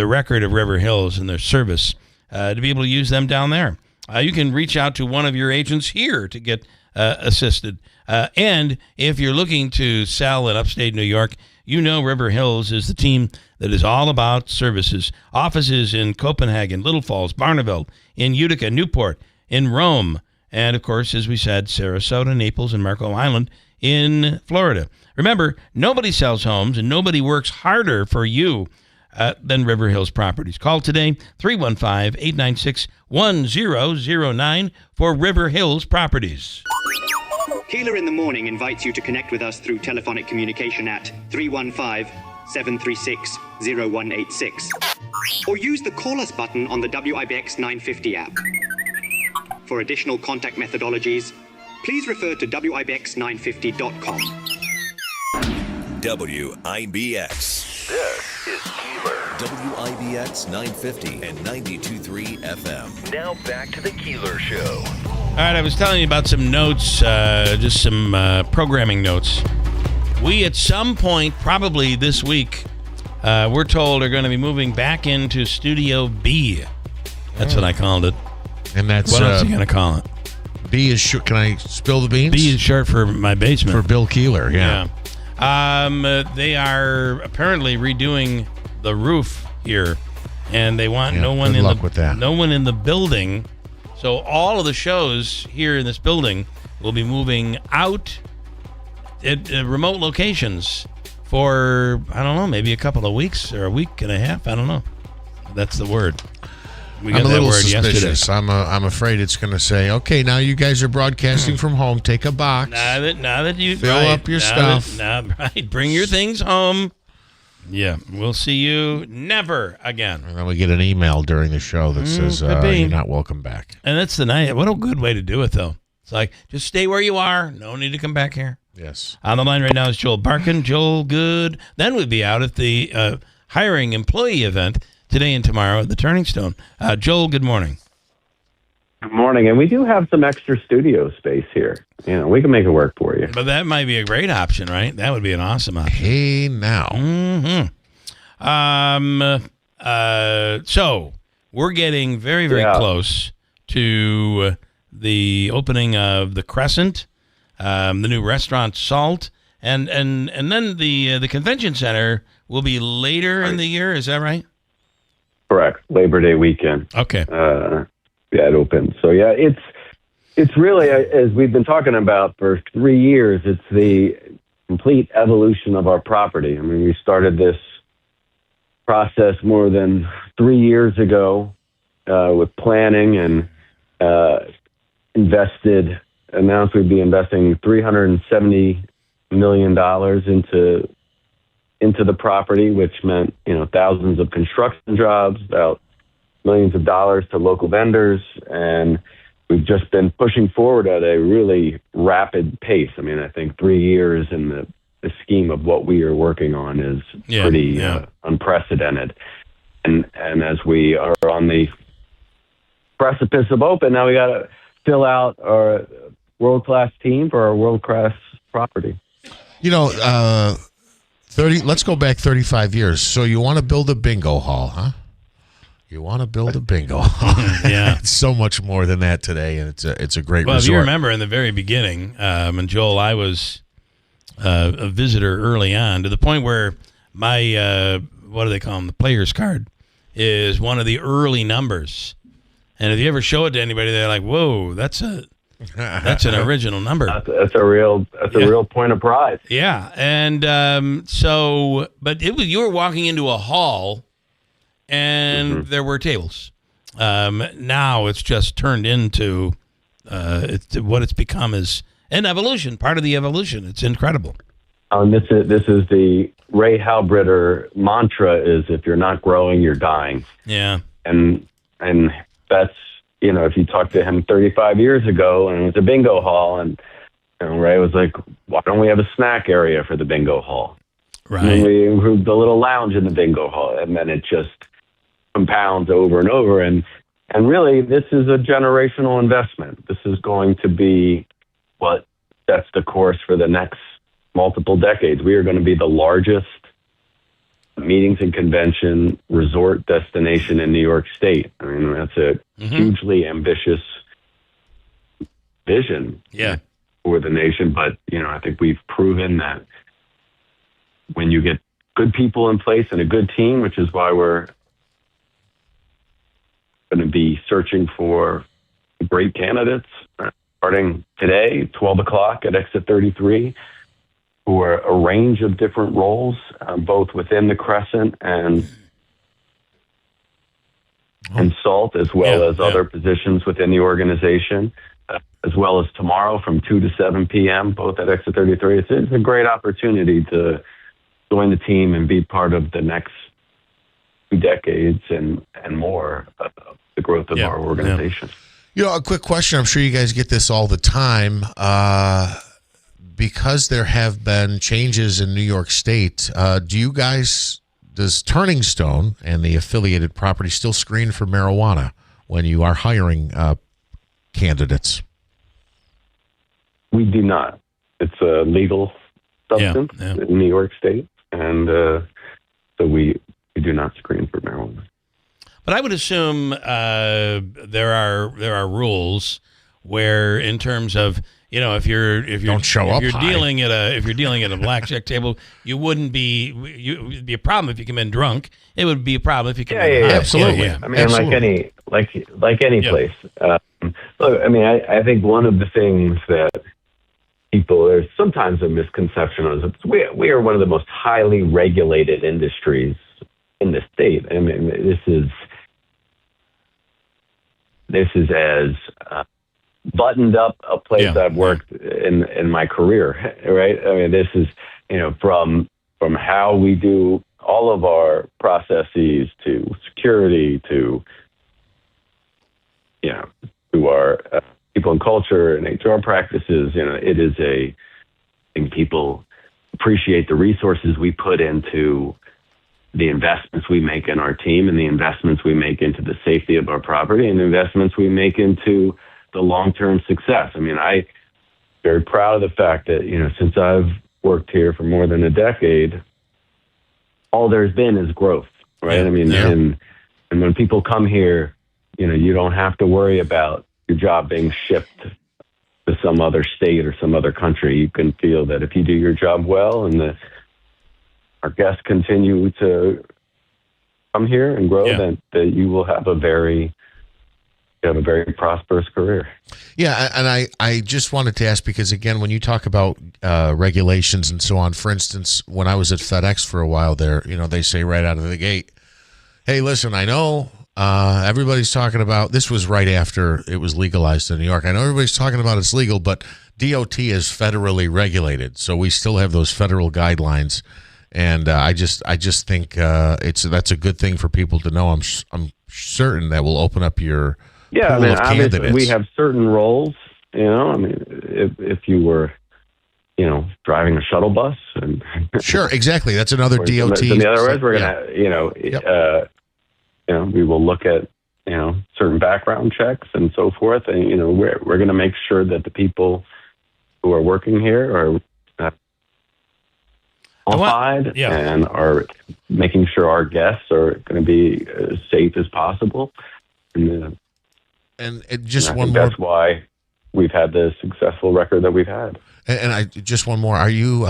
Speaker 4: record of River Hills and their service, to be able to use them down there. You can reach out to one of your agents here to get assisted. And if you're looking to sell in upstate New York, you know River Hills is the team that is all about services. Offices in Copenhagen, Little Falls, Barneveld, in Utica, Newport, in Rome, and, of course, as we said, Sarasota, Naples, and Marco Island in Florida. Remember, nobody sells homes and nobody works harder for you than River Hills Properties. Call today, 315-896-1009 for River Hills Properties.
Speaker 27: Keeler in the Morning invites you to connect with us through telephonic communication at 315-736-0186. Or use the Call Us button on the WIBX 950 app. For additional contact methodologies, please refer to WIBX950.com.
Speaker 15: WIBX.
Speaker 28: This is Keeler.
Speaker 15: WIBX 950 and 92.3 FM.
Speaker 28: Now back to the Keeler Show.
Speaker 4: All right, I was telling you about some notes, just some programming notes. We, at some point, probably this week, we're told are going to be moving back into Studio B. That's what I called it.
Speaker 3: And that's
Speaker 4: what else are you going to call it?
Speaker 3: B is short. Can I spill the beans?
Speaker 4: B is short for my basement.
Speaker 3: For Bill Keeler, yeah.
Speaker 4: They are apparently redoing the roof here, and they want no one in the building. So all of the shows here in this building will be moving out at remote locations for, I don't know, maybe a couple of weeks or a week and a half. I don't know. That's the word. We got
Speaker 3: I'm a little
Speaker 4: word
Speaker 3: suspicious.
Speaker 4: yesterday.
Speaker 3: I'm afraid it's going to say, okay, now you guys are broadcasting from home. Take a box.
Speaker 4: Now that you
Speaker 3: fill up your stuff.
Speaker 4: Right, bring your things home. Yeah, we'll see you never again.
Speaker 3: And then we get an email during the show that says you're not welcome back.
Speaker 4: And that's the night. What a good way to do it, though. It's like, just stay where you are. No need to come back here.
Speaker 3: Yes.
Speaker 4: On the line right now is Joel Barkin. Joel, good. Then we'd be out at the hiring employee event today and tomorrow at the Turning Stone. Joel, good morning.
Speaker 5: Good morning. And we do have some extra studio space here. We can make it work for you.
Speaker 4: But that might be a great option, right? That would be an awesome option.
Speaker 3: Hey, now.
Speaker 4: Mm-hmm. So we're getting very, very close to the opening of the Crescent, the new restaurant Salt, and then the convention center will be later in the year. Is that right?
Speaker 5: Correct. Labor Day weekend.
Speaker 4: Okay.
Speaker 5: It opens. So yeah, it's really, as we've been talking about for 3 years, it's the complete evolution of our property. I mean, we started this process more than 3 years ago with planning and announced we'd be investing $370 million into the property, which meant, thousands of construction jobs, about millions of dollars to local vendors, and we've just been pushing forward at a really rapid pace. I mean, I think 3 years in the scheme of what we are working on is pretty unprecedented. And as we are on the precipice of open, now we got to fill out our world-class team for our world-class property.
Speaker 3: Let's go back 35 years. So you want to build a bingo hall, huh? You want to build a bingo hall.
Speaker 4: Yeah.
Speaker 3: It's so much more than that today, and it's a great resort.
Speaker 4: If you remember in the very beginning, and Joel, I was a visitor early on to the point where my, what do they call them, the player's card is one of the early numbers. And if you ever show it to anybody, they're like, whoa, that's an original number.
Speaker 5: That's a real point of pride.
Speaker 4: Yeah. And but you were walking into a hall and there were tables. Now it's just turned into what it's become is an evolution, part of the evolution. It's incredible.
Speaker 5: This is the Ray Halbritter mantra: is if you're not growing, you're dying.
Speaker 4: Yeah,
Speaker 5: and that's if you talk to him 35 years ago, and it was a bingo hall, and Ray was like, "Why don't we have a snack area for the bingo hall?"
Speaker 4: Right.
Speaker 5: And we improved the little lounge in the bingo hall, and then it just compounds over and over. And really, this is a generational investment. This is going to be what sets the course for the next multiple decades. We are going to be the largest meetings and convention resort destination in New York State. I mean, that's a hugely ambitious vision for the nation. But, I think we've proven that when you get good people in place and a good team, which is why we're going to be searching for great candidates starting today, 12 o'clock at Exit 33, for a range of different roles, both within the Crescent and Salt, as well as other positions within the organization, as well as tomorrow from 2 to 7 p.m., both at Exit 33. It's a great opportunity to join the team and be part of the next 2 decades and more of the growth of our organization.
Speaker 3: A quick question. I'm sure you guys get this all the time. Because there have been changes in New York State, does Turning Stone and the affiliated property still screen for marijuana when you are hiring candidates?
Speaker 5: We do not. It's a legal substance in New York State, and so we do not screen for marijuana.
Speaker 4: But I would assume there are rules where, in terms of if you're dealing at a blackjack table, it would be a problem if you come in drunk. It would be a problem if you come in high.
Speaker 5: Absolutely. I mean,
Speaker 3: absolutely.
Speaker 5: like any place. Look, I mean, I think one of the things that there's sometimes a misconception is we are one of the most highly regulated industries in the state. I mean, this is as buttoned up a place I've worked in my career, right? I mean, this is from how we do all of our processes to security to, to our people and culture and HR practices, it is I think people appreciate the resources we put into the investments we make in our team and the investments we make into the safety of our property and the investments we make into the long-term success. I mean, I'm very proud of the fact that, since I've worked here for more than a decade, all there's been is growth, right?
Speaker 4: Yeah.
Speaker 5: I mean, and when people come here, you don't have to worry about your job being shipped to some other state or some other country. You can feel that if you do your job well and our guests continue to come here and grow, that you will have a very prosperous career.
Speaker 3: Yeah, and I just wanted to ask, because, again, when you talk about regulations and so on, for instance, when I was at FedEx for a while there, they say right out of the gate, hey, listen, I know everybody's talking about, this was right after it was legalized in New York, I know everybody's talking about it's legal, but DOT is federally regulated, so we still have those federal guidelines. And I just think that's a good thing for people to know. I'm certain that will open up your pool of
Speaker 5: obviously
Speaker 3: candidates.
Speaker 5: we have certain roles. I mean, if you were, driving a shuttle bus, and
Speaker 3: sure, exactly, that's another DOT.
Speaker 5: In other words, we're gonna, we will look at certain background checks and so forth, and we're gonna make sure that the people who are working here are qualified and are making sure our guests are going to be as safe as possible. And
Speaker 3: just one more.
Speaker 5: That's why we've had the successful record that we've had.
Speaker 3: And just one more. Are you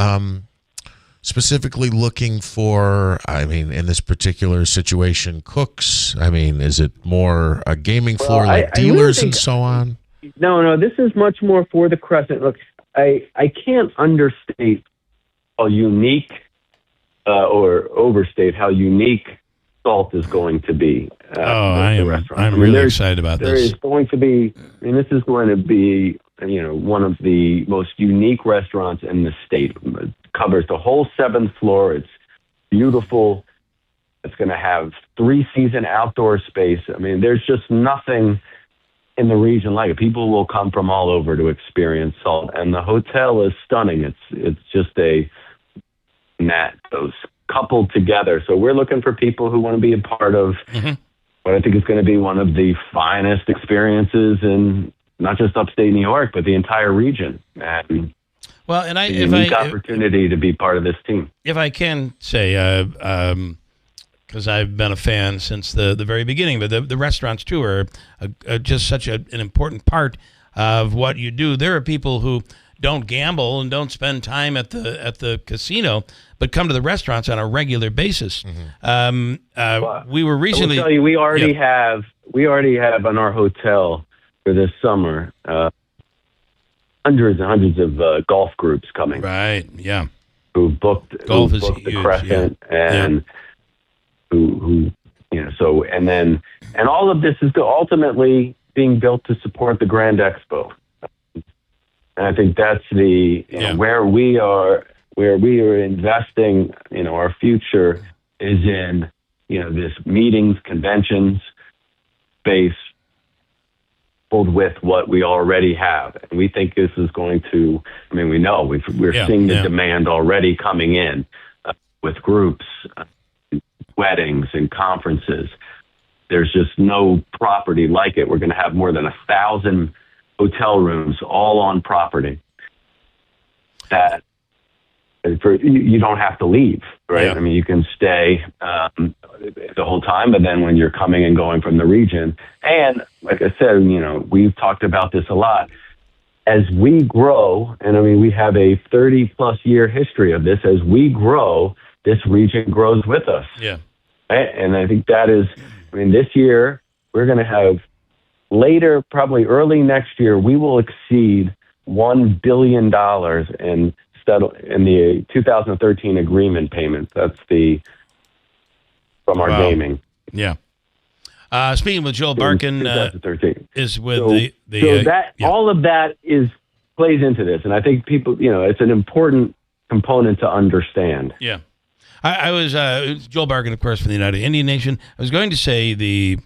Speaker 3: specifically looking for, in this particular situation, cooks? Is it more a gaming floor like dealers and so on?
Speaker 5: No, this is much more for the Crescent. Look, I can't understate how unique or overstate how unique Salt is going to be.
Speaker 4: I'm really excited about this.
Speaker 5: There is going to be, this is going to be, one of the most unique restaurants in the state. It covers the whole 7th floor. It's beautiful. It's going to have 3-season outdoor space. There's just nothing in the region like it. People will come from all over to experience Salt, and the hotel is stunning. It's just those coupled together. So we're looking for people who want to be a part of what I think is going to be one of the finest experiences in not just upstate New York, but the entire region. And opportunity to be part of this team.
Speaker 4: If I can say, because I've been a fan since the very beginning, but the restaurants too are just such an important part of what you do. There are people who don't gamble and don't spend time at the casino, but come to the restaurants on a regular basis. We were recently.
Speaker 5: I will tell you, we already have in our hotel for this summer hundreds and hundreds of golf groups coming.
Speaker 4: Right. Yeah.
Speaker 5: Who booked the Crescent and who so and all of this is ultimately being built to support the Grand Expo. And I think that's where we are investing, our future is in, this meetings, conventions space coupled with what we already have. And we think this is going to, we know we're seeing the demand already coming in with groups, weddings and conferences. There's just no property like it. We're going to have more than 1,000 hotel rooms all on property that you don't have to leave, right?
Speaker 4: Yeah.
Speaker 5: You can stay the whole time, but then when you're coming and going from the region, and like I said, we've talked about this a lot. As we grow, and we have a 30-plus year history of this, as we grow, this region grows with us.
Speaker 4: Yeah.
Speaker 5: Right? And I think that is, this year, we're going to have later, probably early next year, we will exceed $1 billion in the 2013 agreement payments. That's from our gaming.
Speaker 4: Yeah. Speaking with Joel Barkin,
Speaker 5: 2013
Speaker 4: is with
Speaker 5: all of that plays into this, and I think people, it's an important component to understand.
Speaker 4: Yeah. I was Joel Barkin, of course, from the United Indian Nation. I was going to say we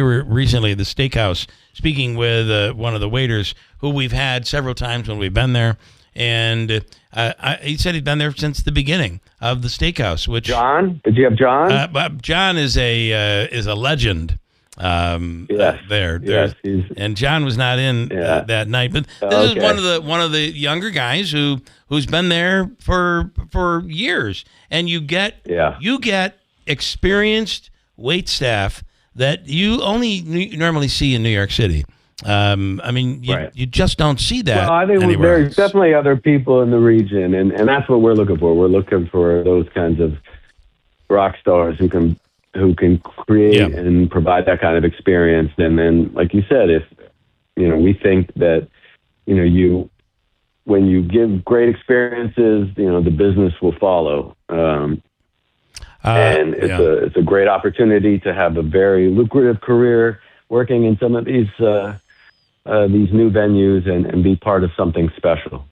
Speaker 4: were recently at the steakhouse speaking with one of the waiters who we've had several times when we've been there, and he said he'd been there since the beginning of the steakhouse. Which
Speaker 5: John? Did you have John?
Speaker 4: John is a legend.
Speaker 5: Yes.
Speaker 4: Yes, and John was not in that night, but this is one of the younger guys who's been there for years, and you get experienced wait staff that you only normally see in New York City. I mean, you just don't see that.
Speaker 5: Well, I think
Speaker 4: anywhere
Speaker 5: there's
Speaker 4: else.
Speaker 5: definitely other people in the region, and that's what we're looking for. We're looking for those kinds of rock stars who can create and provide that kind of experience. And then, like you said, if we think that when you give great experiences, the business will follow. And it's a great opportunity to have a very lucrative career working in some of these new venues and be part of something special.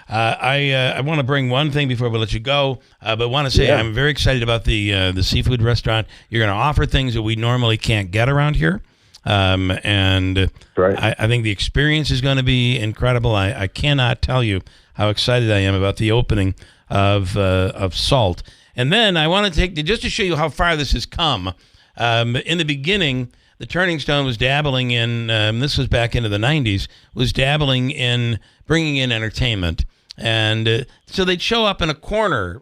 Speaker 4: I want to bring one thing before we let you go, but want to say I'm very excited about the seafood restaurant. You're going to offer things that we normally can't get around here, and I think the experience is going to be incredible. I cannot tell you how excited I am about the opening of Salt. And then I want to just to show you how far this has come. In the beginning, the Turning Stone was dabbling in, this was back into the 90s, was dabbling in bringing in entertainment. And so they'd show up in a corner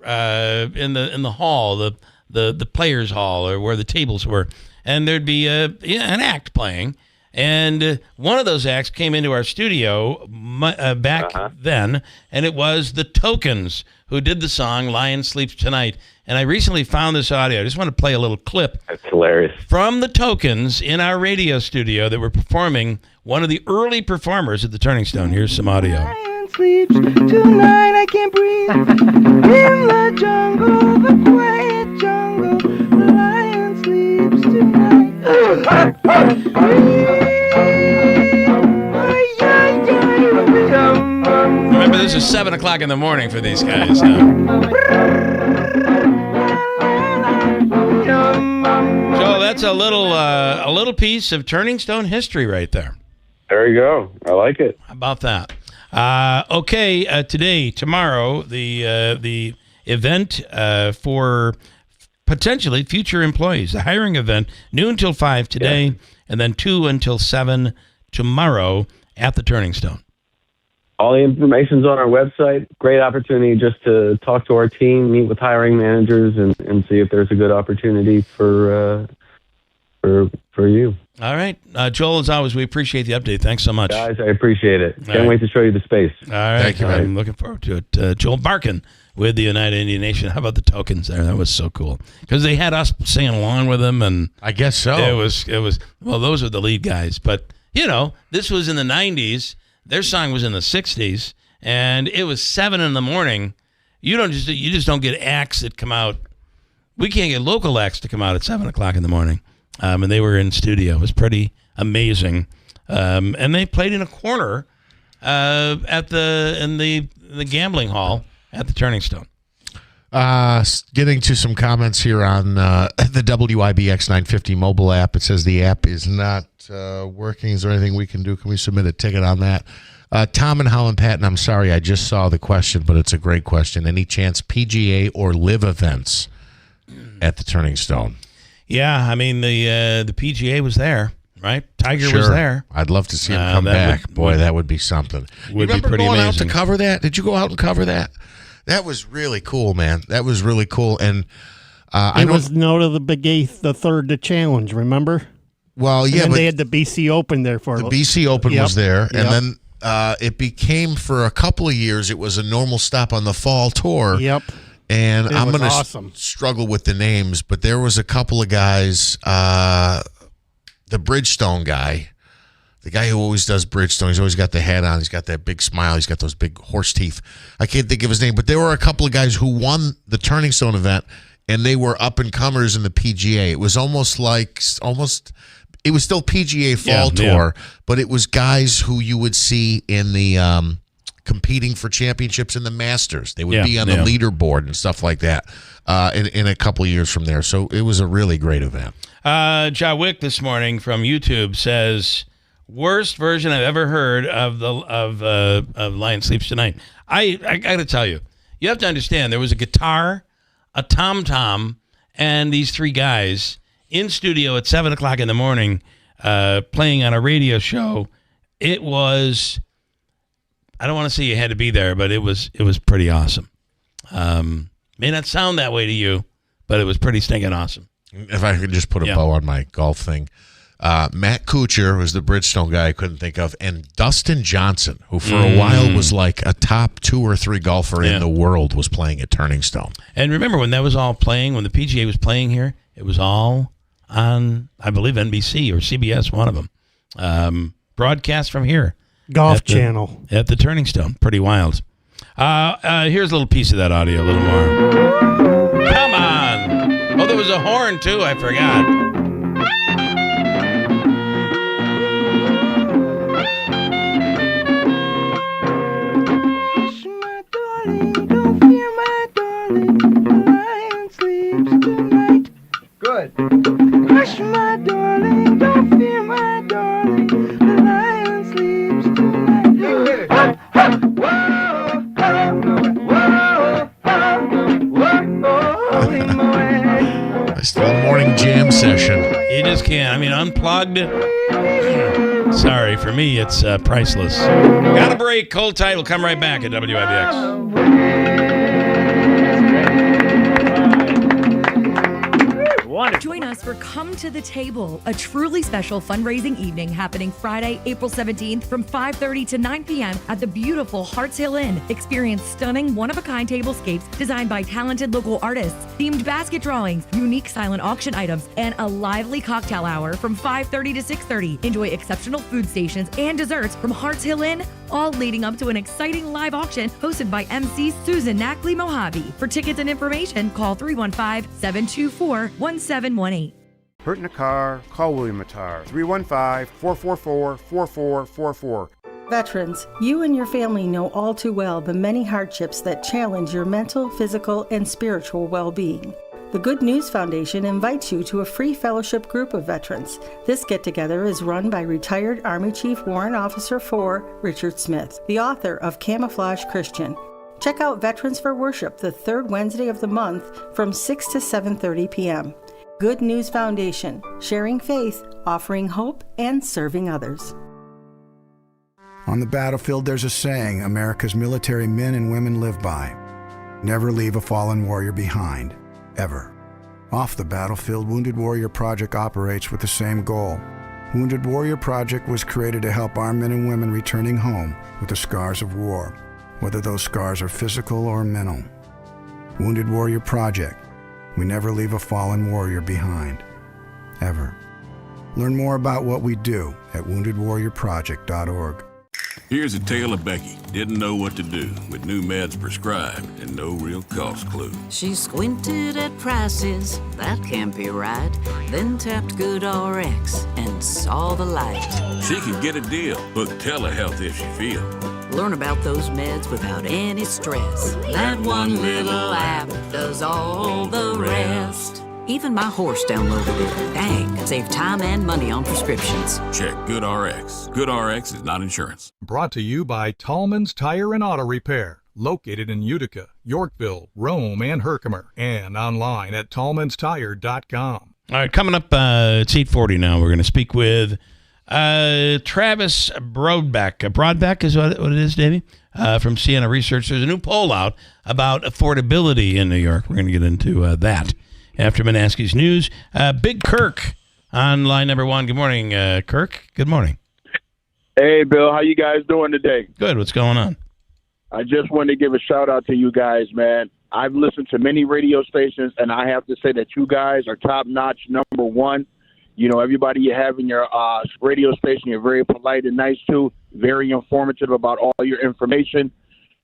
Speaker 4: in the hall, the players' hall, or where the tables were, and there'd be an act playing. And one of those acts came into our studio back then, and it was the Tokens who did the song Lion Sleeps Tonight. And I recently found this audio. I just want to play a little clip.
Speaker 5: That's hilarious.
Speaker 4: From the Tokens in our radio studio that were performing, one of the early performers at the Turning Stone. Here's some audio.
Speaker 7: Lion sleeps tonight, I can't breathe. In the jungle, the quiet jungle, the lion sleeps tonight.
Speaker 4: Remember, this is 7 o'clock in the morning for these guys. So that's a little piece of Turning Stone history right there.
Speaker 5: There you go. I like it.
Speaker 4: How about that? Tomorrow, the event for potentially future employees, the hiring event, noon till 5 today, and then 2 until 7 tomorrow at the Turning Stone.
Speaker 5: All the information's on our website. Great opportunity just to talk to our team, meet with hiring managers, and see if there's a good opportunity for you.
Speaker 4: All right. Joel, as always, we appreciate the update. Thanks so much.
Speaker 5: Guys, I appreciate it. Can't wait to show you the space.
Speaker 4: All right.
Speaker 3: Thank you,
Speaker 4: I'm looking forward to it. Joel Barkin with the United Indian Nation. How about the Tokens there? That was so cool. Because they had us singing along with them, and
Speaker 3: I guess so.
Speaker 4: It was well, those are the lead guys. But, this was in the 90s. Their song was in the 60s, and it was 7 in the morning. You just don't get acts that come out. We can't get local acts to come out at 7 o'clock in the morning. And they were in studio. It was pretty amazing. And they played in a corner in the gambling hall at the Turning Stone.
Speaker 3: Getting to some comments here on the WIBX 950 mobile app. It says the app is not working. Is there anything we can do? Can we submit a ticket on that? Tom and Holland Patton, I'm sorry, I just saw the question, but it's a great question. Any chance PGA or live events at the Turning Stone?
Speaker 4: Yeah, I mean, the PGA was there, right? Tiger was there.
Speaker 3: I'd love to see him come back. That would be something.
Speaker 4: Would
Speaker 3: you remember
Speaker 4: be pretty
Speaker 3: going
Speaker 4: amazing.
Speaker 3: out to cover that? Did you go out and cover that? That was really cool, man. That was really cool. And
Speaker 9: it was note of the Big Eight, the third to challenge, remember?
Speaker 3: Well, yeah,
Speaker 9: and
Speaker 3: but
Speaker 9: they had the BC Open there for
Speaker 3: the BC Open was there,
Speaker 9: Yep.
Speaker 3: and then it became for a couple of years. It was a normal stop on the fall tour.
Speaker 9: Yep.
Speaker 3: And I'm going to
Speaker 9: awesome.
Speaker 3: struggle with the names, but there was a couple of guys. The Bridgestone guy, the guy who always does Bridgestone, he's always got the hat on. He's got that big smile. He's got those big horse teeth. I can't think of his name, but there were a couple of guys who won the Turning Stone event, and they were up-and-comers in the PGA. It was it was still PGA Fall Tour, but it was guys who you would see in the competing for championships in the Masters. They would be on the leaderboard and stuff like that in a couple of years from there. So it was a really great event.
Speaker 4: Jawick this morning from YouTube says, worst version I've ever heard of Lion Sleeps Tonight. I got to tell you, you have to understand, there was a guitar, a tom-tom, and these three guys in studio at 7 o'clock in the morning playing on a radio show. It was, I don't want to say you had to be there, but it was pretty awesome. May not sound that way to you, but it was pretty stinking awesome.
Speaker 3: If I could just put a bow on my golf thing. Matt Kuchar was the Bridgestone guy I couldn't think of, and Dustin Johnson, who for a while was like a top 2 or 3 golfer in the world, was playing at Turning Stone.
Speaker 4: And remember when that was all playing, when the PGA was playing here, it was all on, I believe, NBC or CBS, one of them. Broadcast from here.
Speaker 9: Golf Channel.
Speaker 4: At the Turning Stone. Pretty wild. Here's a little piece of that audio, a little more. Come on. Oh, there was a horn, too. I forgot.
Speaker 7: Don't fear, my darling, the lion sleeps tonight. Good. Hush, my darling, don't fear, my darling, the lion sleeps tonight. You hit it.
Speaker 3: Nice little morning jam session.
Speaker 4: You just can't. I mean, unplugged. Sorry, for me, it's priceless. Got a break. Cold Tide will come right back at WIBX.
Speaker 10: Join us for Come to the Table, a truly special fundraising evening happening Friday, April 17th from 5:30 to 9 p.m. at the beautiful Harts Hill Inn. Experience stunning, one-of-a-kind tablescapes designed by talented local artists, themed basket drawings, unique silent auction items, and a lively cocktail hour from 5:30 to 6:30. Enjoy exceptional food stations and desserts from Harts Hill Inn, all leading up to an exciting live auction hosted by MC Susan Nackley Mojave. For tickets and information, call 315-724-1718.
Speaker 13: Hurt in a car? Call William Attar. 315-444-4444.
Speaker 14: Veterans, you and your family know all too well the many hardships that challenge your mental, physical, and spiritual well-being. The Good News Foundation invites you to a free fellowship group of veterans. This get-together is run by retired Army Chief Warrant Officer 4 Richard Smith, the author of Camouflage Christian. Check out Veterans for Worship the third Wednesday of the month from 6 to 7:30 p.m. Good News Foundation, sharing faith, offering hope, and serving others.
Speaker 20: On the battlefield, there's a saying America's military men and women live by. Never leave a fallen warrior behind, ever. Off the battlefield, Wounded Warrior Project operates with the same goal. Wounded Warrior Project was created to help our men and women returning home with the scars of war, whether those scars are physical or mental. Wounded Warrior Project. We never leave a fallen warrior behind, ever. Learn more about what we do at woundedwarriorproject.org.
Speaker 21: Here's a tale of Becky. Didn't know what to do with new meds prescribed and no real cost clue.
Speaker 22: She squinted at prices, that can't be right. Then tapped GoodRx and saw the light.
Speaker 21: She could get a deal. Book telehealth if she feel.
Speaker 22: Learn about those meds without any stress. That one little app does all the rest. Even my horse downloaded it. Dang, save time and money on prescriptions.
Speaker 21: Check GoodRx. GoodRx is not insurance.
Speaker 17: Brought to you by Tallman's Tire and Auto Repair, located in Utica, Yorkville, Rome, and Herkimer, and online at tallmanstire.com.
Speaker 4: All right, coming up, it's 8:40 now. We're going to speak with Travis Broadback. Broadback is what it is, Davey, from Sienna Research. There's a new poll out about affordability in New York. We're going to get into that after Manaski's news. Big Kirk on line number 1. Good morning, Kirk. Good morning.
Speaker 23: Hey, Bill. How you guys doing today?
Speaker 4: Good. What's going on?
Speaker 23: I just wanted to give a shout out to you guys, man. I've listened to many radio stations, and I have to say that you guys are top-notch, number one. You know, everybody you have in your radio station, you're very polite and nice, too, very informative about all your information.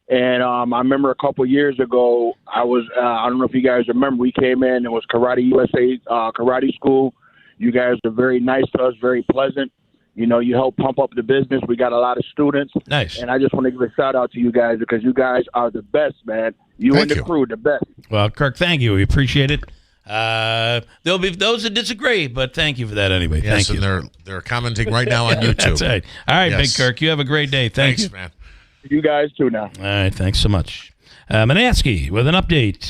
Speaker 23: And I remember a couple years ago, I don't know if you guys remember, we came in, it was Karate USA Karate School. You guys are very nice to us, very pleasant. You know, you help pump up the business. We got a lot of students.
Speaker 4: Nice.
Speaker 23: And I just want to give a shout out to you guys because you guys are the best, man. You and the crew, the best.
Speaker 4: Well, Kirk, thank you. We appreciate it. There'll be those that disagree, but thank you for that anyway.
Speaker 3: Yes,
Speaker 4: Thank you.
Speaker 3: and they're commenting right now on YouTube.
Speaker 4: That's right. All right,
Speaker 3: Yes.
Speaker 4: Big Kirk, you have a great day. Thanks,
Speaker 3: man.
Speaker 23: You guys too now.
Speaker 4: All right, thanks so much. Manansky with an update.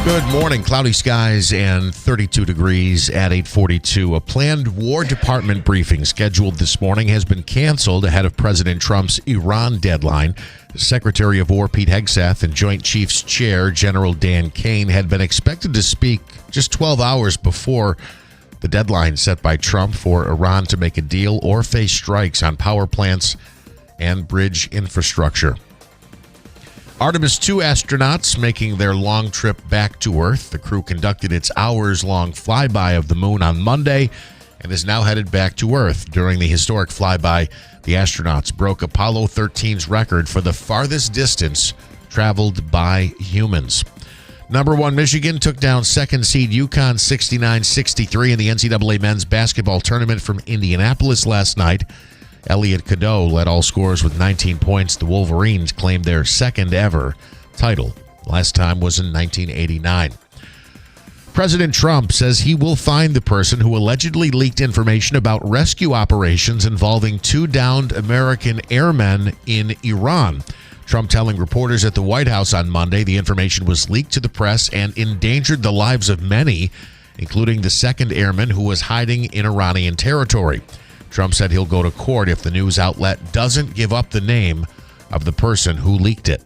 Speaker 3: Good morning. Cloudy skies and 32 degrees at 8:42. A planned War Department briefing scheduled this morning has been canceled ahead of President Trump's Iran deadline. Secretary of War Pete Hegseth and Joint Chiefs Chair General Dan Kane had been expected to speak just 12 hours before the deadline set by Trump for Iran to make a deal or face strikes on power plants and bridge infrastructure. Artemis 2 astronauts making their long trip back to Earth. The crew conducted its hours-long flyby of the moon on Monday and is now headed back to Earth. During the historic flyby, the astronauts broke Apollo 13's record for the farthest distance traveled by humans. Number 1 Michigan took down second seed UConn 69-63 in the NCAA men's basketball tournament from Indianapolis last night. Elliot Cadeau led all scorers with 19 points. The Wolverines claimed their second ever title. Last time was in 1989. President Trump says he will find the person who allegedly leaked information about rescue operations involving 2 downed American airmen in Iran. Trump telling reporters at the White House on Monday the information was leaked to the press and endangered the lives of many, including the second airman who was hiding in Iranian territory. Trump said he'll go to court if the news outlet doesn't give up the name of the person who leaked it.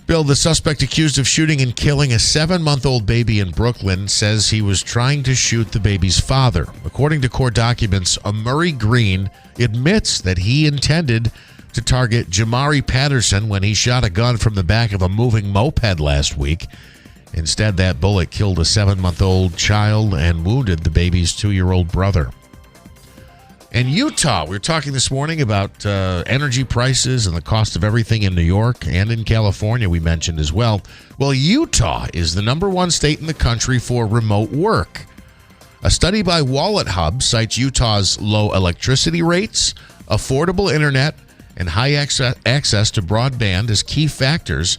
Speaker 3: Bill, the suspect accused of shooting and killing a 7-month-old baby in Brooklyn says he was trying to shoot the baby's father. According to court documents, Murray Green admits that he intended to target Jamari Patterson when he shot a gun from the back of a moving moped last week. Instead, that bullet killed a 7-month-old child and wounded the baby's 2-year-old brother. In Utah, we were talking this morning about energy prices and the cost of everything in New York and in California, we mentioned as well. Well, Utah is the number 1 state in the country for remote work. A study by Wallet Hub cites Utah's low electricity rates, affordable internet, and high access to broadband as key factors.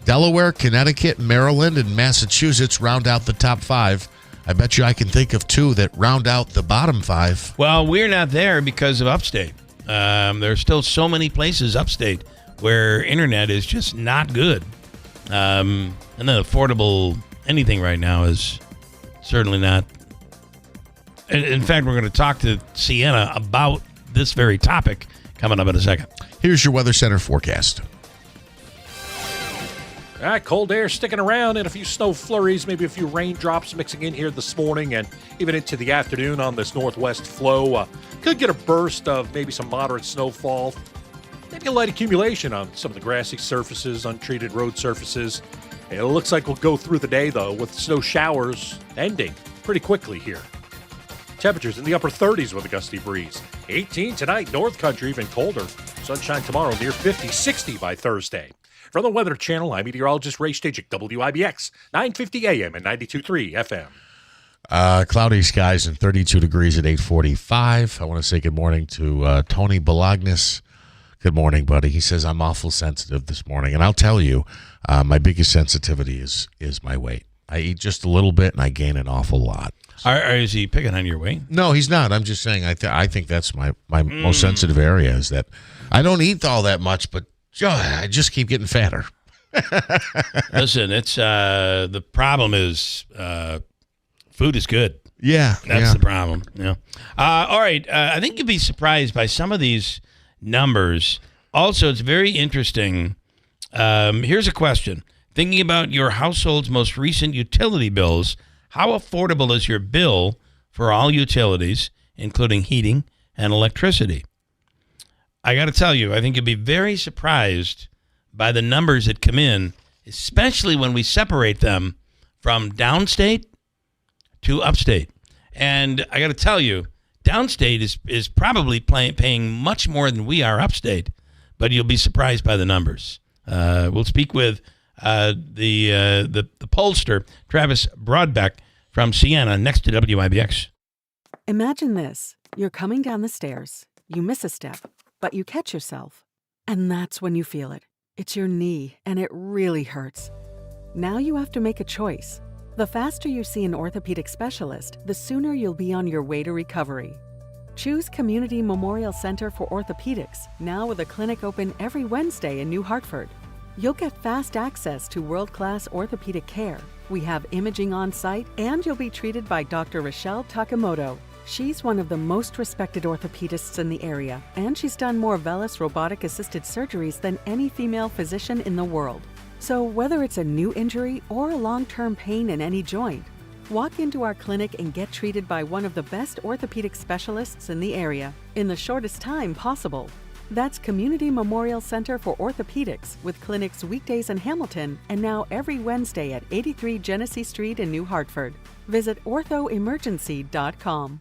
Speaker 3: Delaware, Connecticut, Maryland, and Massachusetts round out the top 5. I bet you I can think of 2 that round out the bottom 5.
Speaker 4: Well, we're not there because of upstate. There's still so many places upstate where internet is just not good. And then affordable anything right now is certainly not. In fact, we're going to talk to Sienna about this very topic coming up in a second.
Speaker 3: Here's your Weather Center forecast.
Speaker 1: All right, cold air sticking around and a few snow flurries, maybe a few raindrops mixing in here this morning and even into the afternoon on this northwest flow. Could get a burst of maybe some moderate snowfall, maybe a light accumulation on some of the grassy surfaces, untreated road surfaces. It looks like we'll go through the day, though, with snow showers ending pretty quickly here. Temperatures in the upper 30s with a gusty breeze. 18 tonight, North Country, even colder. Sunshine tomorrow, near 50, 60 by Thursday. From the Weather Channel, I'm meteorologist Ray Stachik, WIBX, 950 AM and 92.3 FM.
Speaker 3: Cloudy skies and 32 degrees at 8:45. I want to say good morning to Tony Bolognas. Good morning, buddy. He says, I'm awful sensitive this morning. And I'll tell you, my biggest sensitivity is my weight. I eat just a little bit and I gain an awful lot.
Speaker 4: Is he picking on your weight?
Speaker 3: No, he's not. I'm just saying I think that's my most sensitive area is that I don't eat all that much, but I just keep getting fatter.
Speaker 4: Listen, it's the problem is food is good.
Speaker 3: Yeah.
Speaker 4: That's the problem. Yeah. All right. I think you'd be surprised by some of these numbers. Also, it's very interesting. Here's a question. Thinking about your household's most recent utility bills, how affordable is your bill for all utilities, including heating and electricity? I got to tell you, I think you'll be very surprised by the numbers that come in, especially when we separate them from downstate to upstate. And I got to tell you, downstate is probably paying much more than we are upstate, but you'll be surprised by the numbers. We'll speak with the pollster, Travis Broadbeck from Siena, next to WIBX.
Speaker 2: Imagine this. You're coming down the stairs. You miss a step, but you catch yourself. And that's when you feel it. It's your knee, and it really hurts. Now you have to make a choice. The faster you see an orthopedic specialist, the sooner you'll be on your way to recovery. Choose Community Memorial Center for Orthopedics, now with a clinic open every Wednesday in New Hartford. You'll get fast access to world-class orthopedic care. We have imaging on site, and you'll be treated by Dr. Rochelle Takamoto. She's one of the most respected orthopedists in the area, and she's done more VELYS robotic-assisted surgeries than any female physician in the world. So whether it's a new injury or a long-term pain in any joint, walk into our clinic and get treated by one of the best orthopedic specialists in the area in the shortest time possible. That's Community Memorial Center for Orthopedics, with clinics weekdays in Hamilton and now every Wednesday at 83 Genesee Street in New Hartford. Visit orthoemergency.com.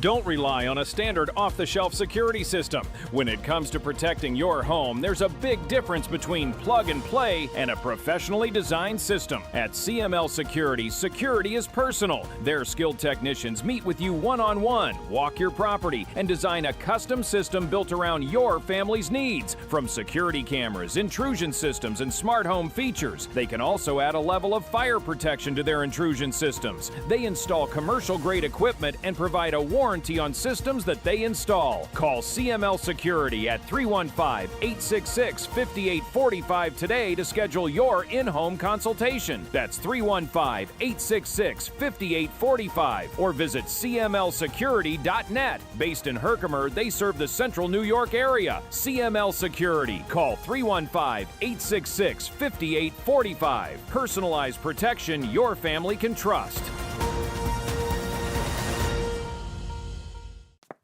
Speaker 6: Don't rely on a standard off-the-shelf security system. When it comes to protecting your home, there's a big difference between plug and play and a professionally designed system. At CML Security, security is personal. Their skilled technicians meet with you one-on-one, walk your property, and design a custom system built around your family's needs. From security cameras, intrusion systems, and smart home features, they can also add a level of fire protection to their intrusion systems. They install commercial-grade equipment and provide a warranty on systems that they install. Call CML Security at 315-866-5845 today to schedule your in-home consultation. That's 315-866-5845 or visit cmlsecurity.net. Based in Herkimer, they serve the central New York area. CML Security. Call 315-866-5845. Personalized protection your family can trust.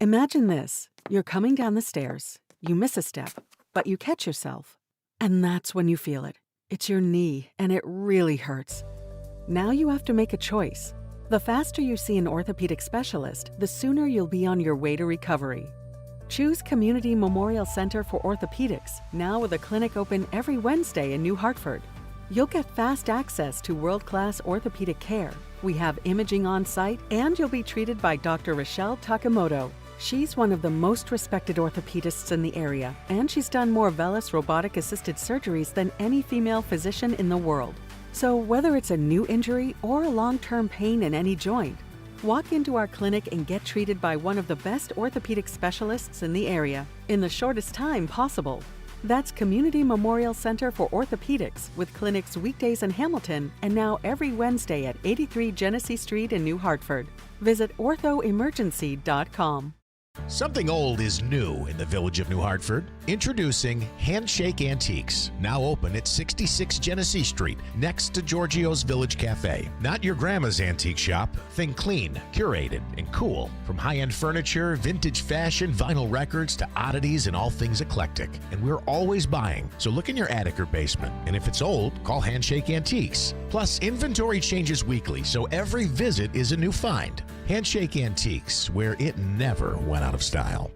Speaker 2: Imagine this. You're coming down the stairs. You miss a step, but you catch yourself. And that's when you feel it. It's your knee, and it really hurts. Now you have to make a choice. The faster you see an orthopedic specialist, the sooner you'll be on your way to recovery. Choose Community Memorial Center for Orthopedics, now with a clinic open every Wednesday in New Hartford. You'll get fast access to world-class orthopedic care. We have imaging on site, and you'll be treated by Dr. Rochelle Takamoto. She's one of the most respected orthopedists in the area, and she's done more VELYS robotic-assisted surgeries than any female physician in the world. So whether it's a new injury or a long-term pain in any joint, walk into our clinic and get treated by one of the best orthopedic specialists in the area in the shortest time possible. That's Community Memorial Center for Orthopedics, with clinics weekdays in Hamilton and now every Wednesday at 83 Genesee Street in New Hartford. Visit orthoemergency.com.
Speaker 8: Something old is new in the village of New Hartford. Introducing Handshake Antiques, now open at 66 Genesee Street, next to Giorgio's Village Cafe. Not your grandma's antique shop. Think clean, curated, and cool. From high-end furniture, vintage fashion, vinyl records, to oddities and all things eclectic. And we're always buying, so look in your attic or basement. And if it's old, call Handshake Antiques. Plus, inventory changes weekly, so every visit is a new find. Handshake Antiques, where it never went out of style.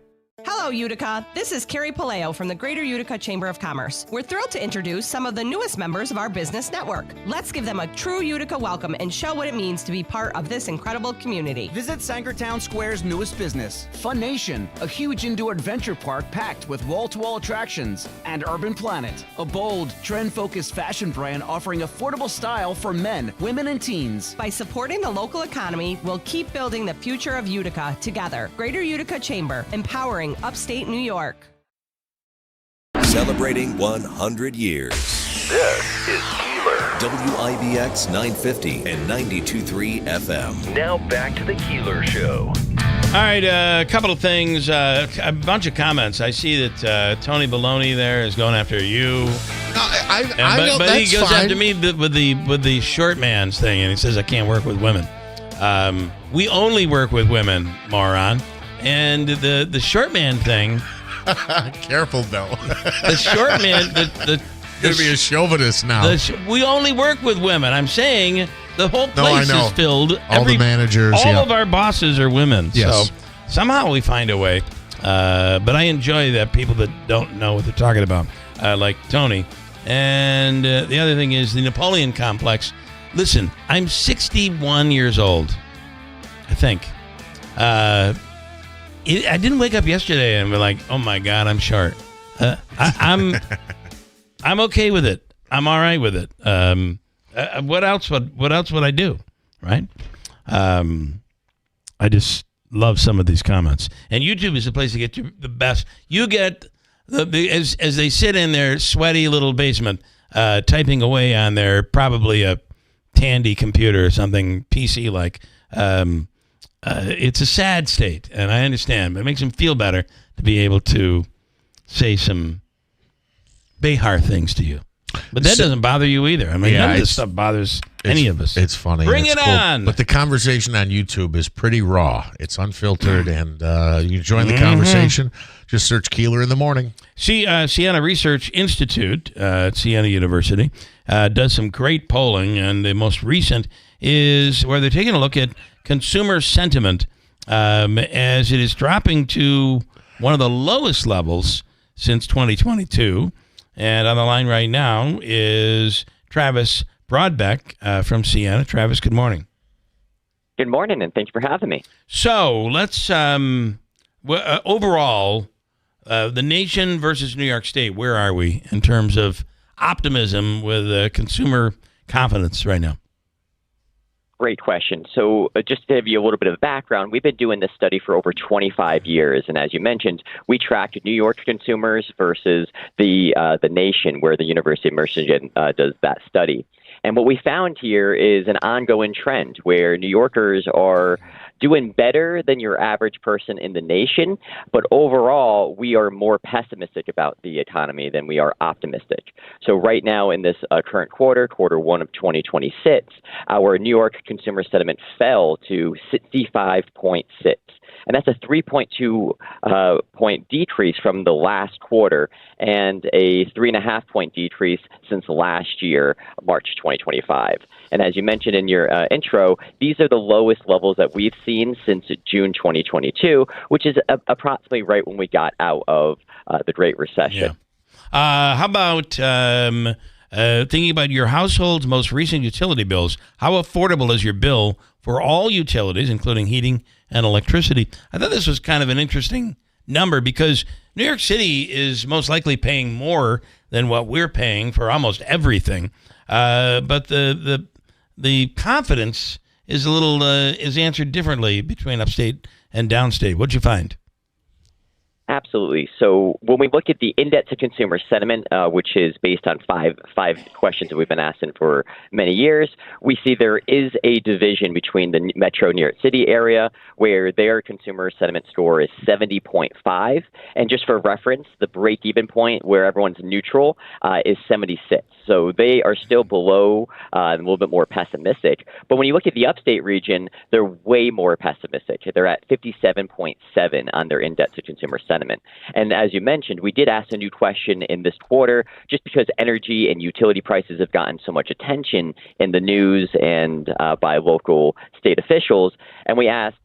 Speaker 11: Hello, Utica. This is Carrie Paleo from the Greater Utica Chamber of Commerce. We're thrilled to introduce some of the newest members of our business network. Let's give them a true Utica welcome and show what it means to be part of this incredible community.
Speaker 12: Visit Sangertown Square's newest business, Fun Nation, a huge indoor adventure park packed with wall-to-wall attractions, and Urban Planet, a bold, trend-focused fashion brand offering affordable style for men, women, and teens.
Speaker 11: By supporting the local economy, we'll keep building the future of Utica together. Greater Utica Chamber, empowering upstate New York.
Speaker 15: Celebrating 100 years.
Speaker 28: This is Keeler.
Speaker 15: WIBX 950 and 92.3 FM.
Speaker 28: Now back to the Keeler Show.
Speaker 4: All right, a couple of things, a bunch of comments. I see that Tony Baloney there is going after you. But he goes after me with the short man's thing, and he says I can't work with women. We only work with women, moron. And the short man thing.
Speaker 3: Careful, though.
Speaker 4: The short man.
Speaker 3: You're going to be a chauvinist now.
Speaker 4: We only work with women. I'm saying the whole place is filled.
Speaker 3: All the managers.
Speaker 4: All of our bosses are women.
Speaker 3: Yes.
Speaker 4: So somehow we find a way. But I enjoy that people that don't know what they're talking about, like Tony, And the other thing is the Napoleon complex. Listen, I'm 61 years old, I think. I didn't wake up yesterday and be like, oh my God, I'm short. I'm okay with it. I'm all right with it. What else would I do? Right? I just love some of these comments. And YouTube is the place to get the best. You get as they sit in their sweaty little basement, typing away on their probably a Tandy computer or something PC like. It's a sad state, and I understand, but it makes them feel better to be able to say some Behar things to you. But that doesn't bother you either. I mean, none of this stuff bothers any of us.
Speaker 3: It's funny.
Speaker 4: Bring
Speaker 3: it's
Speaker 4: it
Speaker 3: cool.
Speaker 4: on.
Speaker 3: But the conversation on YouTube is pretty raw. It's unfiltered, and you join the conversation. Just search Keeler in the morning.
Speaker 4: Siena Research Institute at Siena University does some great polling, and the most recent is where they're taking a look at consumer sentiment as it is dropping to one of the lowest levels since 2022. And on the line right now is Travis Broadbeck from Siena. Travis, good morning.
Speaker 5: Good morning, and thanks for having me.
Speaker 4: So let's, overall, the nation versus New York State, where are we in terms of optimism with consumer confidence right now?
Speaker 5: Great question. So just to give you a little bit of background, we've been doing this study for over 25 years. And as you mentioned, we tracked New York consumers versus the nation, where the University of Michigan does that study. And what we found here is an ongoing trend where New Yorkers are doing better than your average person in the nation. But overall, we are more pessimistic about the economy than we are optimistic. So right now in this current quarter one of 2026, our New York consumer sentiment fell to 65.6. And that's a 3.2 point decrease from the last quarter and a 3.5 point decrease since last year, March 2025. And as you mentioned in your intro, these are the lowest levels that we've seen since June 2022, which is approximately right when we got out of the Great Recession.
Speaker 4: Yeah. How about thinking about your household's most recent utility bills? How affordable is your bill for all utilities, including heating and electricity? I thought this was kind of an interesting number because New York City is most likely paying more than what we're paying for almost everything. But the confidence is a little is answered differently between upstate and downstate. What'd you find?
Speaker 5: Absolutely. So when we look at the index of consumer sentiment, which is based on five questions that we've been asking for many years, we see there is a division between the Metro New York City area, where their consumer sentiment score is 70.5. And just for reference, the break-even point where everyone's neutral is 76. So they are still below and a little bit more pessimistic. But when you look at the upstate region, they're way more pessimistic. They're at 57.7 on their index of consumer sentiment. And as you mentioned, we did ask a new question in this quarter just because energy and utility prices have gotten so much attention in the news and by local state officials. And we asked,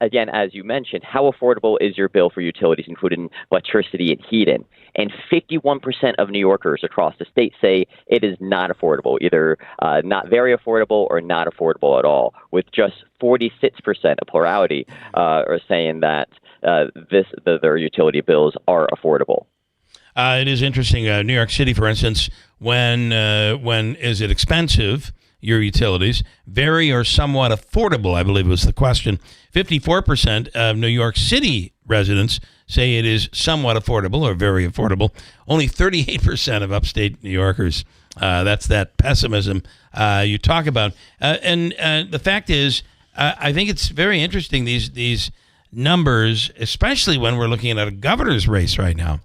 Speaker 5: again, as you mentioned, how affordable is your bill for utilities, including electricity and heating? And 51% of New Yorkers across the state say it is not affordable, either not very affordable or not affordable at all, with just 46%, a plurality, are saying that their utility bills are affordable.
Speaker 4: It is interesting. New York City, for instance, when is it expensive? Your utilities, very or somewhat affordable, I believe was the question. 54% of New York City residents say it is somewhat affordable or very affordable. Only 38% of upstate New Yorkers. That's that pessimism you talk about. And the fact is, I think it's very interesting, these numbers, especially when we're looking at a governor's race right now.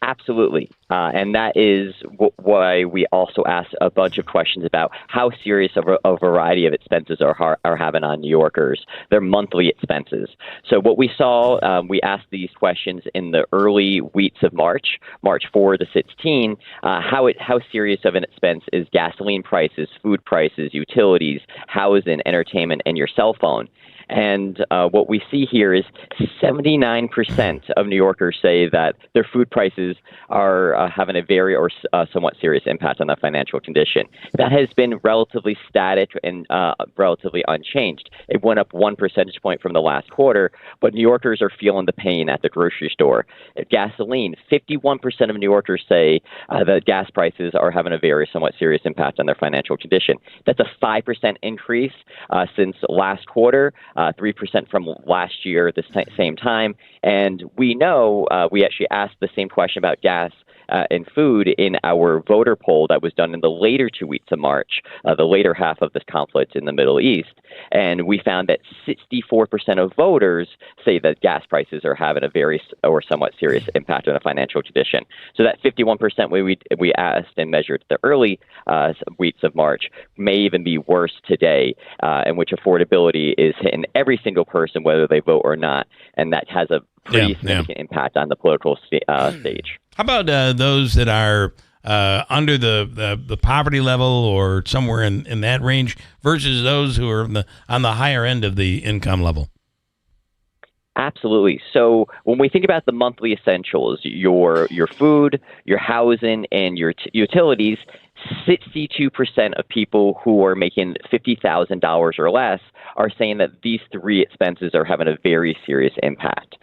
Speaker 5: Absolutely. And that is why we also asked a bunch of questions about how serious a variety of expenses are having on New Yorkers, their monthly expenses. So what we saw, we asked these questions in the early weeks of March 4 to 16, how serious of an expense is gasoline prices, food prices, utilities, housing, entertainment, and your cell phone. And what we see here is 79% of New Yorkers say that their food prices are having a very or somewhat serious impact on their financial condition. That has been relatively static and relatively unchanged. It went up 1 percentage point from the last quarter, but New Yorkers are feeling the pain at the grocery store. Gasoline, 51% of New Yorkers say that gas prices are having a very somewhat serious impact on their financial condition. That's a 5% increase since last quarter, 3% from last year at the same time. And we know we actually asked the same question about gas and food in our voter poll that was done in the later 2 weeks of March, the later half of this conflict in the Middle East. And we found that 64% of voters say that gas prices are having a very or somewhat serious impact on a financial condition. So that 51% we asked and measured the early weeks of March may even be worse today, in which affordability is hitting every single person, whether they vote or not. And that has a pretty significant impact on the political stage.
Speaker 4: How about those that are under the poverty level or somewhere in that range versus those who are on the higher end of the income level?
Speaker 5: Absolutely. So when we think about the monthly essentials, your food, your housing, and your utilities, 62% of people who are making $50,000 or less are saying that these three expenses are having a very serious impact.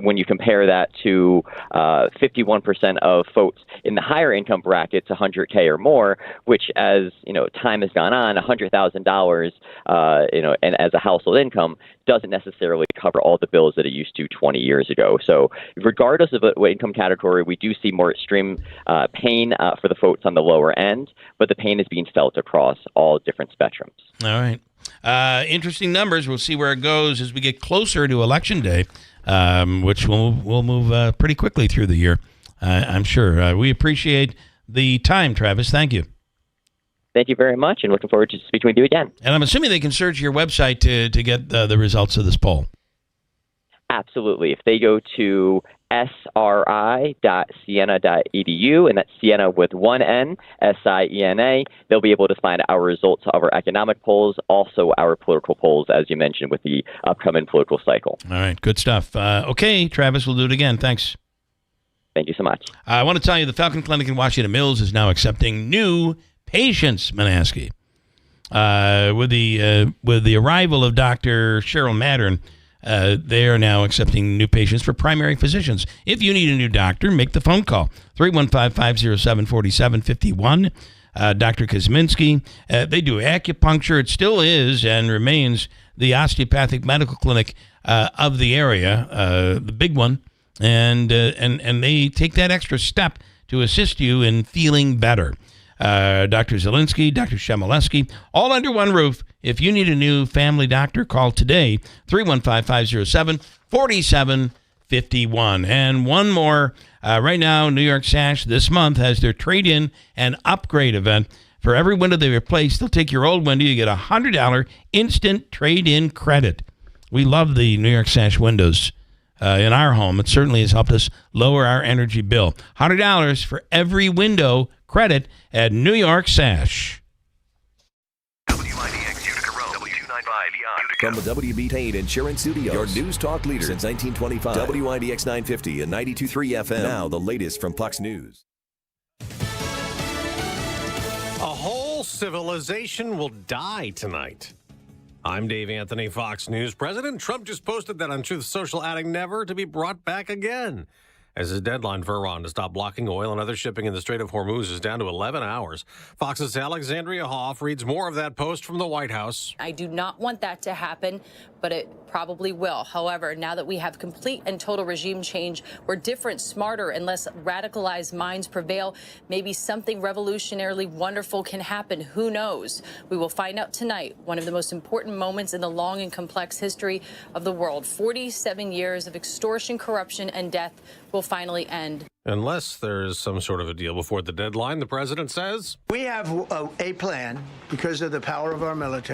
Speaker 5: When you compare that to 51% of folks in the higher income brackets, 100K or more, which, as time has gone on, $100,000, and as a household income doesn't necessarily cover all the bills that it used to 20 years ago. So regardless of what income category, we do see more extreme pain for the folks on the lower end, but the pain is being felt across all different spectrums.
Speaker 4: All right. Interesting numbers. We'll see where it goes as we get closer to Election Day, which will move pretty quickly through the year, I'm sure. We appreciate the time, Travis. Thank you.
Speaker 5: Thank you very much, and looking forward to speaking with you again.
Speaker 4: And I'm assuming they can search your website to get the results of this poll.
Speaker 5: Absolutely. If they go to sri.siena.edu, and that's Siena with one N, SIENA, they'll be able to find our results of our economic polls, also our political polls, as you mentioned, with the upcoming political cycle.
Speaker 4: All right, good stuff. Okay, Travis, we'll do it again. Thanks.
Speaker 5: Thank you so much.
Speaker 4: I want to tell you the Falcon Clinic in Washington Mills is now accepting new patients, Manaski. With the arrival of Dr. Cheryl Mattern, they are now accepting new patients for primary physicians. If you need a new doctor, make the phone call, 315-507-4751. Dr. Kosminski, they do acupuncture. It still is and remains the osteopathic medical clinic of the area, the big one. And they take that extra step to assist you in feeling better. Dr. Zielinski, Dr. Shemileski, all under one roof. If you need a new family doctor, call today, 315-507-4751. And one more, right now, New York Sash this month has their trade-in and upgrade event. For every window they replace, they'll take your old window. You get a $100 instant trade-in credit. We love the New York Sash windows. In our home, it certainly has helped us lower our energy bill. $100 for every window credit at New York Sash.
Speaker 15: WIBX Utica Road, W295 Utica. From the WB Tate Insurance Studios, your news talk leader since 1925. WIBX 950 and 92.3 FM. Now the latest from Fox News.
Speaker 9: A whole civilization will die tonight. I'm Dave Anthony, Fox News. President Trump just posted that on Truth Social, adding never to be brought back again, as his deadline for Iran to stop blocking oil and other shipping in the Strait of Hormuz is down to 11 hours. Fox's Alexandria Hoff reads more of that post from the White House.
Speaker 16: I do not want that to happen, but it probably will. However, now that we have complete and total regime change where different, smarter, and less radicalized minds prevail, maybe something revolutionarily wonderful can happen. Who knows? We will find out tonight, one of the most important moments in the long and complex history of the world. 47 years of extortion, corruption, and death will finally end.
Speaker 9: Unless there's some sort of a deal before the deadline, the president says.
Speaker 18: We have a plan because of the power of our military.